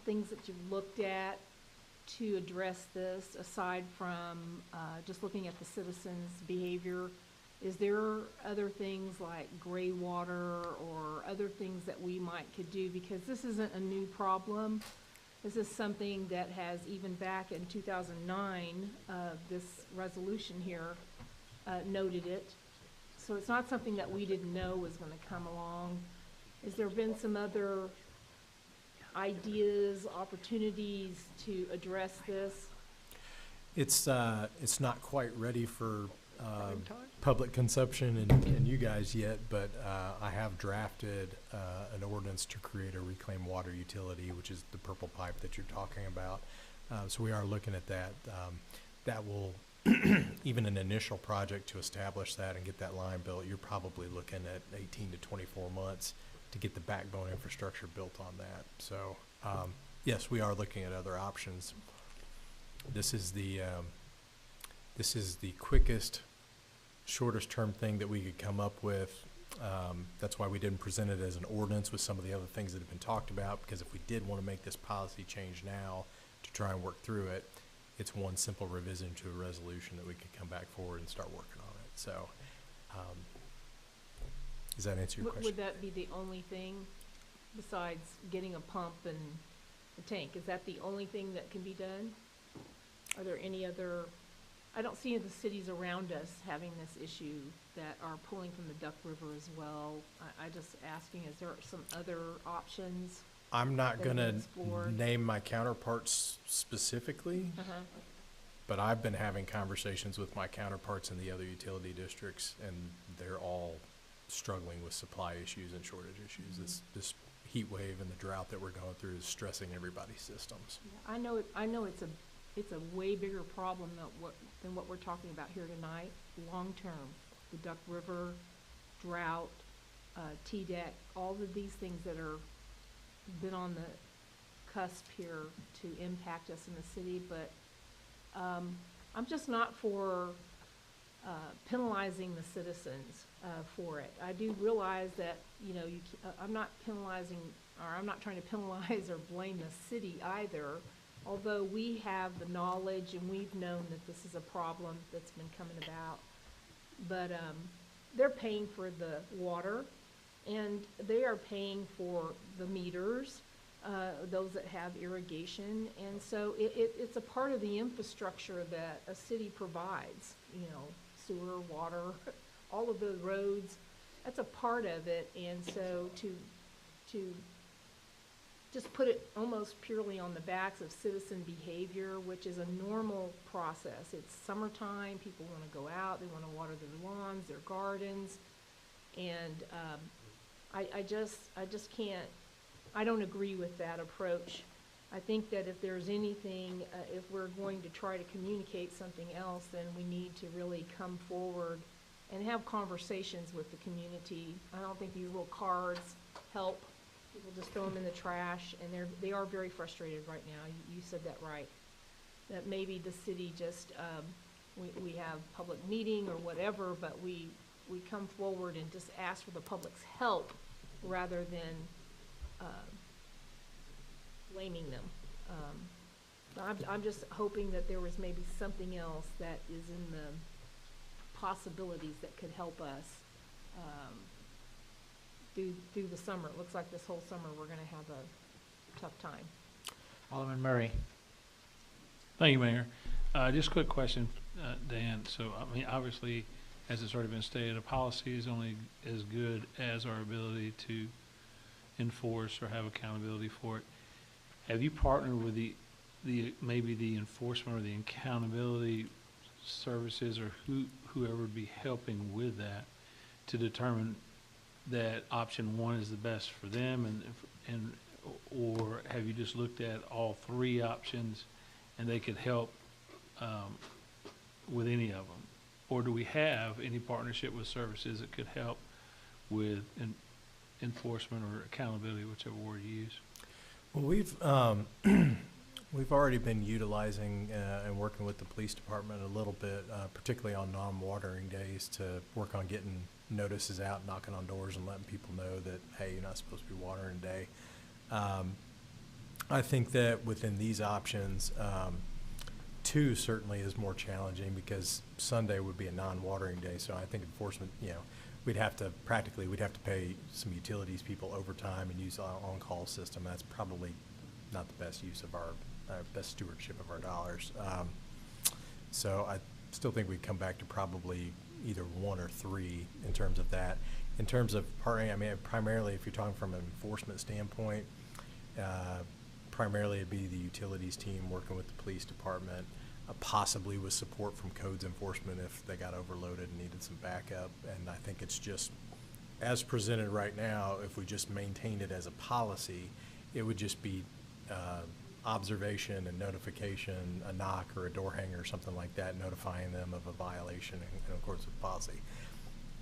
things that you've looked at to address this aside from just looking at the citizens' behavior? Is there other things like gray water or other things that we could do? Because this isn't a new problem. This is something that has, even back in 2009, this resolution here noted it. So it's not something that we didn't know was going to come along. Has there been some other ideas, opportunities to address this? It's not quite ready for public consumption and you guys yet, but I have drafted an ordinance to create a reclaimed water utility, which is the purple pipe that you're talking about. So we are looking at that. That will, even an initial project to establish that and get that line built, you're probably looking at 18 to 24 months to get the backbone infrastructure built on that. So yes, we are looking at other options. This is the quickest, shortest term thing that we could come up with. That's why we didn't present it as an ordinance with some of the other things that have been talked about, because if we did want to make this policy change now to try and work through it, it's one simple revision to a resolution that we could come back forward and start working on it. So does that answer your question? Would that be the only thing besides getting a pump and a tank? Is that the only thing that can be done? Are there any other? I don't see the cities around us having this issue that are pulling from the Duck River as well. I just asking, is there some other options? I'm not going to name my counterparts specifically, but I've been having conversations with my counterparts in the other utility districts, and they're all struggling with supply issues and shortage issues. This heat wave and the drought that we're going through is stressing everybody's systems. Yeah, I know it's a way bigger problem than what we're talking about here tonight. Long term, the Duck River, drought, TDEC, all of these things that are been on the cusp here to impact us in the city. But I'm just not for penalizing the citizens for it. I do realize that, you know, I'm not penalizing, or I'm not trying to penalize or blame the city either. Although we have the knowledge and we've known that this is a problem that's been coming about. But they're paying for the water, and they are paying for the meters, those that have irrigation. And so it's a part of the infrastructure that a city provides, you know, sewer, water, all of the roads. That's a part of it. And so to just put it almost purely on the backs of citizen behavior, which is a normal process. It's summertime, people want to go out, they want to water their lawns, their gardens, and I just can't, I don't agree with that approach. I think that if there's anything, if we're going to try to communicate something else, then we need to really come forward and have conversations with the community. I don't think these little cards help. People just throw them in the trash, and they are very frustrated right now. You said that right. That maybe the city just, we have public meeting or whatever, but we come forward and just ask for the public's help rather than blaming them. I'm just hoping that there was maybe something else that is in the possibilities that could help us through the summer. It looks like this whole summer we're going to have a tough time. Alderman Murray. Thank you, Mayor. Just a quick question, Dan. So, I mean, obviously, as it's already been stated, a policy is only as good as our ability to enforce or have accountability for it. Have you partnered with maybe the enforcement or the accountability services or whoever would be helping with that to determine that option one is the best for them, or have you just looked at all three options and they could help with any of them? Or do we have any partnership with services that could help with enforcement or accountability, whichever word you use? Well, we've already been utilizing and working with the police department a little bit, particularly on non-watering days, to work on getting notices out, knocking on doors, and letting people know that, hey, you're not supposed to be watering today. I think that within these options, 2 certainly is more challenging because Sunday would be a non-watering day. So I think enforcement, we'd have to pay some utilities people overtime and use an on-call system. That's probably not the best use of our best stewardship of our dollars. So I still think we'd come back to probably either 1 or 3 in terms of that. In terms of partnering, I mean, primarily if you're talking from an enforcement standpoint, primarily it'd be the utilities team working with the police department, possibly with support from codes enforcement if they got overloaded and needed some backup. And I think it's just, as presented right now, if we just maintained it as a policy, it would just be observation and notification, a knock or a door hanger or something like that, notifying them of a violation in accordance with policy.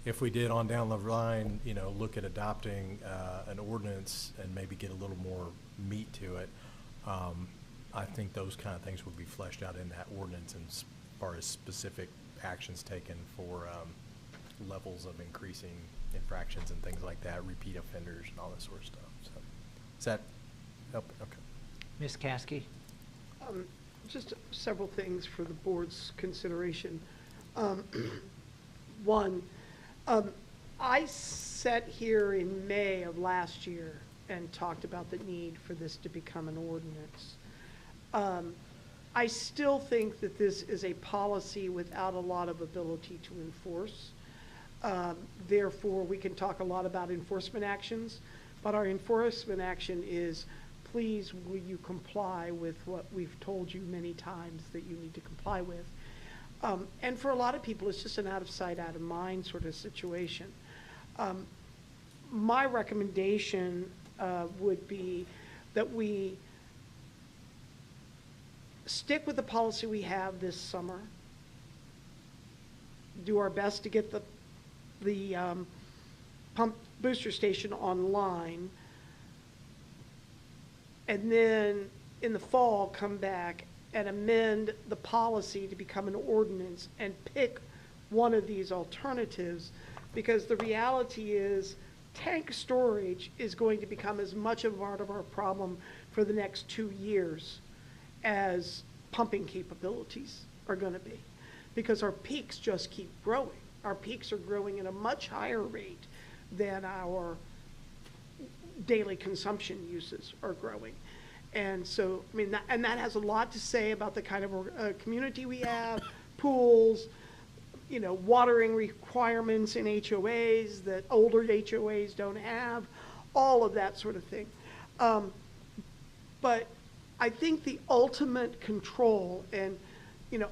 If we did on down the line, look at adopting an ordinance and maybe get a little more meat to it, I think those kind of things would be fleshed out in that ordinance as far as specific actions taken for levels of increasing infractions and things like that, repeat offenders and all that sort of stuff. So, does that help? Okay. Ms. Caskey. Just several things for the board's consideration. One, I sat here in May of last year and talked about the need for this to become an ordinance. I still think that this is a policy without a lot of ability to enforce. Therefore, we can talk a lot about enforcement actions, but our enforcement action is, please, will you comply with what we've told you many times that you need to comply with? And for a lot of people, it's just an out of sight, out of mind sort of situation. My recommendation would be that we stick with the policy we have this summer, do our best to get the pump booster station online, and then in the fall come back and amend the policy to become an ordinance and pick one of these alternatives, because the reality is tank storage is going to become as much a part of our problem for the next 2 years as pumping capabilities are going to be, because our peaks just keep growing. Our peaks are growing at a much higher rate than our daily consumption uses are growing. And so, I mean, that has a lot to say about the kind of community we have, pools, watering requirements in HOAs that older HOAs don't have, all of that sort of thing. But I think the ultimate control, and,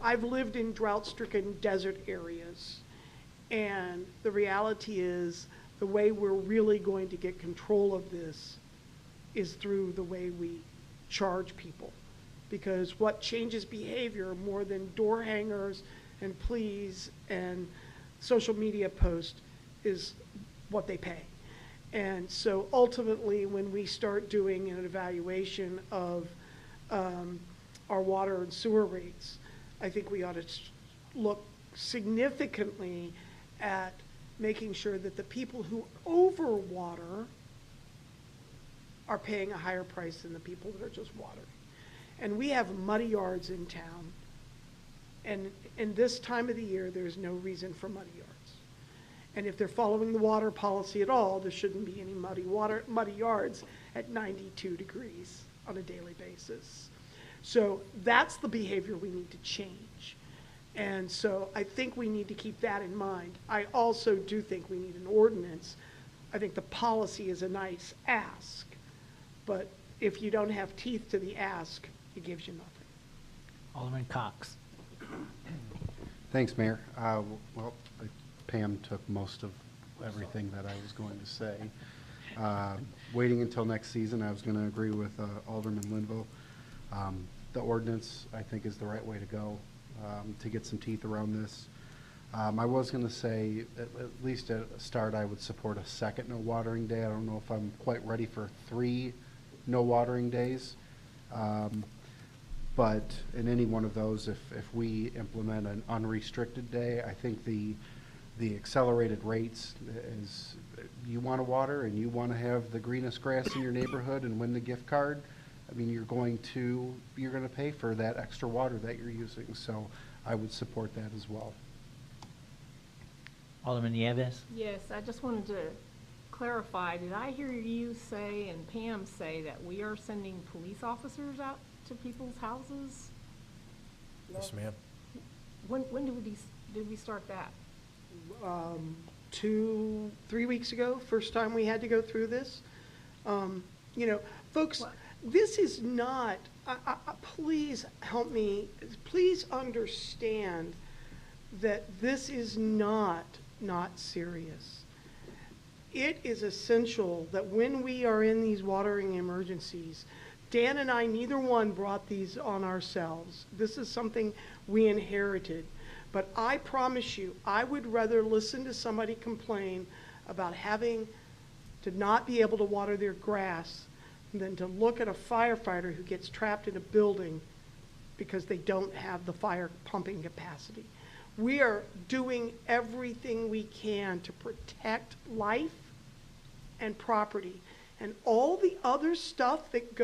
I've lived in drought-stricken desert areas, and the reality is the way we're really going to get control of this is through the way we charge people. Because what changes behavior more than door hangers and pleas and social media posts is what they pay. And so ultimately, when we start doing an evaluation of our water and sewer rates, I think we ought to look significantly at making sure that the people who overwater are paying a higher price than the people that are just watering. And we have muddy yards in town. And in this time of the year, there's no reason for muddy yards. And if they're following the water policy at all, there shouldn't be any muddy yards at 92 degrees on a daily basis. So that's the behavior we need to change. And so I think we need to keep that in mind. I also do think we need an ordinance. I think the policy is a nice ask, but if you don't have teeth to the ask, it gives you nothing. Alderman Cox. Thanks, Mayor. Well, Pam took most of everything that I was going to say. Waiting until next season, I was going to agree with Alderman Linville. The ordinance, I think, is the right way to go to get some teeth around this. I was going to say, at least at a start, I would support a second no watering day. I don't know if I'm quite ready for 3 no watering days. But in any one of those, if we implement an unrestricted day, I think the accelerated rates is, you want to water and you want to have the greenest grass in your neighborhood and win the gift card, I mean, you're going to pay for that extra water that you're using. So I would support that as well. Alderman Nieves. Yes, I just wanted to clarify, did I hear you say and Pam say that we are sending police officers out to people's houses? Yes, ma'am. When did we start that? 2-3 weeks ago, first time we had to go through this. Folks, this is not, please help me, please understand that this is not serious. It is essential that when we are in these watering emergencies, Dan and I, neither one brought these on ourselves. This is something we inherited. But I promise you, I would rather listen to somebody complain about having to not be able to water their grass than to look at a firefighter who gets trapped in a building because they don't have the fire pumping capacity. We are doing everything we can to protect life and property. And all the other stuff that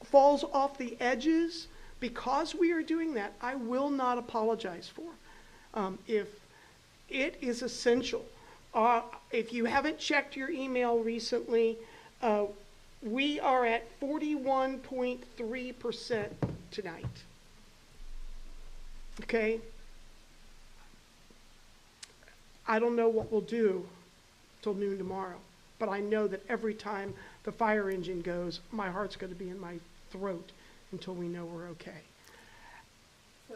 falls off the edges, because we are doing that, I will not apologize for. If it is essential, if you haven't checked your email recently, we are at 41.3% tonight. Okay? I don't know what we'll do till noon tomorrow, but I know that every time the fire engine goes, my heart's going to be in my throat until we know we're okay.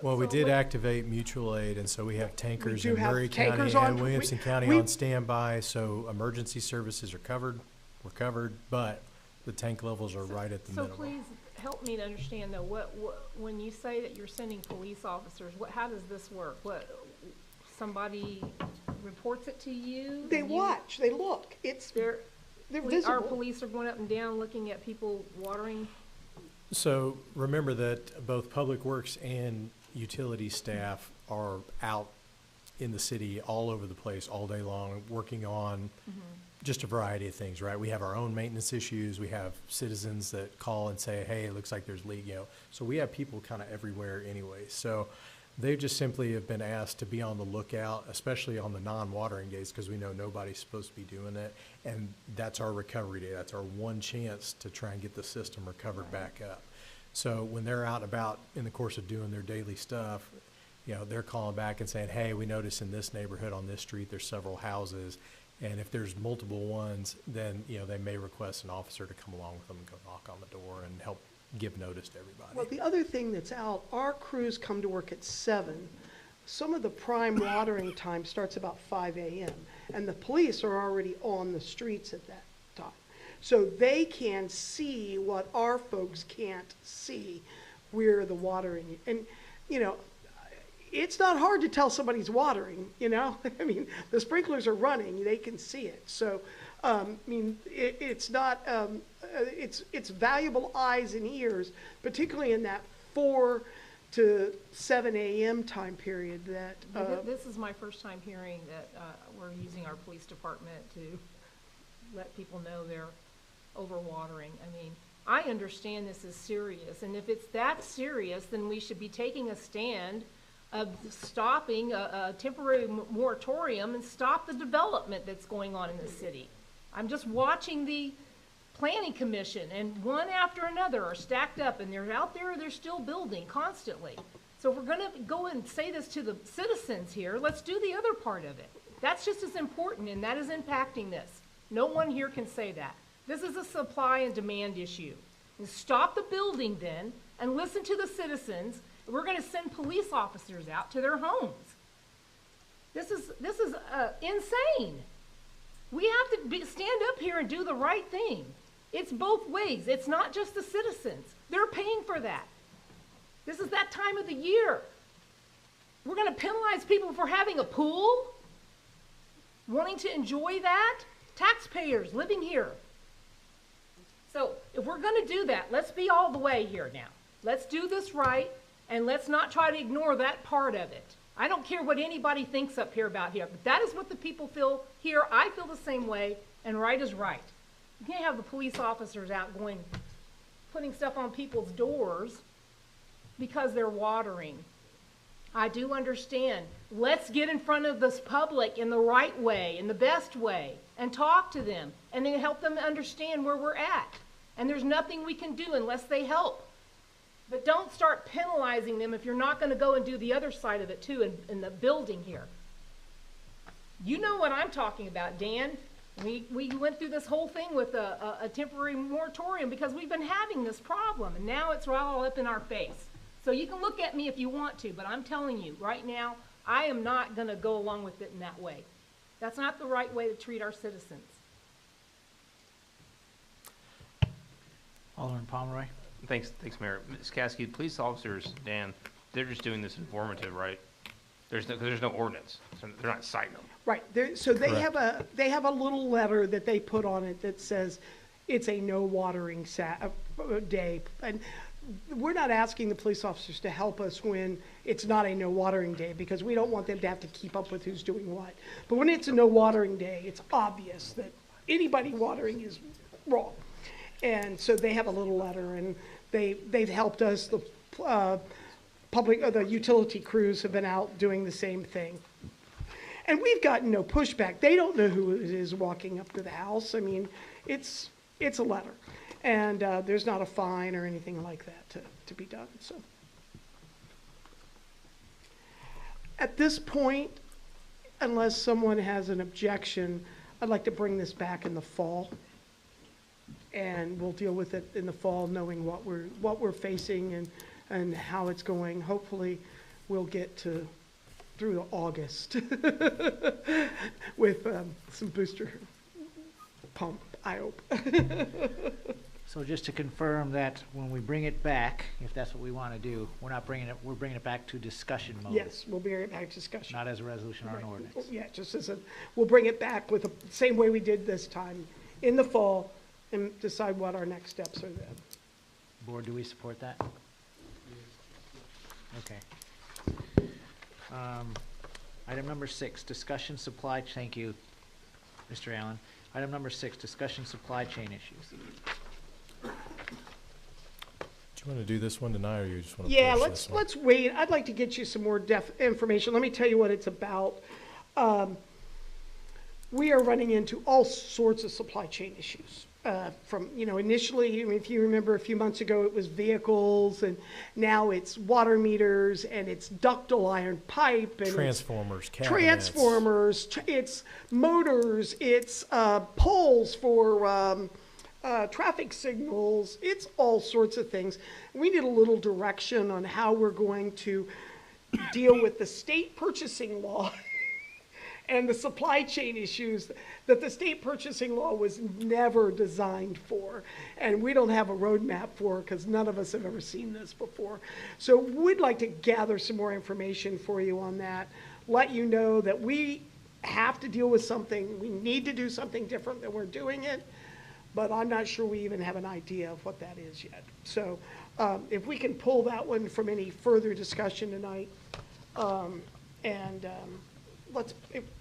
Well, we did activate mutual aid, and so we have tankers in Murray County and Williamson County on standby, so emergency services are covered. We're covered, but the tank levels are right at the minimum. So please help me to understand, though, when you say that you're sending police officers, how does this work? Somebody reports it to you? They watch, they look. They're visible. Our police are going up and down looking at people watering? So remember that both Public Works and utility staff are out in the city all over the place all day long working on just a variety of things, right? We have our own maintenance issues. We have citizens that call and say, hey, it looks like there's leak, So we have people kind of everywhere anyway. So They just simply have been asked to be on the lookout, especially on the non-watering days, because we know nobody's supposed to be doing it. And that's our recovery day. That's our one chance to try and get the system recovered back up. So when they're out and about in the course of doing their daily stuff, you know, they're calling back and saying, hey, we noticed in this neighborhood on this street, there's several houses. And if there's multiple ones, then, you know, they may request an officer to come along with them and go knock on the door and help give notice to everybody. Well, the other thing that's out, our crews come to work at 7. Some of the prime watering time starts about 5 a.m. And the police are already on the streets at that time. So they can see what our folks can't see, where the watering, and, you know, it's not hard to tell somebody's watering, you know? I mean, the sprinklers are running, they can see it. So, I mean, it's not, it's valuable eyes and ears, particularly in that 4 to 7 a.m. time period that. This is my first time hearing that we're using our police department to let people know they're overwatering. I mean, I understand this is serious, and if it's that serious, then we should be taking a stand of stopping a temporary moratorium and stop the development that's going on in the city. I'm just watching the planning commission, and one after another are stacked up, and they're out there, they're still building constantly. So if we're gonna go and say this to the citizens here, let's do the other part of it. That's just as important, and that is impacting this. No one here can say that. This is a supply and demand issue. And stop the building then, and listen to the citizens. We're gonna send police officers out to their homes. This is insane. We have to stand up here and do the right thing. It's both ways. It's not just the citizens. They're paying for that. This is that time of the year. We're going to penalize people for having a pool, wanting to enjoy that. Taxpayers living here. So if we're going to do that, let's be all the way here now. Let's do this right, and let's not try to ignore that part of it. I don't care what anybody thinks up here about here, but that is what the people feel here. I feel the same way, and right is right. You can't have the police officers out going, putting stuff on people's doors because they're watering. I do understand. Let's get in front of this public in the right way, in the best way, and talk to them, and then help them understand where we're at. And there's nothing we can do unless they help. But don't start penalizing them if you're not going to go and do the other side of it too in the building here. You know what I'm talking about, Dan. We went through this whole thing with a temporary moratorium because we've been having this problem, and now it's all up in our face. So you can look at me if you want to, but I'm telling you, right now, I am not going to go along with it in that way. That's not the right way to treat our citizens. Alderman Pomeroy. Thanks, Mayor. Ms. Caskey, police officers, Dan, they're just doing this informative, right? There's no ordinance, so they're not citing them. Right, so they have a little letter that they put on it that says it's a no watering day. And we're not asking the police officers to help us when it's not a no watering day, because we don't want them to have to keep up with who's doing what. But when it's a no watering day, it's obvious that anybody watering is wrong. And so they have a little letter, and they've helped us. The the utility crews have been out doing the same thing. And we've gotten no pushback. They don't know who it is walking up to the house. I mean, it's a letter. And there's not a fine or anything like that to be done. So at this point, unless someone has an objection, I'd like to bring this back in the fall. And we'll deal with it in the fall, knowing what we're facing and how it's going. Hopefully, we'll get through August with some booster pump, I hope. So just to confirm that when we bring it back, if that's what we want to do, we're bringing it back to discussion mode. Yes, we'll bring it back to discussion. Not as a resolution or an ordinance. Yeah, just we'll bring it back with the same way we did this time in the fall, and decide what our next steps are then. Board, do we support that? Okay. Item number 6, discussion supply, thank you, Mr. Allen. Item number 6, discussion supply chain issues. you want to do this one tonight, or you just want to Yeah, push this one? let's wait. I'd like to get you some more information. Let me tell you what it's about. We are running into all sorts of supply chain issues. From, initially, if you remember a few months ago, it was vehicles, and now it's water meters, and it's ductile iron pipe, and Transformers, it's motors, it's poles for traffic signals, it's all sorts of things. We need a little direction on how we're going to deal with the state purchasing law and the supply chain issues that the state purchasing law was never designed for. And we don't have a roadmap for, because none of us have ever seen this before. So we'd like to gather some more information for you on that, let you know that we have to deal with something, we need to do something different than we're doing it, but I'm not sure we even have an idea of what that is yet. So if we can pull that one from any further discussion tonight,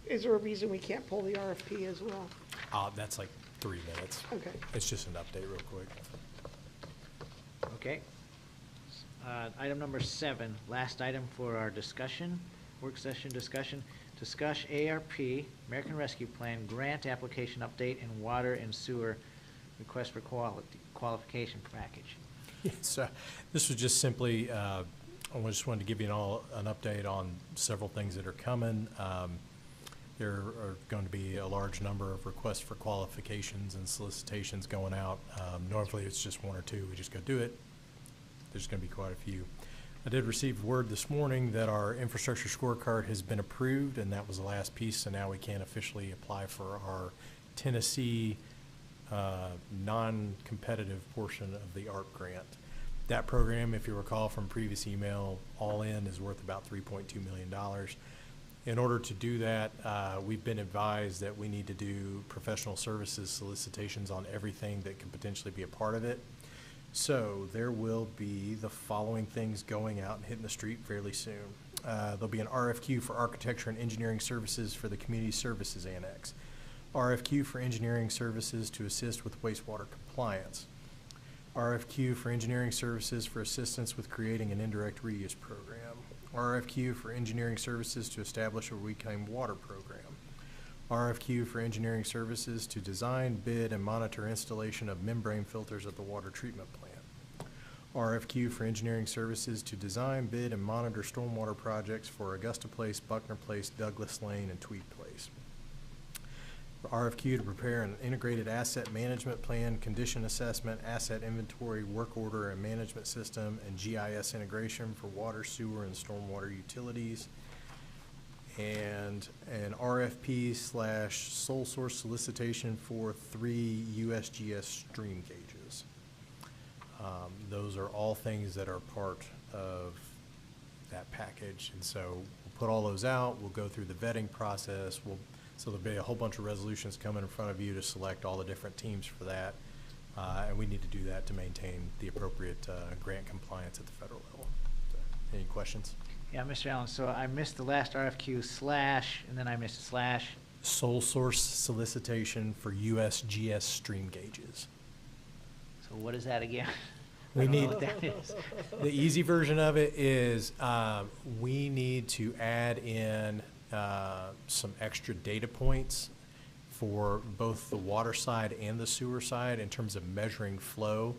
is there a reason we can't pull the RFP as well? That's like 3 minutes. Okay. It's just an update real quick. Okay. Item number 7, last item for our discussion, work session discussion. Discuss ARP, American Rescue Plan, grant application update and water and sewer request for qualification package. Yes, this was just simply, I just wanted to give you an update on several things that are coming. There are going to be a large number of requests for qualifications and solicitations going out. Normally it's just 1 or 2. We just go do it. There's going to be quite a few. I did receive word this morning that our infrastructure scorecard has been approved, and that was the last piece, so now we can officially apply for our Tennessee non-competitive portion of the ARP grant. That program, if you recall from previous email, all in is worth about $3.2 million. In order to do that, we've been advised that we need to do professional services solicitations on everything that could potentially be a part of it. So there will be the following things going out and hitting the street fairly soon. There'll be an RFQ for architecture and engineering services for the Community Services Annex. RFQ for engineering services to assist with wastewater compliance. RFQ for engineering services for assistance with creating an indirect reuse program. RFQ for engineering services to establish a reclaimed water program. RFQ for engineering services to design, bid, and monitor installation of membrane filters at the water treatment plant. RFQ for engineering services to design, bid, and monitor stormwater projects for Augusta Place, Buckner Place, Douglas Lane, and Tweed Place. RFQ to prepare an integrated asset management plan, condition assessment, asset inventory, work order and management system, and GIS integration for water, sewer, and stormwater utilities. And an RFP/sole source solicitation for 3 USGS stream gauges. Those are all things that are part of that package. And so we'll put all those out. We'll go through the vetting process. So there'll be a whole bunch of resolutions coming in front of you to select all the different teams for that. And we need to do that to maintain the appropriate grant compliance at the federal level. So, any questions? Yeah, Mr. Allen, so I missed the last RFQ / and then I missed / Sole source solicitation for USGS stream gauges. So what is that again? We need, what that is. The easy version of it is we need to add in some extra data points for both the water side and the sewer side in terms of measuring flow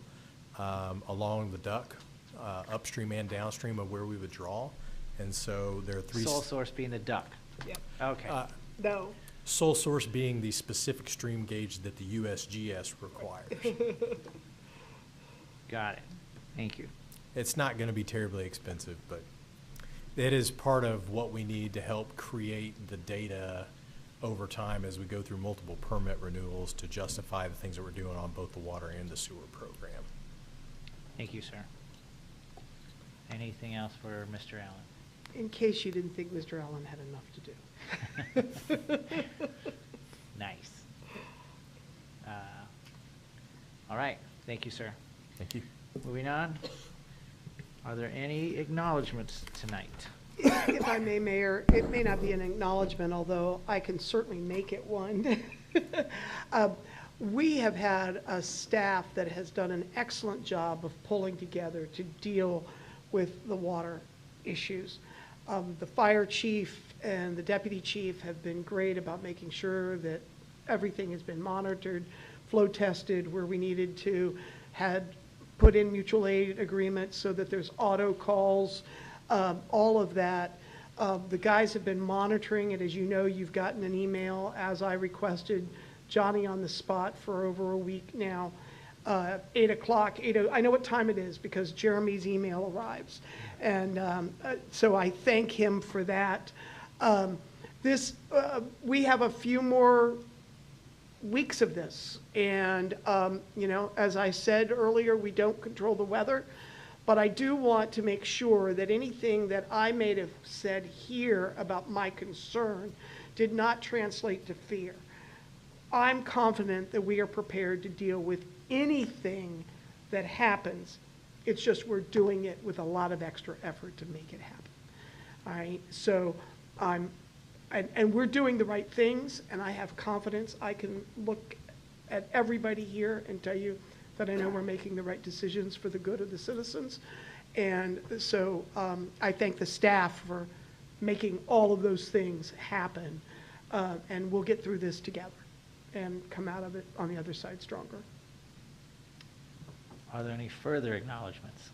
along the duct, upstream and downstream of where we would draw. And so there are 3... Sole source being the duct. Yep. Okay. No. Sole source being the specific stream gauge that the USGS requires. Got it. Thank you. It's not going to be terribly expensive, but it is part of what we need to help create the data over time as we go through multiple permit renewals to justify the things that we're doing on both the water and the sewer program. Thank you, sir. Anything else for Mr. Allen? In case you didn't think Mr. Allen had enough to do. Nice. All right. Thank you, sir. Thank you. Moving on. Are there any acknowledgments tonight? If I may, Mayor, it may not be an acknowledgement, although I can certainly make it one. we have had a staff that has done an excellent job of pulling together to deal with the water issues. The fire chief and the deputy chief have been great about making sure that everything has been monitored, flow tested where we needed to, had put in mutual aid agreements so that there's auto calls, all of that. The guys have been monitoring it. As you know, you've gotten an email, as I requested, Johnny on the spot for over a week now. 8 o'clock, I know what time it is because Jeremy's email arrives. And so I thank him for that. We have a few more weeks of this. And, you know, as I said earlier, we don't control the weather, but I do want to make sure that anything that I may have said here about my concern did not translate to fear. I'm confident that we are prepared to deal with anything that happens. It's just we're doing it with a lot of extra effort to make it happen. All right, so and we're doing the right things, and I have confidence. I can look at everybody here and tell you that I know we're making the right decisions for the good of the citizens. And so I thank the staff for making all of those things happen. And we'll get through this together and come out of it on the other side stronger. Are there any further acknowledgements?